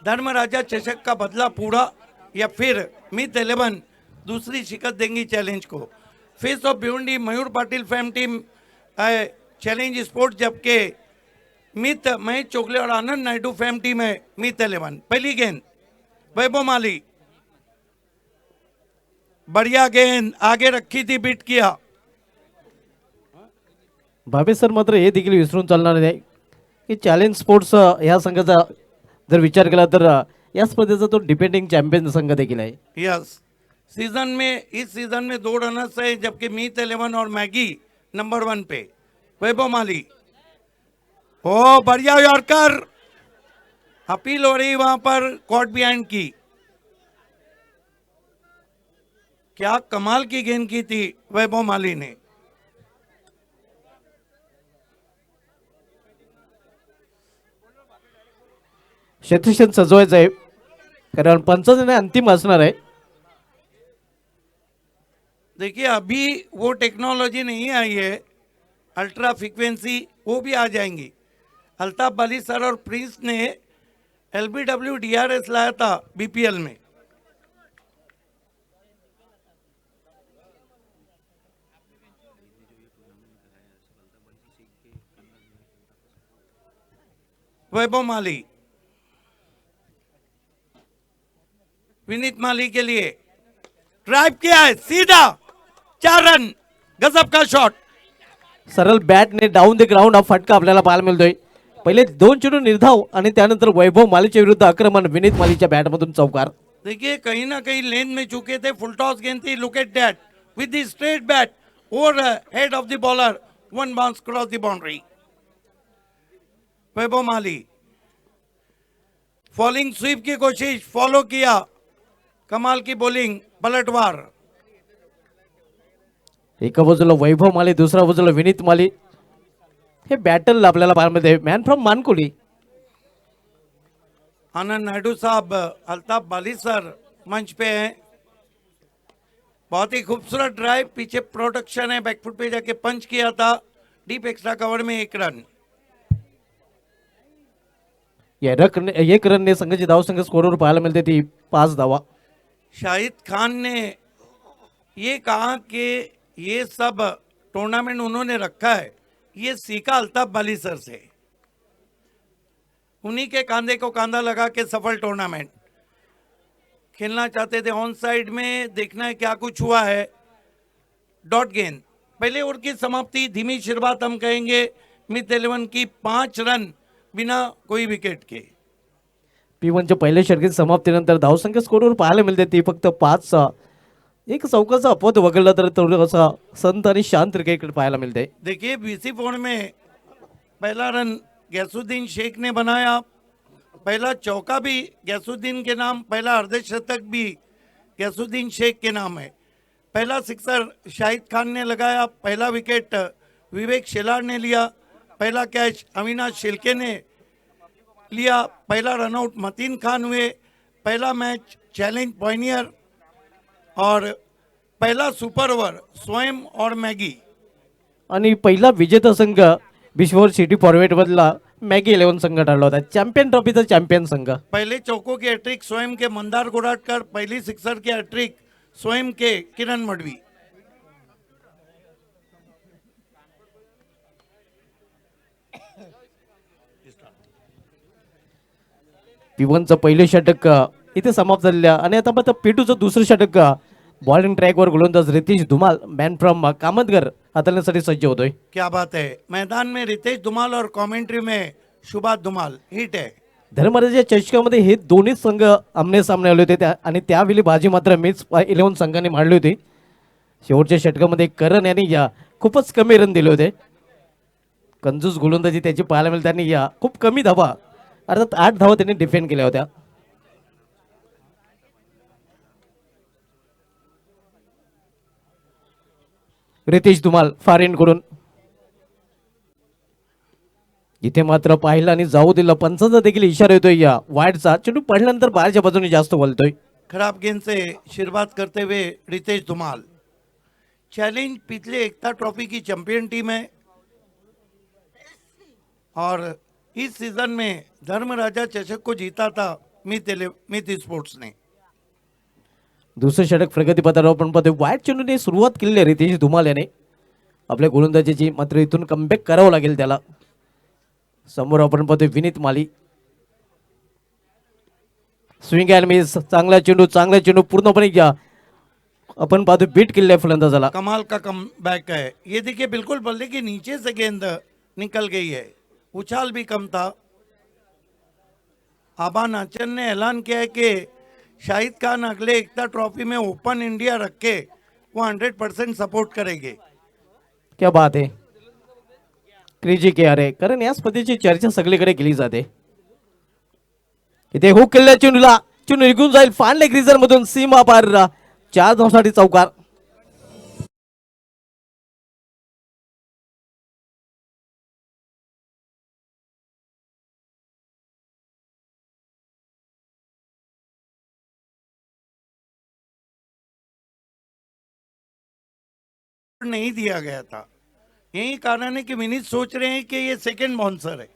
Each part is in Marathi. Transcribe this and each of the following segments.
धर्मराजा चषक का बदला पूरा या फिर मिथ 11 दूसरी शिकस्त देंगी चैलेंज को। Face of Bhiwandi Mayur Patil Faim team challenge sports, जबकि मिथ महेश चोगले और आनंद नायडू फैम टीम है मिथ 11। पहली गेंद वैभव माली, बढ़िया गेंद आगे रखी थी, बीट किया। भावे सर मात्र हे देखील विसरून चालणार नाही की चॅलेंज स्पोर्ट्स या संघाचा जर विचार केला तर या स्पर्धेचा तो डिपेंडिंग चॅम्पियन संघ देखील आहे। यस, सीजन में इस सीजन में 2 रनर्स है, जबकि मिथ 11 और मैगी नंबर 1 पे। वैभव माली, ओ बढ़िया यॉर्कर, अपील हो रही वहां पर कॉट बिहाइंड की। क्या कमाल की गेंद की थी वैभव माली ने। क्षेत्रक्षण सजवायचं आहे कारण पंचांनी अंतिम असणार आहे। देखिए अभी वो टेक्नोलॉजी नहीं आई है, अल्ट्रा फ्रीक्वेंसी वो भी आ जाएंगी। अल्ताफ बाली सर और प्रिंस ने LBW DRS लाया था BPL में। वैभव माली, विनीत माली के लिए ड्राइव किया है सीधा, 4 रन, गजब का शॉट। सरळ बॅटने डाऊन द ग्राउंड हा फटका आपल्याला पाहायला मिळतोय। पहिले 2 चेंडू निर्धाव आणि त्यानंतर वैभव मालीच्या विरुद्ध आक्रमण विनीत मालीच्या बॅटमधून चौकार। देखिए कहीं ना कहीं लेन में चुके थे, फुल टॉस गेंद थी, look at that with the straight bat over head of the bowler, 1 bounce cross the boundary. Vaibhav Mali falling sweep की कोशिश, फॉलो किया, कमाल की बॉलिंग, पलटवार। एका बाजूला वैभव माली, दुसऱ्या बाजूला विनीत माली, हे बॅटल आपल्याला पाहायला मिळते। मॅन फ्रॉम मानकुली आनंद नायडू साहब, अल्ताफ बाली सर मंच पे हैं। बहुत ही खूबसूरत ड्राइव, पीछे प्रोटेक्शन है, बैकफुट पे जाके पंच किया था, डीप एक्स्ट्रा कवर में 1 रन। या एक रनने संघाची धावसंख्या स्कोरवर पाहायला मिळते ती 5 धावा। शाहिद खान ने ये कहा कि ये सब टूर्नामेंट उन्होंने रखा है, ये सीखा अल्ताफ बाली सर से, उन्हीं के कंधे को कंधा लगा के सफल टूर्नामेंट खेलना चाहते थे। ऑन साइड में देखना है क्या कुछ हुआ है। डॉट गेंद, पहले ओवर की समाप्ति, धीमी शुरुआत हम कहेंगे मिथ 11 की, 5 रन बिना कोई विकेट के। P1च्या पहिल्या षटकाची समाप्तीनंतर धावसंख्या स्कोरवर पाहायला मिळते ती फक्त 5। एक चौकाचा अपवाद वगळला तर थोडासा संत आणि शांत क्रिकेट पाहायला मिळते। देखिए BC फोर में पहला रन गैसुद्दीन शेख ने बनाया, पहला चौका भी गैसुद्दीन के नाम, पहला अर्धशतक भी गैसुद्दीन शेख के नाम है। पहला सिक्सर शाहिद खान ने लगाया, पहला विकेट विवेक शेलार ने लिया, पहला कैच अविनाश शिल्के ने लिया, पहला रनआउट मतीन खान हुए, पहला मैच चैलेंज पॉइनियर और पहला सुपर ओवर स्वयं और मैगी। आणि पहिला विजेता संघ बिश्वर सिटी फॉरवर्ड मधला मॅगी 11 संघ ठरला होता, चॅम्पियन ट्रॉफीचा चॅम्पियन संघ। पहले चौकों की हैट्रिक स्वयं के मंदार गोराटकर, पहली सिक्सर की हैट्रिक स्वयं के किरण मडवी। P1चं पहिलं षटक इथे समाप्त झालेलं आणि आता मात्र P2चं दुसरं षटक बॉलिंग ट्रॅकवर गोलंदाज रितेश धुमाल मॅन फ्रॉम कामतगर हाताळण्यासाठी सज्ज होतोय। क्या बात है, मैदान में रितेश धुमाल और कमेंट्री में सुभाष धुमाल, हिट है। धर्मराजा चषकामध्ये हे दोन्ही संघ आमने सामने आले होते आणि त्यावेळी बाजी मात्र मिथ 11 संघाने मारली होती। शेवटच्या षटकामध्ये करण यांनी खूपच कमी रन दिले होते। कंजूस गोलंदाजी त्याची पाहायला मिळते आणि खूप कमी धावा, अर्थात 8 धावा त्यांनी डिफेंड केल्या होत्या। रितेश धुमाल फार एंड कडून इथे मात्र पाहिलं आणि जाऊ दिलं, पंचांचा देखील इशारा येतोय या वाईडचा। चेंडू पडल्यानंतर बाहेरच्या बाजूने जास्त वळतोय। खराब गेंद से शुरुआत करते हुए रितेश धुमाल। चैलेंज पिछले एकता ट्रॉफी की चैंपियन टीम है और इस सीजन में धर्मराजा चषक को जीता था मित स्पोर्ट्सने. दुसरं षटक प्रगतीपथावर आपण पाहतोय वाईट चेंडूने सुरुवात केलेली आहे रितेश धुमाल याने आपल्या गोलंदाजीची. मात्र इथून कमबॅक करावं लागेल त्याला. समोर आपण पाहतोय Vineet Mali. Swing and miss. चांगला चेंडू पूर्णपणे घ्या. अपन पाहतो बीट केलेल्या फलंदाजाला. कमाल का कम बैक है ये. देखिए बिल्कुल बल्ले के नीचे से गेंद निकल गई है. उछाल भी कम था. आबा नाचन ने ऐलान किया है कि शाहिद खान अगले एकता ट्रॉफी में ओपन इंडिया रख के वो 100% सपोर्ट करेंगे. क्या बात आहे. क्रेजी के अरे कारण याच पद्धतीची चर्चा सगळीकडे केली जाते. इथे हुक केलेल्या चेंडूला चेंडू निघून जाईल फान लेग रिझन मधून सीमा पार. 4 धावांसाठी चौकार. नहीं दिया गया था. यही कारण है कि विनीत सोच रहे हैं कि ये सेकंड बाउंसर है.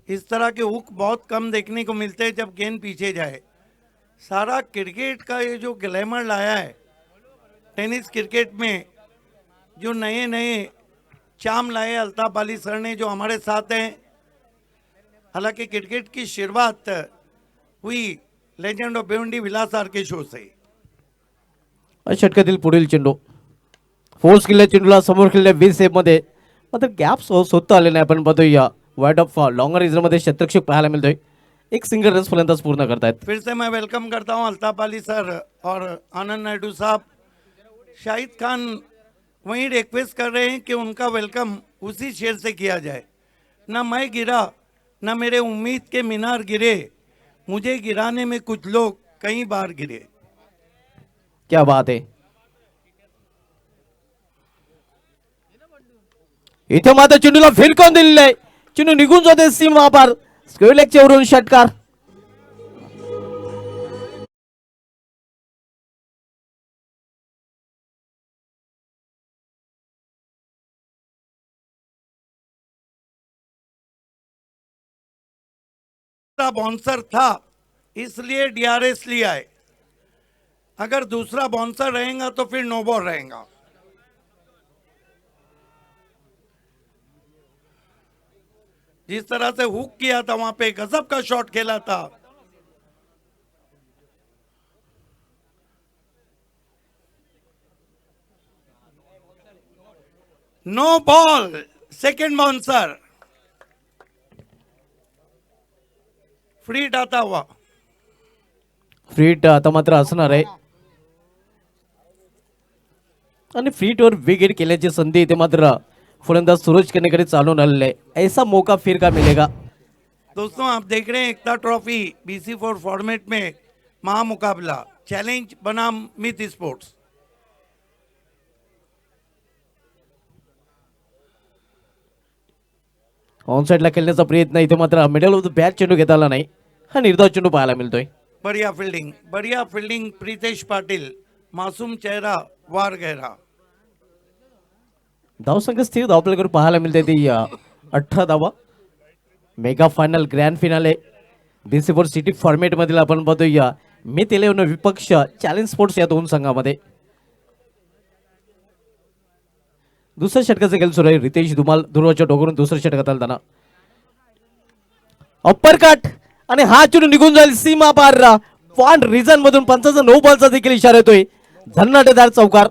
इस तरह के हुक बहुत कम देखने को मिलते हैं जब गेंद पीछे जाए. सारा क्रिकेट का ये जो ग्लैमर लाया है टेनिस क्रिकेट में, जो नए नए चाम लाए अल्ताफ अली सर ने जो हमारे साथ हैं. हालांकि क्रिकेट की शुरुआत हुई legend of Bhiwandi Vilas R K show से. षटकातील पुढील चेंडू फोर्स केलेल्या चेंडूला समोर केलेल्या 20 सेफ मध्ये मात्र गॅप स्वतः आले नाही. आपण पाहतोय या वाईड ऑफ लॉंगर रिझन मध्ये शतरक्षक पाहायला मिळतोय. एक सिंगल रन फलंदाज पूर्ण करतायत. फिर से मैं वेलकम करता हूं अल्ताफ अली सर और आनंद नायडू साहब. शाहिद खान वहीं रिक्वेस्ट कर रहे हैं कि उनका वेलकम उसी शेर से किया जाए. ना मैं गिरा ना मेरे उम्मीद के मीनार गिरे, मुझे गिराने में कुछ लोग कई बार गिरे. क्या बात आहे. इथे मात्र चेंडूला फिरकून दिलेलं आहे. चेंडू निघून जाते सीमा पार. स्क्वेअर लेगच्या वरून षटकार. बाउंसर था इसलिए डीआरएस लिया है. अगर दूसरा बाउंसर रहेगा तो फिर नो बॉल रहेगा. जिस तरह से हुक किया था वहां पे गजब का शॉट खेला था. No ball second bouncer. Free hit आता हुआ. फ्रीट आता मात्र असणार आहे आणि फ्रीटवर विकेट केल्याची संधी इथे मात्र फलंदाज सूरज कनेकडे चालून आलेले आहे. ऐसा मौका फिर का मिलेगा. दोस्तों आप देख रहे हैं एकता ट्रॉफी BC4 फॉर्मेट में महामुकाबला चैलेंज बनाम मित स्पोर्ट्स. ऑन साइडला खेळण्याचा प्रयत्न इथे मात्र मिडल ऑफ द बॅट चेंडू घेता आला नाही. हा निर्धाव चेंडू पाहायला मिळतोय. बढ़िया फील्डिंग प्रीतेश पाटिल. मासूम चेहरा वार गहरा. धावसंख्या स्थिर धाव आपल्याकडे पाहायला मिळते ती 18 धावा. Mega final grand finale BC4 city format मधील आपण पाहतोय या मित 11 विपक्ष चॅलेंज स्पोर्ट्स या दोन संघामध्ये. दुसऱ्या षटकाचा खेळ सुरू आहे. रितेश धुमाल दुर्वाच्या डोगरून दुसऱ्या षटकात आलताना अप्पर कट आणि हा चेंडू निघून जाईल सीमा पार. फॉन्ट रिझन मधून पंचाचा 9 बॉलचा देखील इशारा येतोय. झन्नाटेदार चौकार.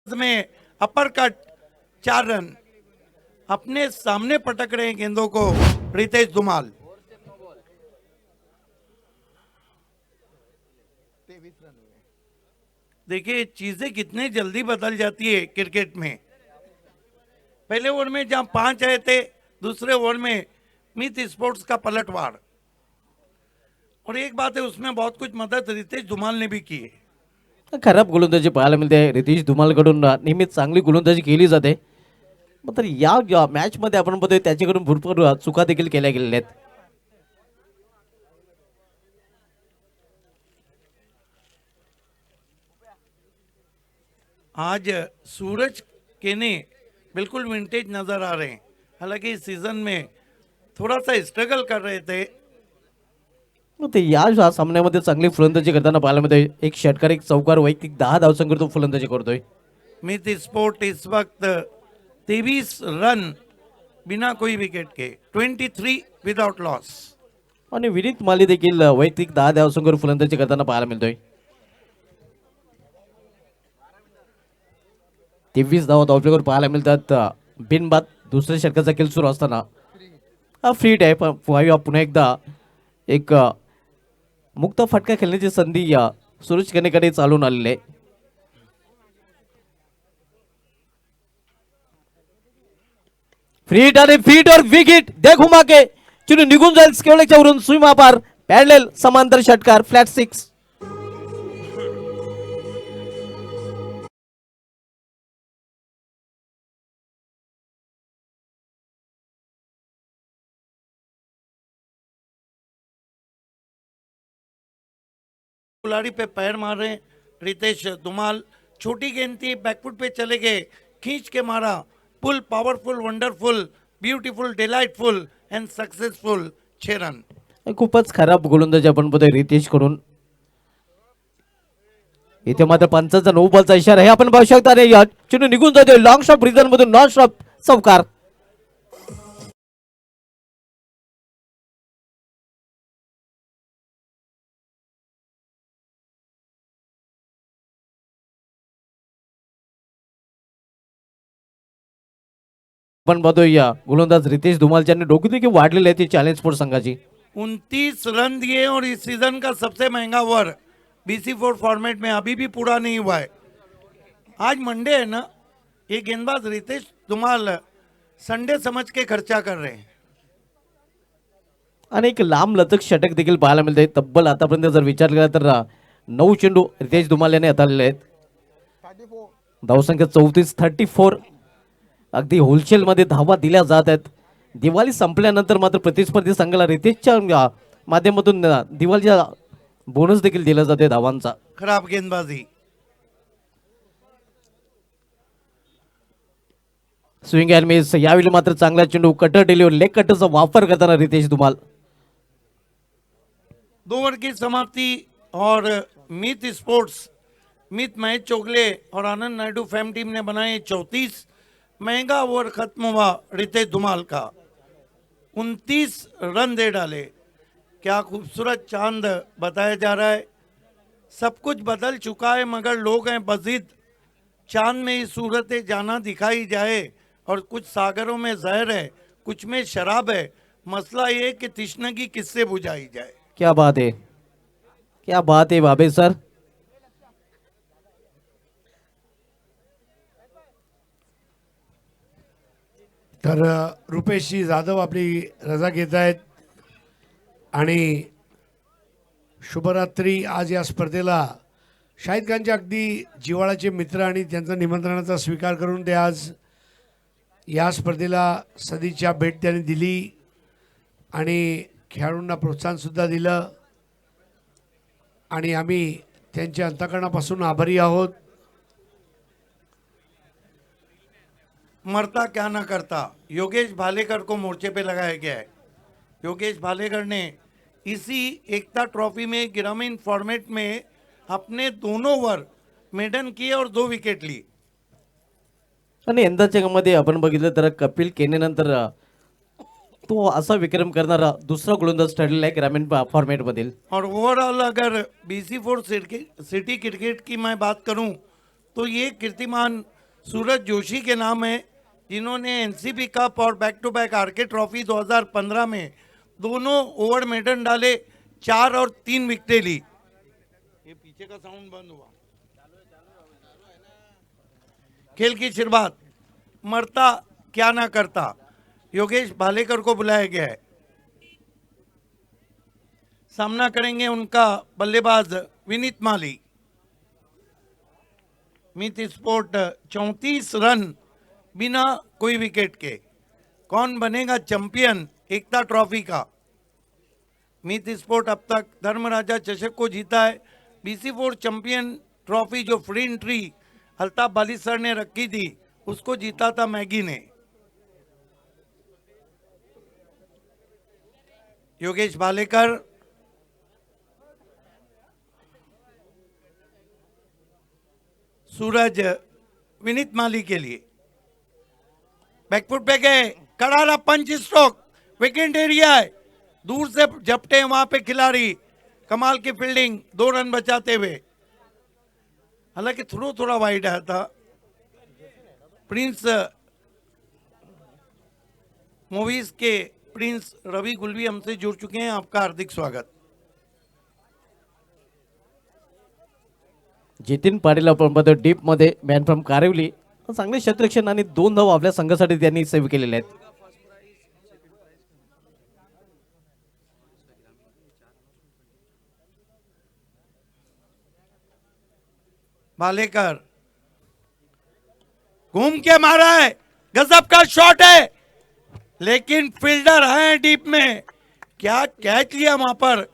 में अपर कट 4 रन. अपने सामने पटक रहे हैं गेंदों को रितेश धुमाल. देखिए चीजें कितनी जल्दी बदल जाती है क्रिकेट में. पहले ओवर में जहां 5 आए थे दूसरे ओवर में मित स्पोर्ट्स का पलटवार. और एक बात है उसमें बहुत कुछ मदद रितेश धुमाल ने भी की है. खराब गोलंदाजी पाहायला मिळते. रितेश धुमालकडून नेहमीच चांगली गोलंदाजी केली जाते. मात्र या मॅच मध्ये आपण बघतोय त्याच्याकडून भरपूर चुका देखील केल्या गेलेल्या आहेत. आज सूरज केने बिल्कुल विंटेज नजर आ रहे हैं, हालांकि इस सीजन में थोड़ा सा स्ट्रगल कर रहे थे. मग ते या सामन्यामध्ये चांगली फलंदाजी करताना पाहायला मिळतोय. एक षटकार एक चौकार वैयक्तिक 10 धावसंख्येवर तो फलंदाजी करतोय. मित स्पोर्ट इस वक्त 23 रन बिना कोई विकेट के, 23 विदाउट लॉस. आणि विनीत माली देखील वैयक्तिक 10 धावसंख्येवर फलंदाजी करताना पाहायला मिळतोय. 23 धावा धावफलकावर पाहायला मिळतात. बिनबाद दुसऱ्या षटकाचा खेळ सुरू असताना हा फ्रीट आहे, पण पुन्हा एकदा एक मुक्त फटका खेळण्याची संधी या सूरज कनेकडे चालून आलेली आहे. फ्रीट आणि फीट और विकेट दे घुमा के चुनी निघून जाईल स्केवलेच्या वरून सुईमा पार पॅडलेल समांतर षटकार फ्लॅट 6. कुल्हाड़ी पे पैर मार रहे हैं रितेश धुमाल. छोटी गेंद थी, बैकफुट पे चले गए, खींच के मारा. फुल powerful, wonderful, beautiful, delightful end successful 6 run. खूपच खराब गोलंदाजी आपण बघतोय रितेश कडून. इथे मात्र पंचाचा 9 बॉलचा इशारा आहे आपण पाहू शकता. रे चुनी निघून जातोय लॉंग शॉट रिझन मधून नॉन स्टॉप चौकार. आपण बघतोय या गोलंदाज रितेश धुमाल ज्यांनी डोकी देखील वाढलेली आहे ती चॅलेंज स्पोर्ट संघाची. 29 रन दिए और इस सीजन का सबसे महंगा ओवर BC4 फॉर्मेट में अभी भी पूरा नहीं हुआ है. आज मंडे है ना, ये गेंदबाज रितेश धुमाल संडे समझ के खर्चा कर रहे हैं. आणि एक लांब लचक षटक देखील पाहायला मिळते. तब्बल आतापर्यंत जर विचार केला तर 9 चेंडू रितेश धुमाल यांनी हाताळलेले आहेत. धावसंख्या 34. अगदी होलसेल मध्ये धावा दिल्या जात आहेत. दिवाळी संपल्यानंतर मात्र प्रतिस्पर्धी संघाला रितेशच्या माध्यमातून दिवाळीचा बोनस देखील दिला जाते धावांचा. खराब गेंदबाजी. Swing and miss. यावेळी मात्र चांगला चेंडू कटर डिलिव्हर लेग कटरचा वापर करताना रितेश धुमाल. 2 ओवर की समाप्ति और मित स्पोर्ट्स, मित महेश चोगले और आनंद नायडू फैम टीम ने बनाए 34. महंगा ओवर खत्म हुआ रितेश धुमाल का. 29 रन दे डाले. क्या खूबसूरत चांद बताया जा रहा है. सब कुछ बदल चुका है मगर लोग हैं बजिद. चांद में ही सूरत जाना दिखाई जाए और कुछ सागरों में जहर है, कुछ में शराब है. मसला ये कि तृष्णगी किससे बुझाई जाए. क्या बात है, क्या बात है बाबे सर. तर रुपेशजी जाधव आपली रजा घेत आहेत आणि शुभरात्री. आज या स्पर्धेला शाहिद खानचे अगदी जिव्हाळ्याचे मित्र आणि त्यांचा निमंत्रणाचा स्वीकार करून ते आज या स्पर्धेला सदिच्छा भेट त्यांनी दिली आणि खेळाडूंना प्रोत्साहनसुद्धा दिलं आणि आम्ही त्यांच्या अंतःकरणापासून आभारी आहोत. मरता क्या ना करता, योगेश भालेकर को मोर्चे पे लगाया गया है. योगेश भालेकर ने इसी एकता ट्रॉफी में ग्रामीण फॉर्मेट में अपने दोनों ओवर मेडन किए और 2 विकेट ली. आणि यंदाच्या मध्ये आपण बघितलं तर कपिल केने नंतर तो असा विक्रम करणारा दुसरा गोलंदाज ठरलेला आहे ग्रामीण फॉर्मेट मधील. और ओवरऑल अगर BC4 सिटी क्रिकेट की मैं बात करूं तो ये कीर्तिमान सूरज जोशी के नाम है, जिन्होंने NCB कप और back to back R K trophy 2015 में दोनों ओवर मेडन डाले, 4 और 3 विकेटें ली. ये पीछे का साउंड बंद हुआ. खेल की शुरुआत मरता क्या ना करता, योगेश भालेकर को बुलाया गया है. सामना करेंगे उनका बल्लेबाज विनीत माली. मित स्पोर्ट 34 रन बिना कोई विकेट के। कौन बनेगा चैंपियन एकता ट्रॉफी का? मीत स्पोर्ट अब तक धर्मराजा चषक को जीता है। BC4 चैंपियन ट्रॉफी जो free entry Altaf Bali sir ने रखी थी उसको जीता था मैगी ने। योगेश भालेकर, सूरज विनीत माली के लिए बैकफुट पे गए, करारा पंच स्ट्रोक, विकेट एरिया है, दूर से झपटे हैं वहां पे खिलाड़ी, कमाल की फील्डिंग, 2 रन बचाते हुए। हालांकि थोड़ा वाइड आया था। प्रिंस मूवीज के प्रिंस रवि गुलवी हमसे जुड़ चुके हैं, आपका हार्दिक स्वागत। जितीन पाटील आपण बघतो डीप मध्ये मॅन फ्रॉम कारिवली, चांगले क्षेत्ररक्षण आणि 2 धावा आपल्या संघासाठी त्यांनी सेव्ह केलेले आहेत. भालेकर घूम के मारा है, गजब का शॉट है, लेकिन फील्डर है डीप में, क्या कैच लिया वहां पर।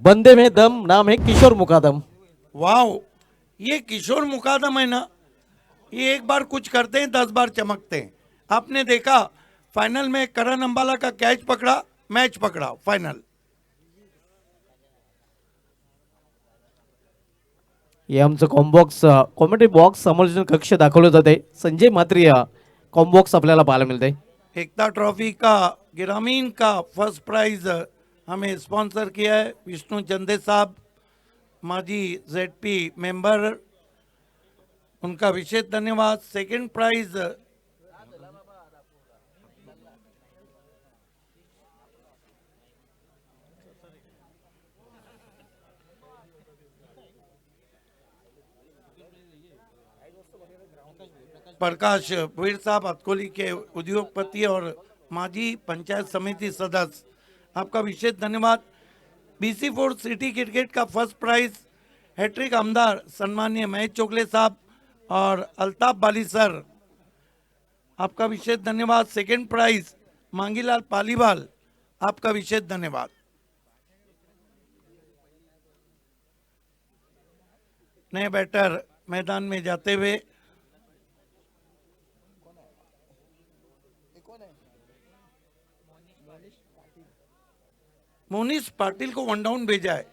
बंदे में दम नाम है किशोर मुकादम. वाह, ये किशोर मुकादम है ना, ये एक बार कुछ करते हैं 10 बार चमकते हैं। आपने देखा फाइनल में करण अंबाला का कैच पकड़ा, मैच पकड़ा फाइनल। हे आमचं कॉम्बॉक्स कॉमेडी बॉक्स समालोचन कक्ष दाखवलं जाते. संजय मात्री कॉम्बॉक्स आपल्याला पाहायला मिळते. एकता ट्रॉफी का ग्रामीण का फर्स्ट प्राइज हमें स्पॉन्सर किया है विष्णु चंदे साहब, माजी ZP मेंबर, उनका विशेष धन्यवाद। सेकंड प्राइज प्रकाश भुईर साहब अतकोली के उद्योगपति और माजी पंचायत समिति सदस्य, आपका विशेष धन्यवाद। BC4 सिटी क्रिकेट का फर्स्ट प्राइज हैट्रिक आमदार सम्माननीय महेश चोगले साहब और अल्ताफ बाली सर, आपका विशेष धन्यवाद। सेकंड प्राइज मांगीलाल पालीवाल, आपका विशेष धन्यवाद। नए बैटर मैदान में जाते हुए मोनिश पाटिल को 1 डाउन भेजा है,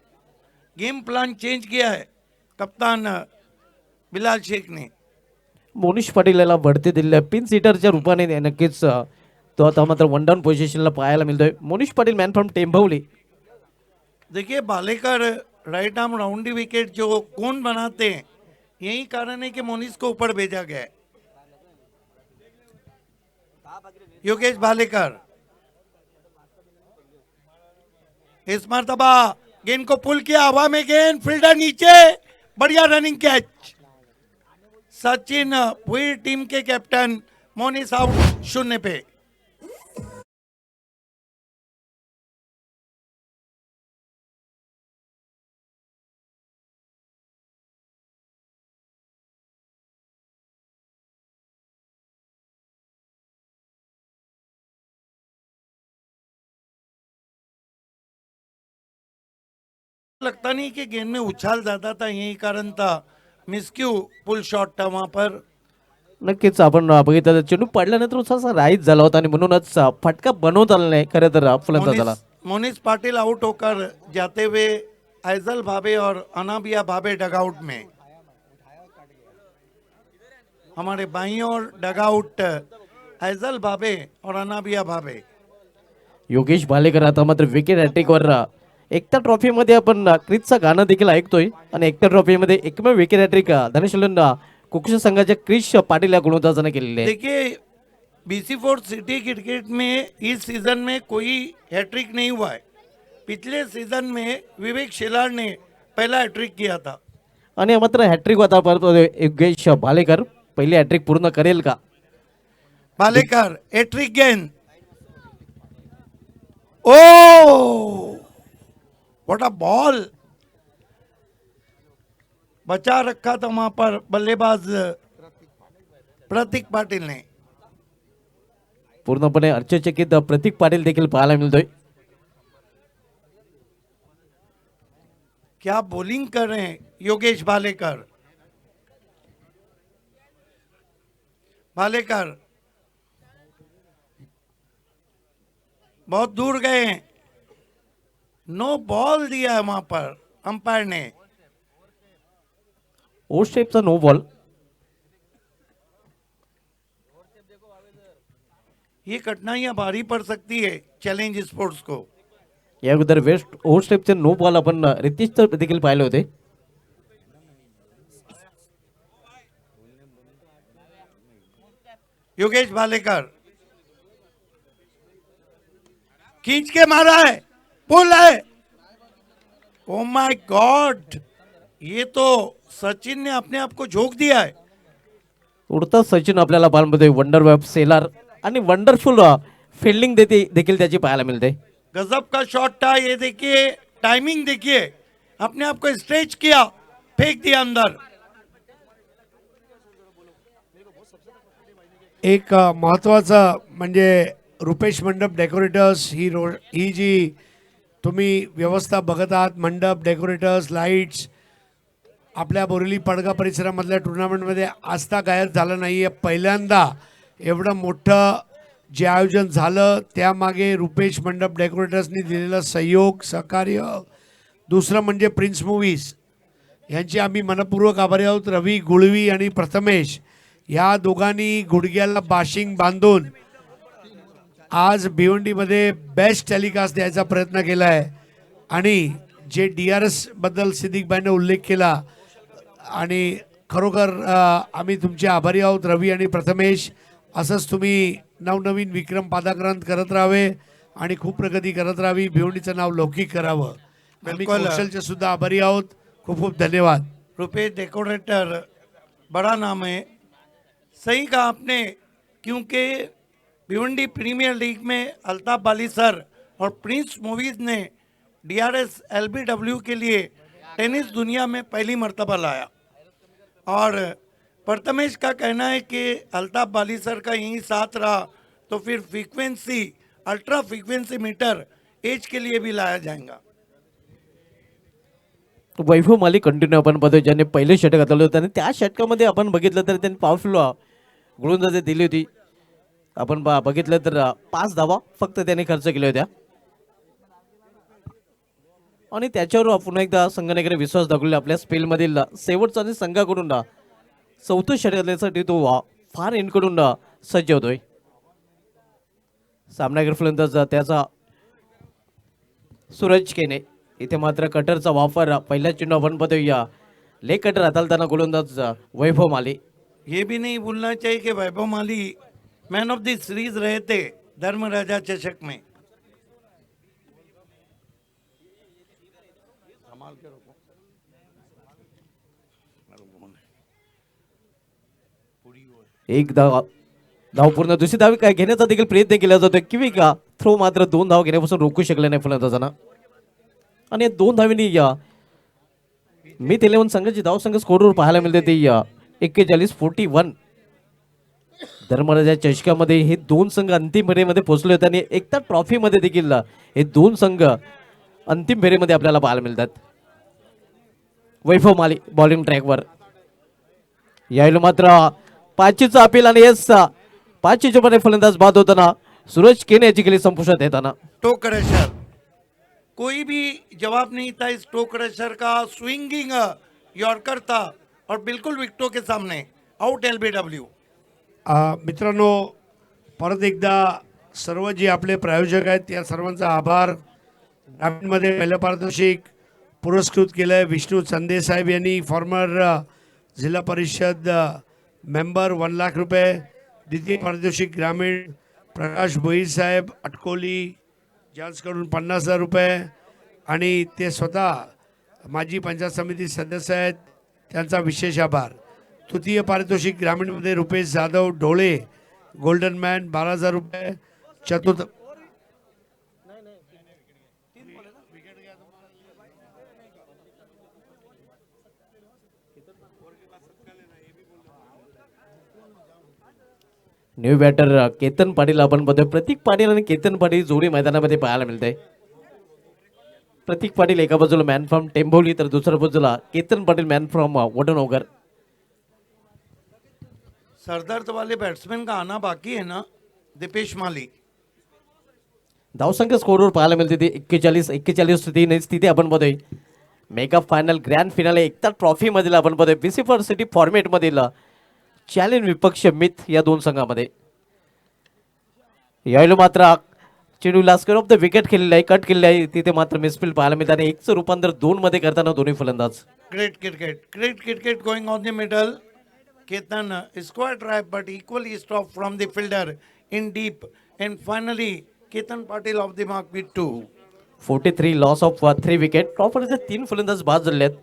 गेम प्लान चेंज किया है कप्तान बिलाल शेख ने। मोनिश पाटील याला बढती दिलेल्या पिन सीटरच्या रूपाने नक्कीच तो आता मात्र 1 डाऊन पोझिशनला पाहायला मिळतोय. Monish Patil man from Tembhavli. देखिए Bhalekar right arm round the wicket जो कौन बनाते हैं, यही कारण है कि मोनिश को ऊपर भेजा गया है। योगेश भालेकर इस मर्तबा गेंद को पुल किया, हवा में गेंद, फील्डर नीचे, बढ़िया रनिंग कैच। सचिन पूरी टीम के कैप्टन, मोनिश आउट 0 पे। लगता नहीं कि गेंद में उछाल ज्यादा था, यही कारण था। मिसक्यू पुल शॉट था वहां पर। नक्कीच आपण बघितलं चेंडू पडल्यानंतर थोडासा राईज झाला होता आणि म्हणूनच फटका बनवता आला नाही खरं तर फलंदाजाला. मोनिश पाटिल आउट होकर जाते हुए ऐजल भाभे और अनाबिया भाभे डगआउट में। हमारे बाई और डगआउट ऐजल भाभे और अनाबिया भाभे। योगेश भालेकर आता मात्र विकेट हॅट्रिकवर एकता ट्रॉफी मध्ये आपण क्रिसचं गाणं देखील ऐकतोय आणि एकता ट्रॉफी मध्ये एकमेव विकेट हॅट्रिक धनेश्वलन कुक्ष संघाच्या क्रिश पाटील या गुणवंताने केलेली आहे. देखिए BC4 सिटी क्रिकेट में इस सीजन में कोई हैट्रिक नहीं हुआ है। पिछले सीजन में विवेक शेलार ने पहला हैट्रिक किया था। आणि मात्र हॅट्रिक आता परत योगेश भालेकर पहिले हॅट्रिक पूर्ण करेल का? भालेकर हैट्रिक गेंद, ओ व्हाट अ बॉल, बचा रखा था वहां पर बल्लेबाज प्रतीक पाटील ने। पूर्णपणे आश्चर्यचकित प्रतीक पाटील देखील पाहायला मिळतोय. क्या बॉलिंग कर रहे हैं योगेश भालेकर। भालेकर बहुत दूर गए हैं, नो बॉल दिया है वहां पर अंपायर ने। ओ शेपचा नो बॉल. ये कठिनाइयां भारी पड़ सकती है चैलेंज स्पोर्ट्स को। या अगोदर वेस्ट ओ स्टेपचे नो बॉल आपण रितीश देखील पाहिले होते. योगेश भालेकर खींच के मारा है, पुल है। ओ माय गॉड, ये तो सचिन ने अपने आप को झोंक दिया है। उडता सचिन आपल्याला पाहायला मिळतोय. वंडर वेब सेलर आणि वंडरफुल फिल्डिंग देखील त्याची पाहायला मिळते. गजब का शॉट था ये, देखिए टाइमिंग देखिए, अपने आप को स्ट्रेच किया, फेंक दिया अंदर। एक महत्त्वाचं म्हणजे रुपेश मंडप डेकोरेटर्स ही जी तुम्ही व्यवस्था बघत आहात, मंडप डेकोरेटर्स लाईट्स, आपल्या बोरिवली पडगा परिसरामधल्या टुर्नामेंटमध्ये आस्था गायब झालं नाही आहे. पहिल्यांदा एवढं मोठं जे आयोजन झालं त्यामागे रुपेश मंडप डेकोरेटर्सनी दिलेलं सहयोग सहकार्य. दुसरं म्हणजे प्रिन्स मूव्हीज यांची आम्ही मनपूर्वक आभारी आहोत. रवी गुळवी आणि प्रथमेश या दोघांनी गुडघ्याला बाशिंग बांधून आज भिवंडीमध्ये बेस्ट टेलिकास्ट द्यायचा प्रयत्न केला आहे. आणि जे DRS बद्दल सिद्दीकबाईंनी उल्लेख केला आणि खरोखर आम्ही तुमचे आभारी आहोत रवी आणि प्रथमेश. असंच तुम्ही नवनवीन विक्रम पादाक्रांत करत राहावे आणि खूप प्रगती करत राहावी, भिवंडीचं नाव लौकिक करावं. आम्ही बिल्कुल. कौशलचे सुद्धा आभारी आहोत. खूप खूप धन्यवाद. रुपेश डेकोरेटर बड़ा नाम है, सही कहा आपने, क्योंकि भिवंडी प्रीमियर लीग में अल्ताफ बाली सर और प्रिंस मूवीज ने DRS LBW के लिए टेनिस दुनिया में पहली मर्तबा लाया। और प्रथमेश का कहना है कि अल्ताफ बाली सर का यही साथ रहा तो फिर फ्रीक्वेंसी, अल्ट्रा फ्रीक्वेंसी मीटर एज के लिए भी लाया जाएगा। वैभव माली कंटिन्यू आपण बघतोय, ज्याने पहिले षटक घातलं होतं आणि त्या षटकामध्ये आपण बघितलं तर त्यांनी पॉवरफुल गोलंदाजी दिली होती. आपण बघितलं तर 5 धावा फक्त त्याने खर्च केल्या होत्या आणि त्याच्यावर पुन्हा एकदा संघाने विश्वास दाखवला. आपल्या स्पेलमधील शेवटचा आणि संघाकडून चौथं षटक घालण्यासाठी तो फार एंडकडून सज्ज होतोय. सामनावीर फलंदाज त्याचा सूरज केने. इथे मात्र कटरचा वापर पहिल्या चेंडू आपण पाहतोय लेग कटर हाताळताना गोलंदाज वैभव माली. ये भी नहीं भूलना चाहिए कि वैभव माली मैन ऑफ द सीरीज रहे थे धर्मराजा चषक में। एक धाव पूर्ण, दुसरी धाव काय घेण्याचा देखील प्रयत्न केला जातोय किंवा का थ्रो मात्र 2 धाव घेण्यापासून रोखू शकले नाही फलंदाजांना. आणि या 2 धावींनी मिथ 11 संघाची धाव संघ स्कोरवर पाहायला मिळते ती 41-41. धर्मराजा चषकामध्ये हे 2 संघ अंतिम फेरीमध्ये पोहोचले होते आणि एकता ट्रॉफी मध्ये देखील हे 2 संघ अंतिम फेरीमध्ये आपल्याला पाहायला मिळतात. वैभव माली बॉलिंग ट्रॅकवर यायला मात्र 5चा अपील आणि येस 5च्या मध्ये फलंदाज बाद होताना सूरज केने याची गेली संपुष्टात येताना. टो क्रशर, कोई भी जवाब नहीं था इस टो क्रशर का। स्विंगिंग यॉर्कर था और बिल्कुल विकेटों के सामने आउट LBW। मित्रांनो, परत एकदा सर्व जे आपले प्रायोजक आहेत त्या सर्वांचा आभार. ग्रामीणमध्ये पहिलं पारितोषिक पुरस्कृत केलं आहे विष्णू चंदे साहेब यांनी, फॉर्मर जिल्हा परिषद मेंबर 1 लाख रुपये. द्वितीय पारितोषिक ग्रामीण प्रकाश भोईर साहेब अटकोली ज्यांच्याकडून 50,000 रुपये आणि ते स्वतः माजी पंचायत समिती सदस्य आहेत, त्यांचा विशेष आभार. तृतीय पारितोषिक ग्रामीणमध्ये रुपेश जाधव ढोळे गोल्डन मॅन 12,000 रुपये. चतुर्थ न्यू बॅटर केतन पाटील आपण बघतोय. प्रतीक पाटील आणि केतन पाटील जोडी मैदानामध्ये पाहायला मिळते. प्रतीक पाटील एका बाजूला मॅन फ्रॉम टेंभोली तर दुसऱ्या बाजूला केतन पाटील मॅन फ्रॉम वडनोगर. सरदर्द वाले बैट्समैन का आना बाकी है ना, दीपेश माली. धावसंख्या स्कोरवर पाहायला मिळते ती 41-41 तिथे आपण बघतोय. मेगा फायनल ग्रँड फिनाले एकता ट्रॉफी मधील आपण बघतोय बीसी फॉर सिटी फॉर्मेट मधील चॅलेंज विपक्ष मिथ या दोन संघामध्ये. यावेळी मात्र चेंडू लास्कर ऑफ द विकेट केलेला आहे, कट केलेला आहे. तिथे मात्र मिसफील्ड पाहायला मिळते आणि एकचं रूपांतर 2 मध्ये करताना दोन्ही फलंदाज. Great cricket going on the middle. Ketan square drive but equally stopped from the fielder in deep. And finally, Ketan Patil of the mark with 2. 43 loss of 3 wicket. टॉपरचे 3 फलंदाज बाद झाले आहेत.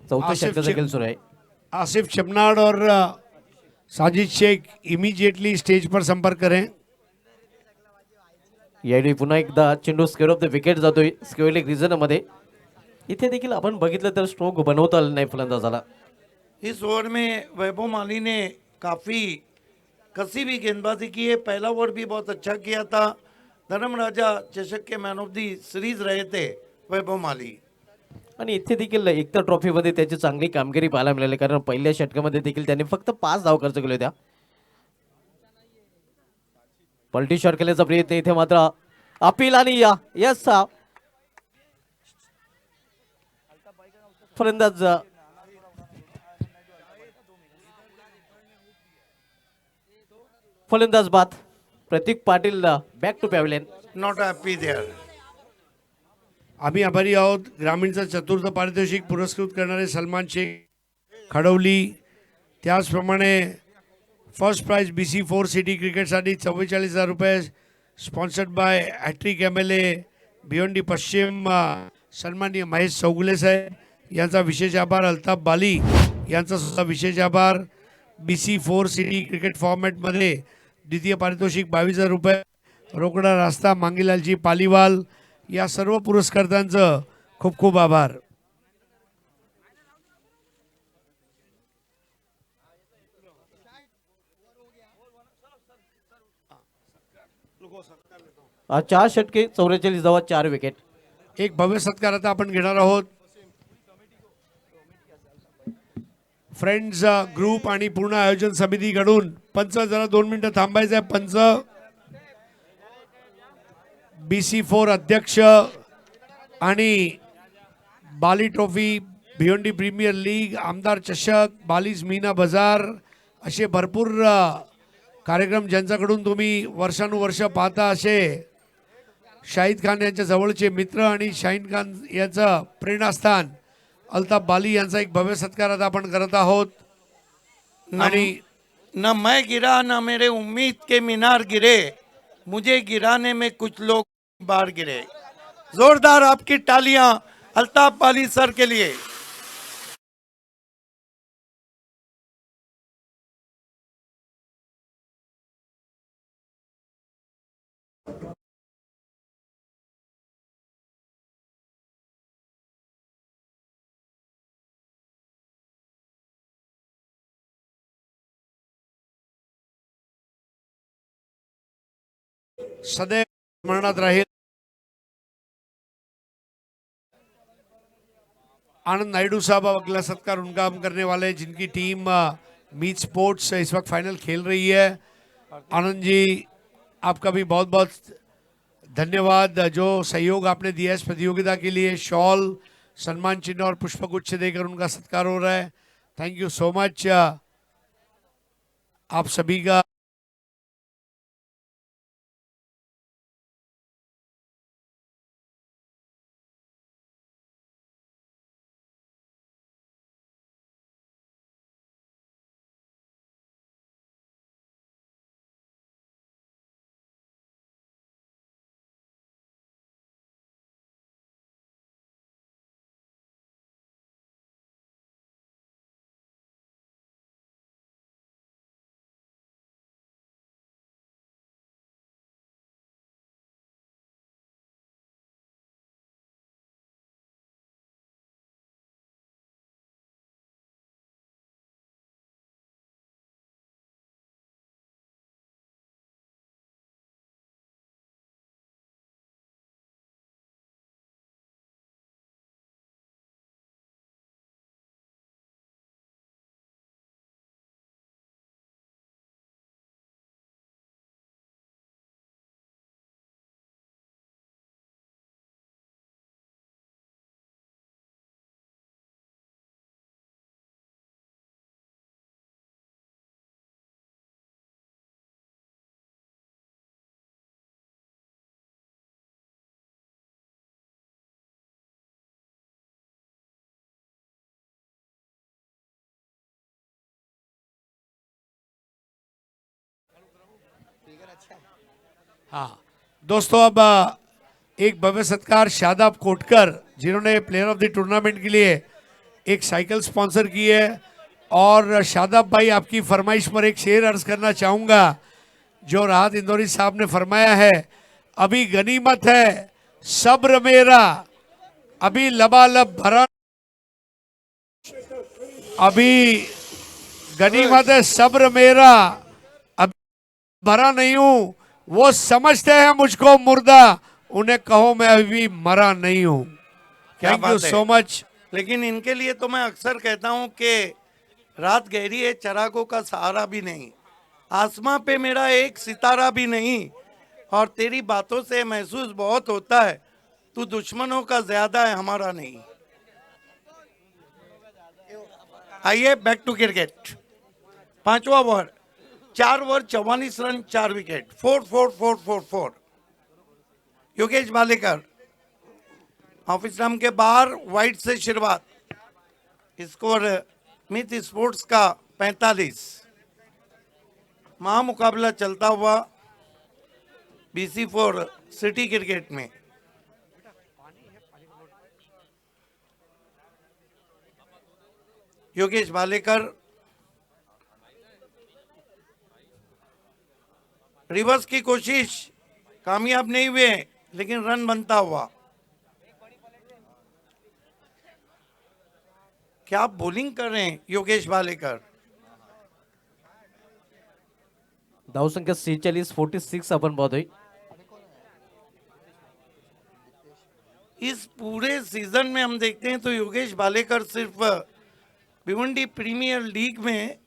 चौथ्या आसिफ षटकाचा खेळ सुरू आहे. आसिफ शमनाड और साजिद शेख इमीडिएटली स्टेज पर संपर्क करें. यावेळी पुन्हा एकदा चेंडू स्क्वेअर ऑफ द विकेट जातोय स्क्वेअर रिजन मध्ये. इथे देखील आपण बघितलं तर स्ट्रोक बनवता आलं नाही फलंदाजाला. इस ओवर में वैभव माली ने काफ़ी कसी भी गेंदबाजी की है. पहला ओवर भी बहुत अच्छा किया था. धर्मराजा चषक के मैन ऑफ द सीरीज रहे थे वैभव माली. आणि इथे देखील एकता ट्रॉफीमध्ये त्याची चांगली कामगिरी पाहायला मिळाली कारण पहिल्या षटकामध्ये देखील त्याने फक्त 5 धाव खर्च केले होत्या. पलटी शॉट केल्याचा प्रयत्न इथे मात्र अपील आणि यस फलंदाज फलंदाज बाद. Pratik Patil back to pavilion. Not happy there. आम्ही आभारी आहोत. ग्रामीणचा चतुर्थ पारितोषिक पुरस्कृत करणारे सलमान शेख खडवली. त्याचप्रमाणे फर्स्ट प्राइज BC4 सिटी क्रिकेटसाठी 44,000 रुपये sponsored by hattrick MLA Bhiwandi पश्चिम सन्माननीय महेश चौगुले साहेब यांचा विशेष आभार. अल्ताफ बाली यांचा सुद्धा विशेष आभार. BC4 सिटी क्रिकेट फॉर्मॅटमध्ये द्वितीय पारितोषिक 22,000 रुपये रोकडा रास्ता मांगीलालजी पालीवाल या सर्व पुरस्कर्त्यांचं खूप खूप आभार. चार षटके 44 धावा 4 विकेट. एक भव्य सत्कार आता आपण घेणार आहोत. फ्रेंड्स ग्रुप आणि पूर्ण आयोजन समितीकडून. पंच जरा 2 मिनिटं थांबायचं आहे. पंच BC4 अध्यक्ष आणि बाली ट्रॉफी भिवंडी प्रीमियर लीग आमदार चषक बालीज मीना बाजार असे भरपूर कार्यक्रम ज्यांच्याकडून तुम्ही वर्षानुवर्ष पाहता असे शाहिद खान यांच्या जवळचे मित्र आणि शाहीन खान यांचं प्रेरणास्थान अल्ताफ बाली यांचा एक भव्य सत्कार आता आपण करत आहोत. आणि न मैं गिरा न मेरे उम्मीद के मीनार गिरे, मुझे गिराने में कुछ लोग बाहर गिरे. जोरदार आपकी तालियां अल्ताफ बाली सर के लिए. सदैव स्मरणात राहील. आनंद नायडू साहब अगला सत्कार उनका हम करने वाले हैं जिनकी टीम मीत स्पोर्ट्स इस वक्त फाइनल खेल रही है. आनंद जी आपका भी बहुत बहुत धन्यवाद जो सहयोग आपने दिया इस प्रतियोगिता के लिए. शॉल सम्मान चिन्ह और पुष्पगुच्छ देकर उनका सत्कार हो रहा है. थैंक यू सो मच आप सभी का. हाँ दोस्तों, अब एक भव्य सत्कार शादाब कोटकर, जिन्होंने प्लेयर ऑफ द टूर्नामेंट के लिए एक साइकिल स्पॉन्सर की है। और शादाब भाई, आपकी फरमाइश पर एक शेर अर्ज करना चाहूंगा जो राहत इंदौरी साहब ने फरमाया है। अभी गनीमत है सब्र मेरा, अभी लबालब भरा, अभी गनीमत है सब्र मेरा, अभी भरा नहीं हूं। वो समझते हैं मुझको मुर्दा, उन्हें कहो मैं अभी मरा नहीं हूं। क्या थैंक यू बात है। So much. लेकिन इनके लिए तो मैं अक्सर कहता हूं कि रात गहरी है, चरागों का सहारा भी नहीं, आसमां पे मेरा एक सितारा भी नहीं, और तेरी बातों से महसूस बहुत होता है तू दुश्मनों का ज्यादा है, हमारा नहीं। आइए बैक टू क्रिकेट। पांचवा over, 4 over 44 run, 4 wicket, 4-4-4-4-4। Yogesh Bhalekar ऑफिस राम के बाहर वाइड से शुरुआत। स्कोर मित स्पोर्ट्स का 45। महामुकाबला चलता हुआ BC4 सिटी क्रिकेट में। योगेश भालेकर रिवर्स की कोशिश कामयाब नहीं हुए, लेकिन रन बनता हुआ। क्या आप बॉलिंग कर रहे हैं योगेश भालेकर? धावसंख्या 46, 46 आपण पाहतोय. इस पूरे सीजन में हम देखते हैं तो योगेश भालेकर सिर्फ भिवंडी प्रीमियर लीग में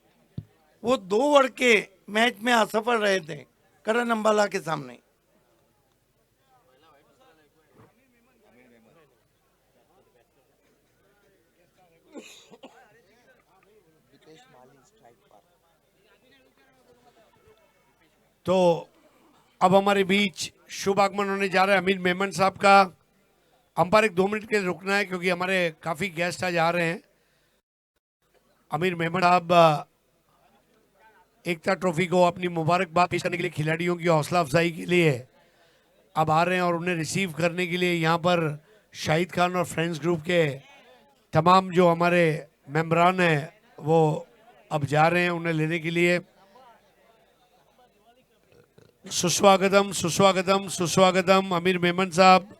वो 2 ओवर के मैच में असफल रहे थे करण अंबाला के सामने। तो अब हमारे बीच शुभ आगमन होने जा रहा है अमीर मेमन साहब का। अंपायर 2 मिनट के लिए रुकना है क्योंकि हमारे काफी गेस्ट आज आ रहे हैं। अमीर मेमन साहब एकता ट्रॉफी को अपनी मुबारकबाद पेश करने के लिए खिलाड़ियों की हौसला अफजाई के लिए अब आ रहे हैं और उन्हें रिसीव करने के लिए यहाँ पर शाहिद खान और फ्रेंड्स ग्रुप के तमाम जो हमारे मेम्बरान हैं वो अब जा रहे हैं उन्हें लेने के लिए। सुस्वागतम सुस्वागतम सुस्वागतम अमीर मेमन साहब।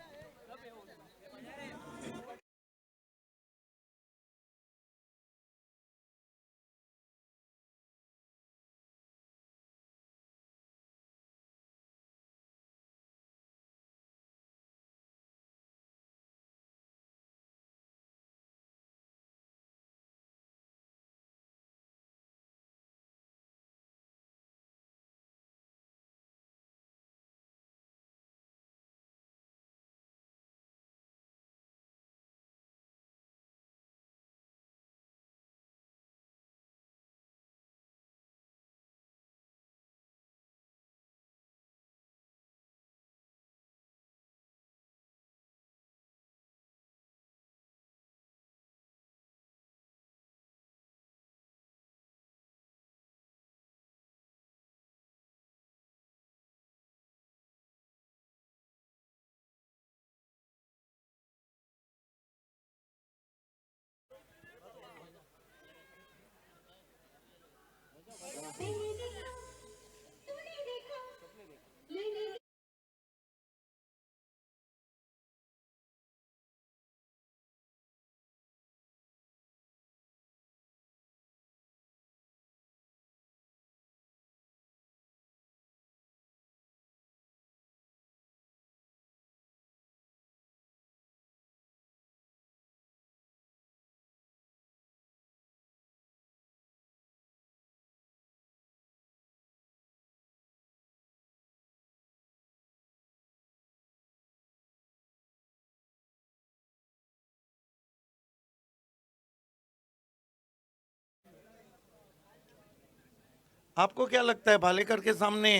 आपको क्या लगता है भालेकर के सामने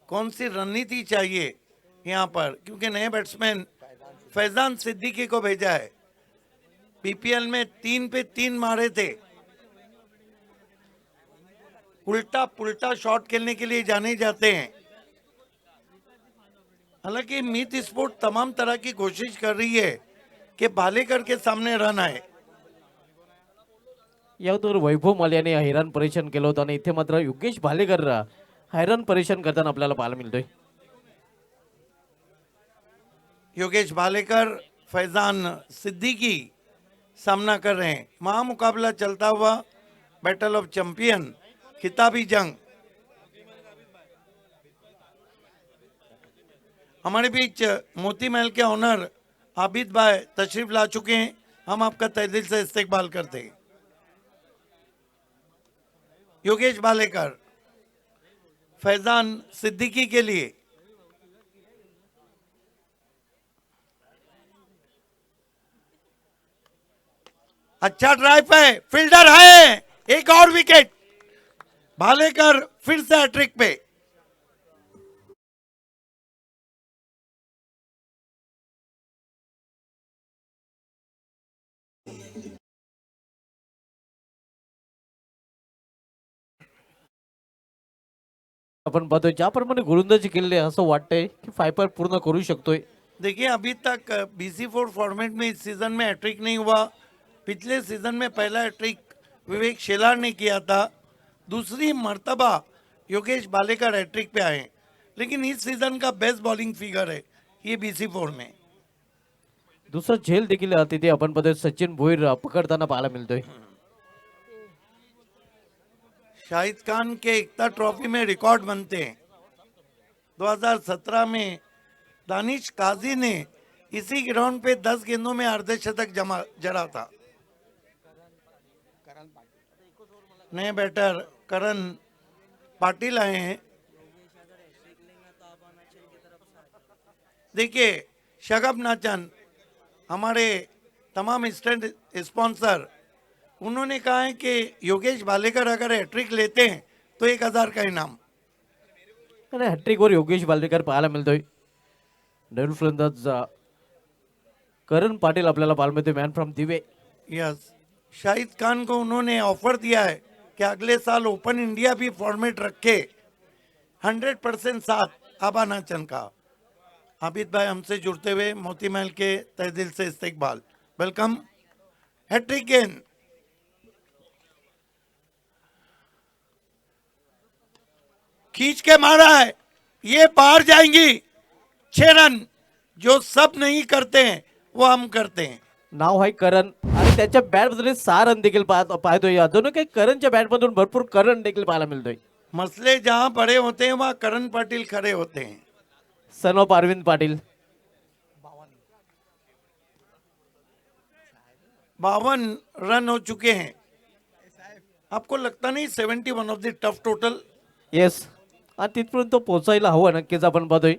कौन सी रणनीति चाहिए यहाँ पर? क्योंकि नए बैट्समैन फैजान सिद्दीकी को भेजा है। PPL में 3 पे 3 मारे थे। उल्टा पुल्टा शॉट खेलने के लिए जाने जाते हैं। हालांकि मीत स्पोर्ट तमाम तरह की कोशिश कर रही है कि भालेकर के सामने रन आए. यावर वैभव माल्याने हैराण परेशान केलं होतं आणि इथे मात्र योगेश भालेकर हैराण परेशान करताना आपल्याला पाहायला मिळतोय. योगेश भालेकर फैजान सिद्दीकी सामना कर रहे हैं. महामुकाबला चलता हुआ बैटल ऑफ चैंपियन खिताबी जंग. हमारे बीच मोती महल के ऑनर आबिद भाई तशरीफ ला चुके हैं. हम आपका तहे दिल से इस्तेकबाल करते हैं. योगेश भालेकर फैजान सिद्दीकी के लिए. अच्छा ड्राइव है, फील्डर है, एक और विकेट. भालेकर फिर से हैट्रिक पे. आपण पाहतोय ज्याप्रमाणे गोलंदाजी केलेली आहे असं वाटतंय की फायपर पूर्ण करू शकतोय. देखिए अभी तक BC4 फॉर्मेट में इस सीजन में हैट्रिक नहीं हुआ. पिछले सीजन में पहला हैट्रिक विवेक शेलार ने किया था. दूसरी मर्तबा योगेश भालेकर हैट्रिक पे आए. लेकिन इस सीजन का बेस्ट बॉलिंग फिगर है ये BC4 में. दुसरा झेल देखील तिथे आपण पाहतोय सचिन भोईर पकडताना पाहायला मिळतोय. शाहिद खान के एकता ट्रॉफी में रिकॉर्ड बनते हैं. 2017 में दानिश काजी ने इसी ग्राउंड पे 10 गेंदों में अर्धशतक जड़ा था. नए बैटर करण पाटिल आए हैं. देखिए शगब नाचन हमारे तमाम स्टैंड स्पॉन्सर उन्होंने कहा है कि योगेश भालेकर अगर हैट्रिक लेते हैं तो 1000 का इनाम. आणि हॅट्रिकवर योगेश भालेकर पाहायला मिळतोय. नवीन फलंदाज करण पाटील आपल्याला पाहायला मिळतोय मॅन फ्रॉम दिवे. यस, शाहिद खान को उन्होंने ऑफर दिया है कि अगले साल ओपन इंडिया भी फॉर्मेट रखे. 100% साथ आबा नाचन का. आबिद भाई हमसे जुड़ते हुए मोती महल के तहे दिल से इस्तेकबाल. वेलकम. हैट्रिक गेंद. खींच के मारा है, ये बाहर जाएंगी. 6 रन. जो सब नहीं करते हैं वो हम करते हैं. नाव आहे करण आणि त्याच्या बॅट मधून 6 रन देखील पाहतोय. अजून काही करणच्या बॅट मधून भरपूर करण देखील पाहायला मिळतोय. मसले जहां बड़े होते हैं वहां करण पाटिल खड़े होते हैं. Son of Arvind Patil. 52 run हो चुके हैं. आपको लगता नहीं 71 off the tough total. Yes, आणि तिथपर्यंत पोहोचायला हवं नक्कीच आपण पाहतोय.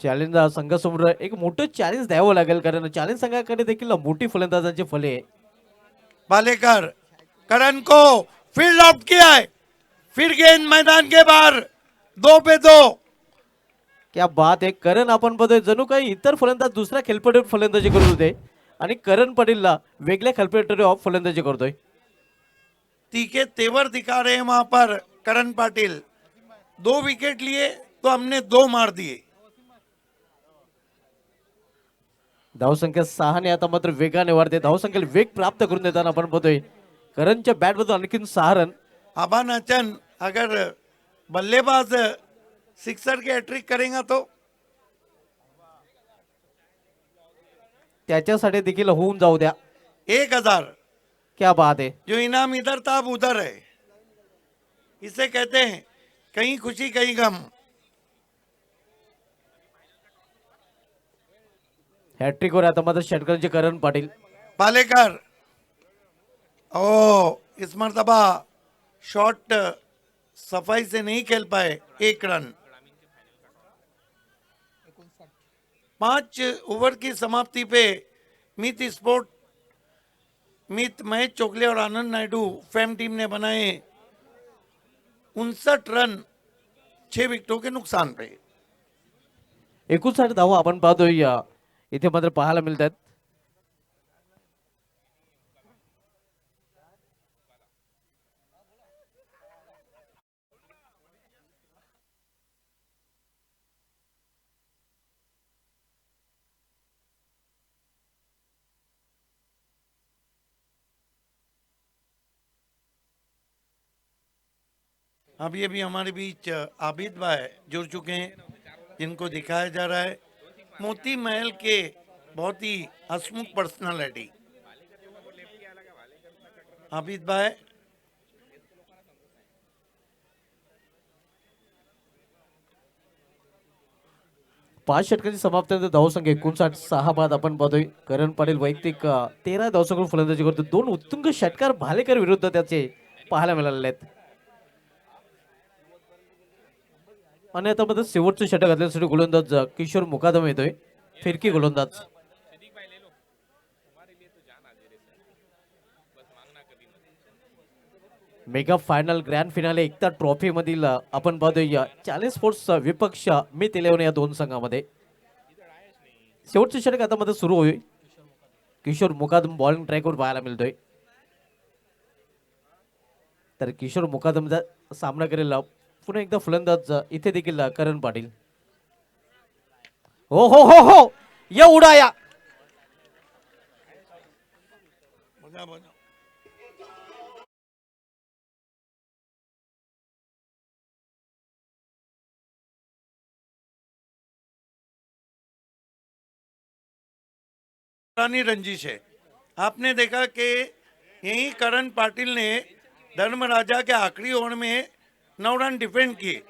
चॅलेंज संघासमोर एक मोठं चॅलेंज द्यावं लागेल कारण चॅलेंज संघाकडे देखील मोठी फलंदाजांची फले आहे. भालेकर करण को फील्ड आउट किया है. फिर गेंद मैदान के बाहर. 2 पे 2. क्या बात आहे. करण आपण बघतोय जणू काही इतर फलंदाज दुसऱ्या खेळपट्टीवर फलंदाजी करत होते आणि करण पाटीलला वेगळ्या खेळपट्टीवर ऑफ फलंदाजी करतोय. तीखे तेवर दिखा रहे हैं वहां पर करण पाटिल. 2 विकेट लिए तो हमने 2 मार दिए. धावसंख्या 6 ने आता मात्र वेगाने वाढते. धावसंख्येला वेग प्राप्त करून देताना आपण बघतोय करणच्या बॅट मधून आणखीन 6 रन. आबा नाचन अगर बल्लेबाज सिक्सर के हैट्रिक करेगा तो त्याच्यासाठी देखील होऊन जाऊ द्या. 1000. क्या बात है. जो इनाम इधर था अब उधर है. इसे कहते हैं कहीं खुशी कहीं गम. हॅट्रिकवर आता मात्र षटकांचे करण पाटील. पालेकर ओ इस मर्तबा शॉट सफाई से नहीं खेल पाए. 1 रन. 5 ओवर की समाप्ति पे मीत स्पोर्ट मीत महेश चोकले और आनंद नायडू फैम टीम ने बनाए 59 रन 6 विकेटों के नुकसान पे. 59 धावा आपण पाहतोय इथे मात्र पाहायला मिळतात. अभी अभी हमारे बीच आबिद भाई जुड़ चुके हैं, जिनको दिखाया जा रहा है मोती महल के बहुत ही हसमुख पर्सनालिटी। आबिद भाई, 5 षटकांची समाप्तीनंतर धावसंख्या 59-6 बाद आपण पाहतोय. करण पाटील वैयक्तिक 13 धावसंख्येवर फलंदाजी करतो. दोन उत्तुंग षटकार भालेकर विरुद्ध त्याचे पाहायला मिळालेले आहेत. आणि आता मध्ये शेवटचं षटक घातल्यासाठी गोलंदाज किशोर मुकादम येतोय. फिरकी गोलंदाज. मेगा फायनल ग्रँड फिनाले एकता ट्रॉफी मधील आपण पाहतोय चॅलेंज स्पोर्ट्स विपक्ष मित 11 या दोन संघामध्ये शेवटचे षटक आता मध्ये सुरू होईल. किशोर मुकादम बॉलिंग ट्रॅकवर पाहायला मिळतोय. तर किशोर मुकादमचा सामना करेल पुन्हा एकदा फलंदाज इथे देखील करण पाटील. हो हो हो हो या उडाया. बघा बघा, पुरानी रंजिश है। आपने देखा कि यही करण पाटिल ने धर्मराजा के आखिरी ओवर में 9 रन डिफेंड किए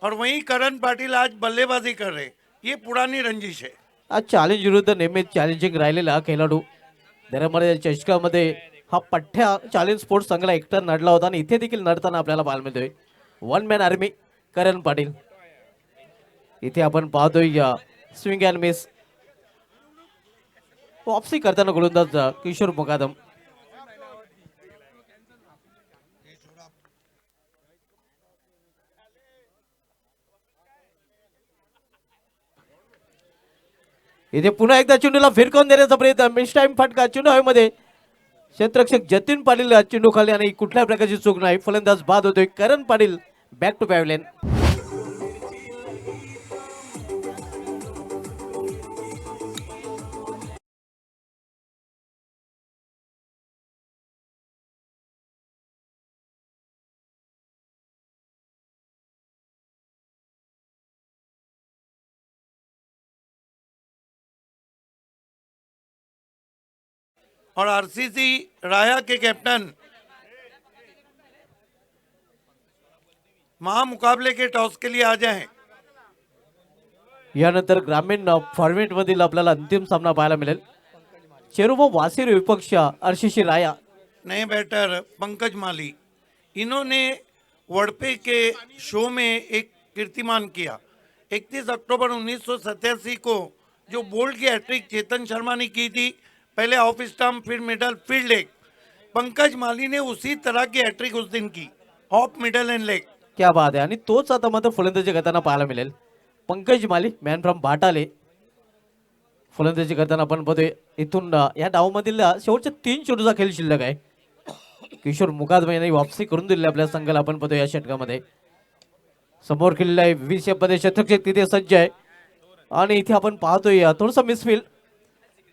और वही करण पाटिल आज बल्लेबाजी कर रहे। ये पुरानी रंजिश है। आज चॅलेंज विरुद्ध नेहमीच चॅलेंजिंग राहिलेला हा खेळाडू. दरम्यान चषकामध्ये हा पठ्ठ्या चॅलेंज स्पोर्ट्स संघाला एकटा नडला होता आणि इथे देखील नडताना आपल्याला पाहायला मिळतोय. वन मॅन आर्मी करण पाटील. इथे आपण पाहतोय स्विंग अँड मिस वापसी करताना गोलंदाज किशोर मुकादम. इथे पुन्हा एकदा चेंडूला फिरकावून देण्याचा प्रयत्न. मिस टाइम फटका चेंडू हवेमध्ये. क्षेत्ररक्षक जतीन पाटील चेंडू खाली आणि कुठल्या प्रकारची चूक नाही. फलंदाज बाद होतोय. करण पाटील बॅक टू पॅव्हलियन. और आरसीसी राया के कैप्टन महामुकाबले के टॉस के लिए आ जाएं। यानंतर ग्रामीण फॉर्मेट मधील आपल्याला अंतिम सामना पाहायला मिळेल. चेरुबो वासिर विपक्ष आरसीसी राया. नए बैटर पंकज माली, इन्होंने वड़पे के शो में एक कीर्तिमान किया। 31 अक्टूबर 1987 को जो बोल्ड की हैट्रिक चेतन शर्मा ने की थी, पहले ऑफ स्टंप फिर मिडल फिर लेग, पंकज माली ने उसी तरह की हैट्रिक उस दिन की, ऑफ मिडल एंड लेग। क्या बात आहे. आणि तोच आता मात्र फलंदाजी करताना पाहायला मिळेल. पंकज माली मॅन फ्रॉम भाटाले फलंदाजी करताना आपण बघतोय. इथून या डावमधील शेवटच्या 3 चेंडूचा खेळ शिल्लक आहे. किशोर मुकादम यांनी वापसी करून दिली आपल्या संघाला. आपण बघतोय या षटकामध्ये समोर खेळलेला आहे 20 मध्ये शतक तिथे सज्ज आहे आणि इथे आपण पाहतोय थोडंसं मिसफील.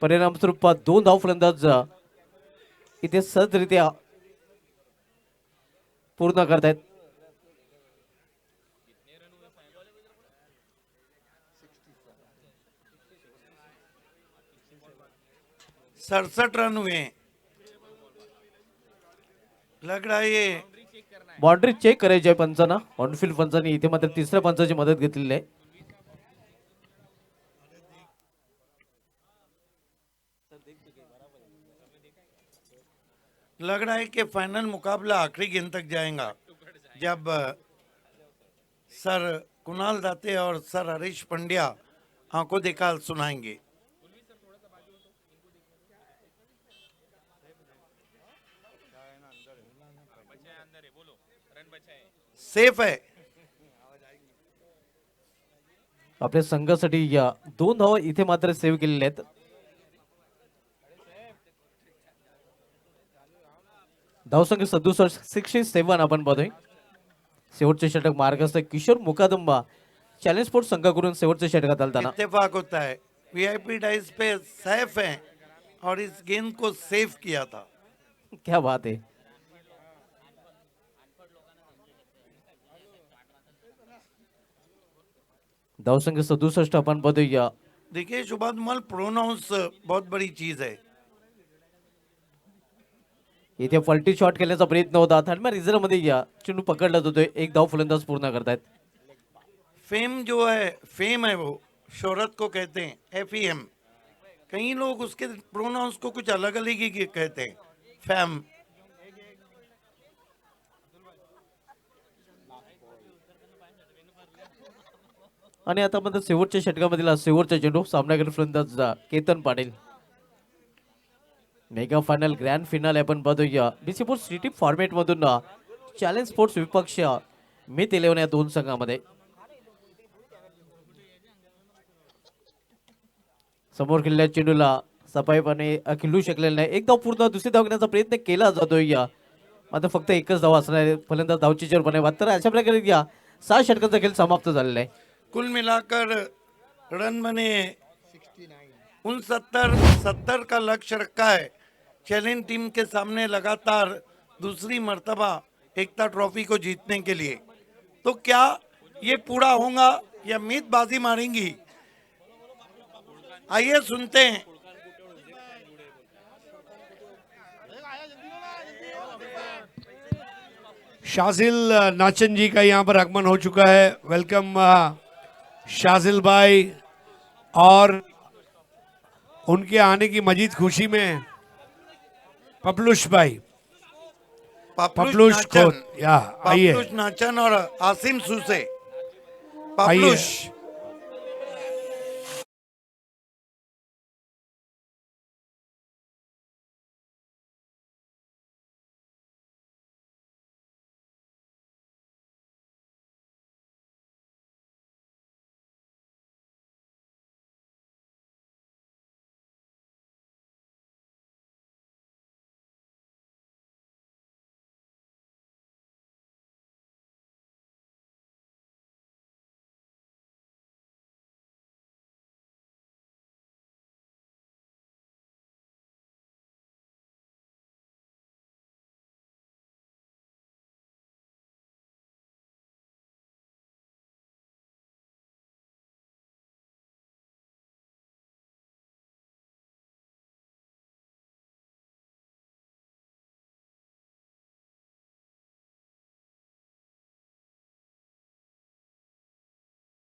परिणाम स्वरूप 2 धाव फलंदाज इथे सहजरित्या पूर्ण करतायत. सड़सठ रन हुए हैं। लग रहा है ये बाउंड्री चेक करायची आहे पंचांना. ऑनफिल्ड पंचांनी इथे मात्र तिसऱ्या पंचाची मदत घेतलेली आहे. लग रहा है कि फाइनल मुकाबला आखिरी गेंद तक जाएगा, जब सर कुणाल दाते और सर हरीश पंड्या आंखों देखा सुनाएंगे। सेफ है। आपल्या संघासाठी 2 धावा इथे मात्र सेव्ह केलेल्या आहेत. धावसंख्या 67 आपण पाहतोय. शेवटचे षटक मार्गस्थ किशोर मुकादम चॅलेंज स्पोर्ट्स संघाकडून शेवटच्या षटकात आलताना. इत्तेफाक होता है, वीआईपी डाइस पे सेफ है और इस गेंद को सेव किया था। क्या बात आहे. धावसंख्या 67 आपण पाहतोय. देखिए शुभानुमल, प्रोनाउंस बहुत बड़ी चीज है. इथे पलटी शॉट केल्याचा प्रयत्न होता. थर्ड रिझर्व मध्ये चेंडू पकडला जातोय. एक धाव फलंदाज पूर्ण करतायत. फेम जो है, फेम है वो, शोहरत को कहते हैं, FEM. कई लोग उसके प्रोनाउंस को कुछ अलग अलग ही कहते हैं, फैम. आणि आता आपण शेवटच्या षटकामधील शेवटचा चेंडू सामनाकडे फलंदाज Ketan Patil. Mega final grand finale आपण पाहतोय. BC स्पोर्ट्स सिटी फॉर्मॅट मधून चॅलेंज स्पोर्ट्स विपक्ष मित 11 या दोन संघामध्ये. समोर खेळलेल्या चेंडूला सफाईपणे खेळू शकलेला नाही. एक धाव पूर्ण, दुसरी धाव घेण्याचा प्रयत्न केला जातोय. मात्र फक्त एकच धाव असणार फलंदाज धावची चेर बने. तर अशा प्रकारे 6 षटकांचा खेळ समाप्त झालेला आहे. कुल मिलाकर रन बने 69 का लक्ष्य रखा है चैलेंज टीम के सामने लगातार दूसरी मर्तबा एकता ट्रॉफी को जीतने के लिए. तो क्या ये पूरा होगा या मीत बाजी मारेंगी? आइए सुनते हैं. शाजिल नाचन जी का यहाँ पर आगमन हो चुका है. वेलकम शाजिल भाई. और उनके आने की मजीद खुशी में पपलुश भाई, पपलुश को आइए. पपलुश नाचन और आसिम सूसे. आइए. पपलुश.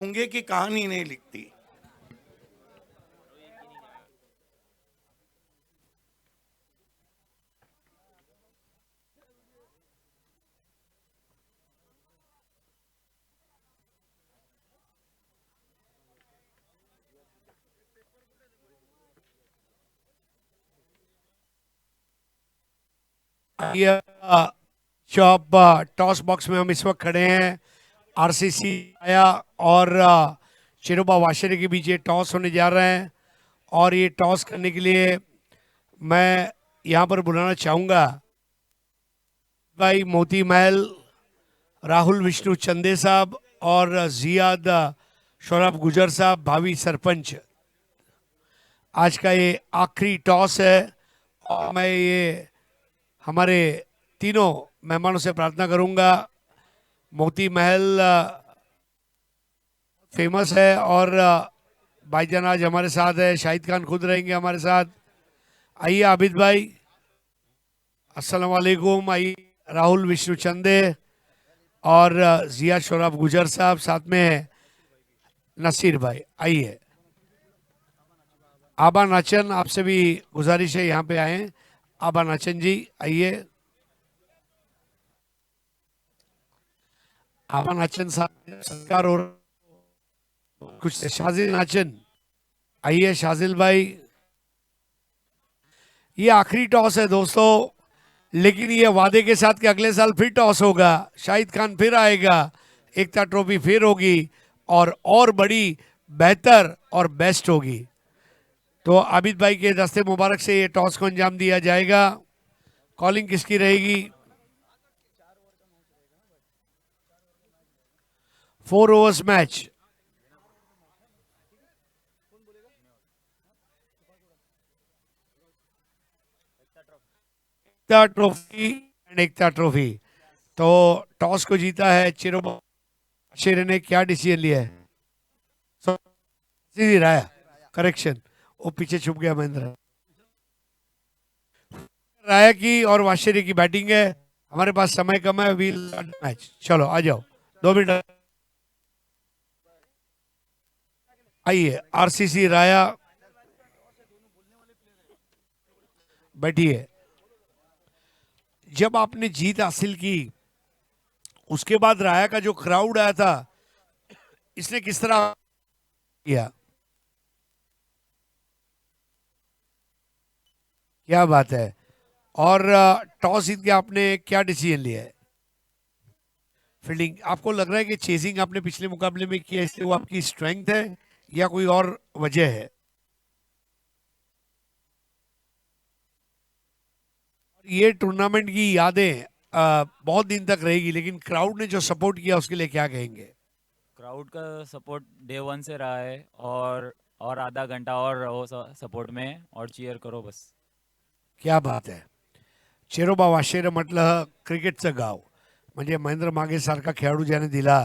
होंगे की कहानी नहीं लिखती. शॉप टॉस बॉक्स में हम इस वक्त खड़े हैं. RCC आया और चिरोबा वाशरे के बीच ये टॉस होने जा रहे हैं. और ये टॉस करने के लिए मैं यहाँ पर बुलाना चाहूँगा भाई मोती महल, राहुल विष्णु चंदे साहब और जियाद शोराब गुजर साहब, भावी सरपंच. आज का ये आखिरी टॉस है और मैं ये हमारे तीनों मेहमानों से प्रार्थना करूंगा. मोती महल फेमस है और भाईजान आज हमारे साथ है. शाहिद खान खुद रहेंगे हमारे साथ. आइए आबिद भाई, अस्सलाम वालेकुम. आइए राहुल विष्णु चंदे और जिया शोराब गुजर साहब, साथ में नसीर भाई. आइए. आबा नाचन, आपसे भी गुजारिश है यहाँ पे आए. आबा नाचन जी आइए. आबा नाचन साहब संस्कार और कुछ. शाजिल नाचन आइए. शाजिल भाई, ये आखिरी टॉस है दोस्तों, लेकिन ये वादे के साथ कि अगले साल फिर टॉस होगा, शाहिद खान फिर आएगा, एकता ट्रॉफी फिर होगी और बड़ी बेहतर और बेस्ट होगी. तो आबिद भाई के दस्ते मुबारक से ये टॉस को अंजाम दिया जाएगा. कॉलिंग किसकी रहेगी? 4 ओवर्स मैच. एकता ट्रॉफी एंड एकता ट्रॉफी. तो टॉस को जीता है चिरोबा शेरे ने. क्या डिसीजन लिया है? सीधी राया, करेक्शन, वो पीछे छुप गया महेंद्र। राया की और वाशेरी की बैटिंग है। हमारे पास समय कम है, वील मैच। चलो आ जाओ, 2 मिनट आइए। आरसीसी राया बैठिए। जब आपने जीत हासिल की उसके बाद राया का जो क्राउड आया था, इसने किस तरह किया? क्या बात है। और टॉस जीत के आपने क्या डिसीजन लिया है? फील्डिंग। आपको लग रहा है कि चेजिंग आपने पिछले मुकाबले में किया इसलिए वो आपकी स्ट्रेंथ है या कोई और वजह है? ये टूर्नामेंट की यादें बहुत दिन तक रहेगी, लेकिन क्राउड ने जो सपोर्ट किया उसके लिए क्या कहेंगे? क्राउड का सपोर्ट डे वन से रहा है, और आधा घंटा और रहो सपोर्ट में और चीयर करो बस. क्या बात आहे. चेरोबा वाशेर म्हटलं क्रिकेटचं गाव म्हणजे महेंद्र मागे सारखा खेळाडू ज्याने दिला.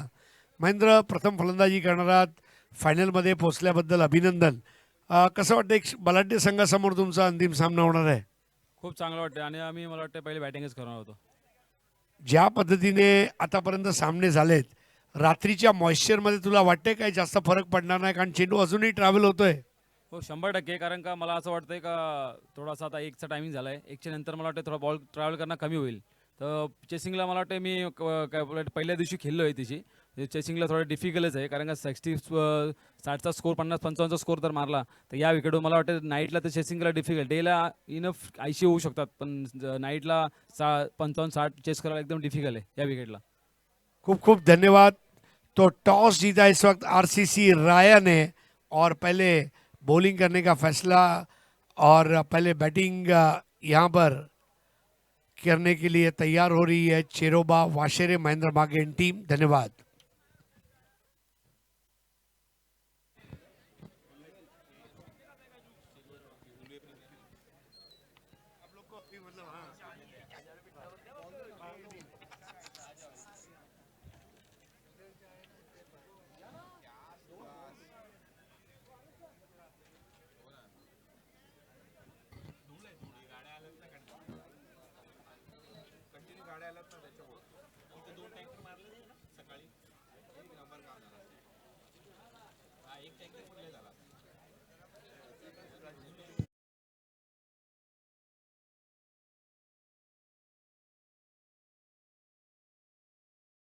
महेंद्र, प्रथम फलंदाजी करणारात, फायनलमध्ये पोहोचल्याबद्दल अभिनंदन. कसं वाटतं एक बलाढ्य संघासमोर तुमचा अंतिम सामना होणार आहे? खूप चांगलं वाटतं आणि आम्ही मला वाटतं पहिले बॅटिंगच करणार होतो. ज्या पद्धतीने आतापर्यंत सामने झालेत, रात्रीच्या मॉइश्चरमध्ये तुला वाटतंय काय जास्त फरक पडणार नाही, कारण चेंडू अजूनही ट्रॅव्हल होतोय? हो 100% कारण का मला असं वाटतंय का थोडासा आता एकचा टायमिंग झाला आहे. एकच्या नंतर मला वाटतं थोडा बॉल ट्रॅव्हल करणं कमी होईल. तर चेसिंगला मला वाटतं मी पहिल्या दिवशी खेळलो आहे तिची. चेसिंगला थोडं डिफिकल्टच आहे कारण का 60चा स्कोर 50-55चा स्कोर तर मारला तर या विकेटवर मला वाटतं नाईटला तर चेसिंगला डिफिकल्ट. डेला इनफ 80 होऊ शकतात पण नाईटला 55-60 चेस करायला एकदम डिफिकल्ट आहे या विकेटला. खूब खूब धन्यवाद. तो टॉस जीता इस वक्त आरसीसी राया ने और पहले बॉलिंग करने का फैसला और पहले बैटिंग यहाँ पर करने के लिए तैयार हो रही है चेरोबा वाशेरे महेंद्र मागेन टीम. धन्यवाद.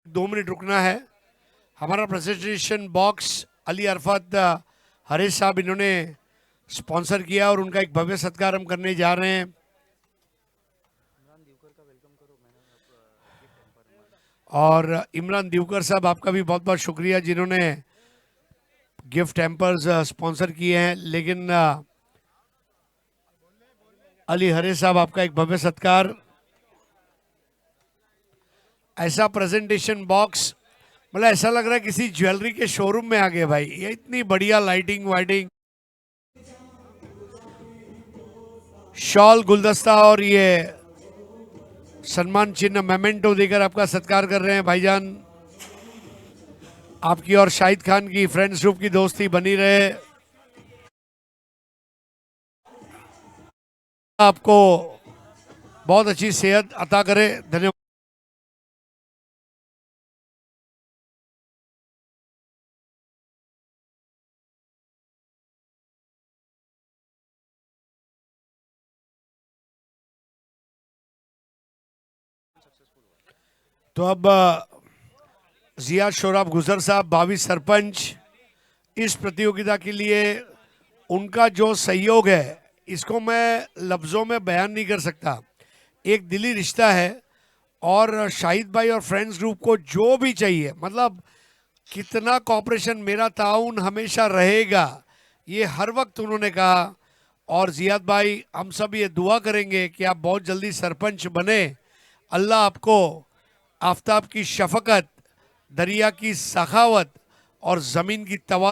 दो मिनट रुकना है. हमारा प्रेजेंटेशन बॉक्स अली अरफत हरीश साहब इन्होंने स्पॉन्सर किया और उनका एक भव्य सत्कार हम करने जा रहे हैं. और इमरान दिवकर साहब आपका भी बहुत बहुत शुक्रिया जिन्होंने गिफ्ट हैम्पर्स स्पॉन्सर किए हैं. लेकिन अली हरे साहब आपका एक भव्य सत्कार. ऐसा प्रेजेंटेशन बॉक्स मतलब ऐसा लग रहा है किसी ज्वेलरी के शोरूम में आ गए भाई. ये इतनी बढ़िया लाइटिंग वाइटिंग, शॉल, गुलदस्ता और ये सम्मान चिन्ह मेमेंटो देकर आपका सत्कार कर रहे हैं भाईजान. आपकी और शाहिद खान की फ्रेंड्स ग्रुप की दोस्ती बनी रहे. आपको बहुत अच्छी सेहत अता करे. धन्यवाद. तो अब जिया शोराब गुजर साहब, भावी सरपंच, इस प्रतियोगिता के लिए उनका जो सहयोग है इसको मैं लफ्ज़ों में बयान नहीं कर सकता. एक दिली रिश्ता है और शाहिद भाई और फ्रेंड्स ग्रुप को जो भी चाहिए, मतलब कितना कॉपरेशन, मेरा ताउन हमेशा रहेगा, ये हर वक्त उन्होंने कहा. और जियाद भाई, हम सब ये दुआ करेंगे कि आप बहुत जल्दी सरपंच बने. अल्लाह आपको आफताब की शफकत, दरिया की सखावत और ज़मीन की तवा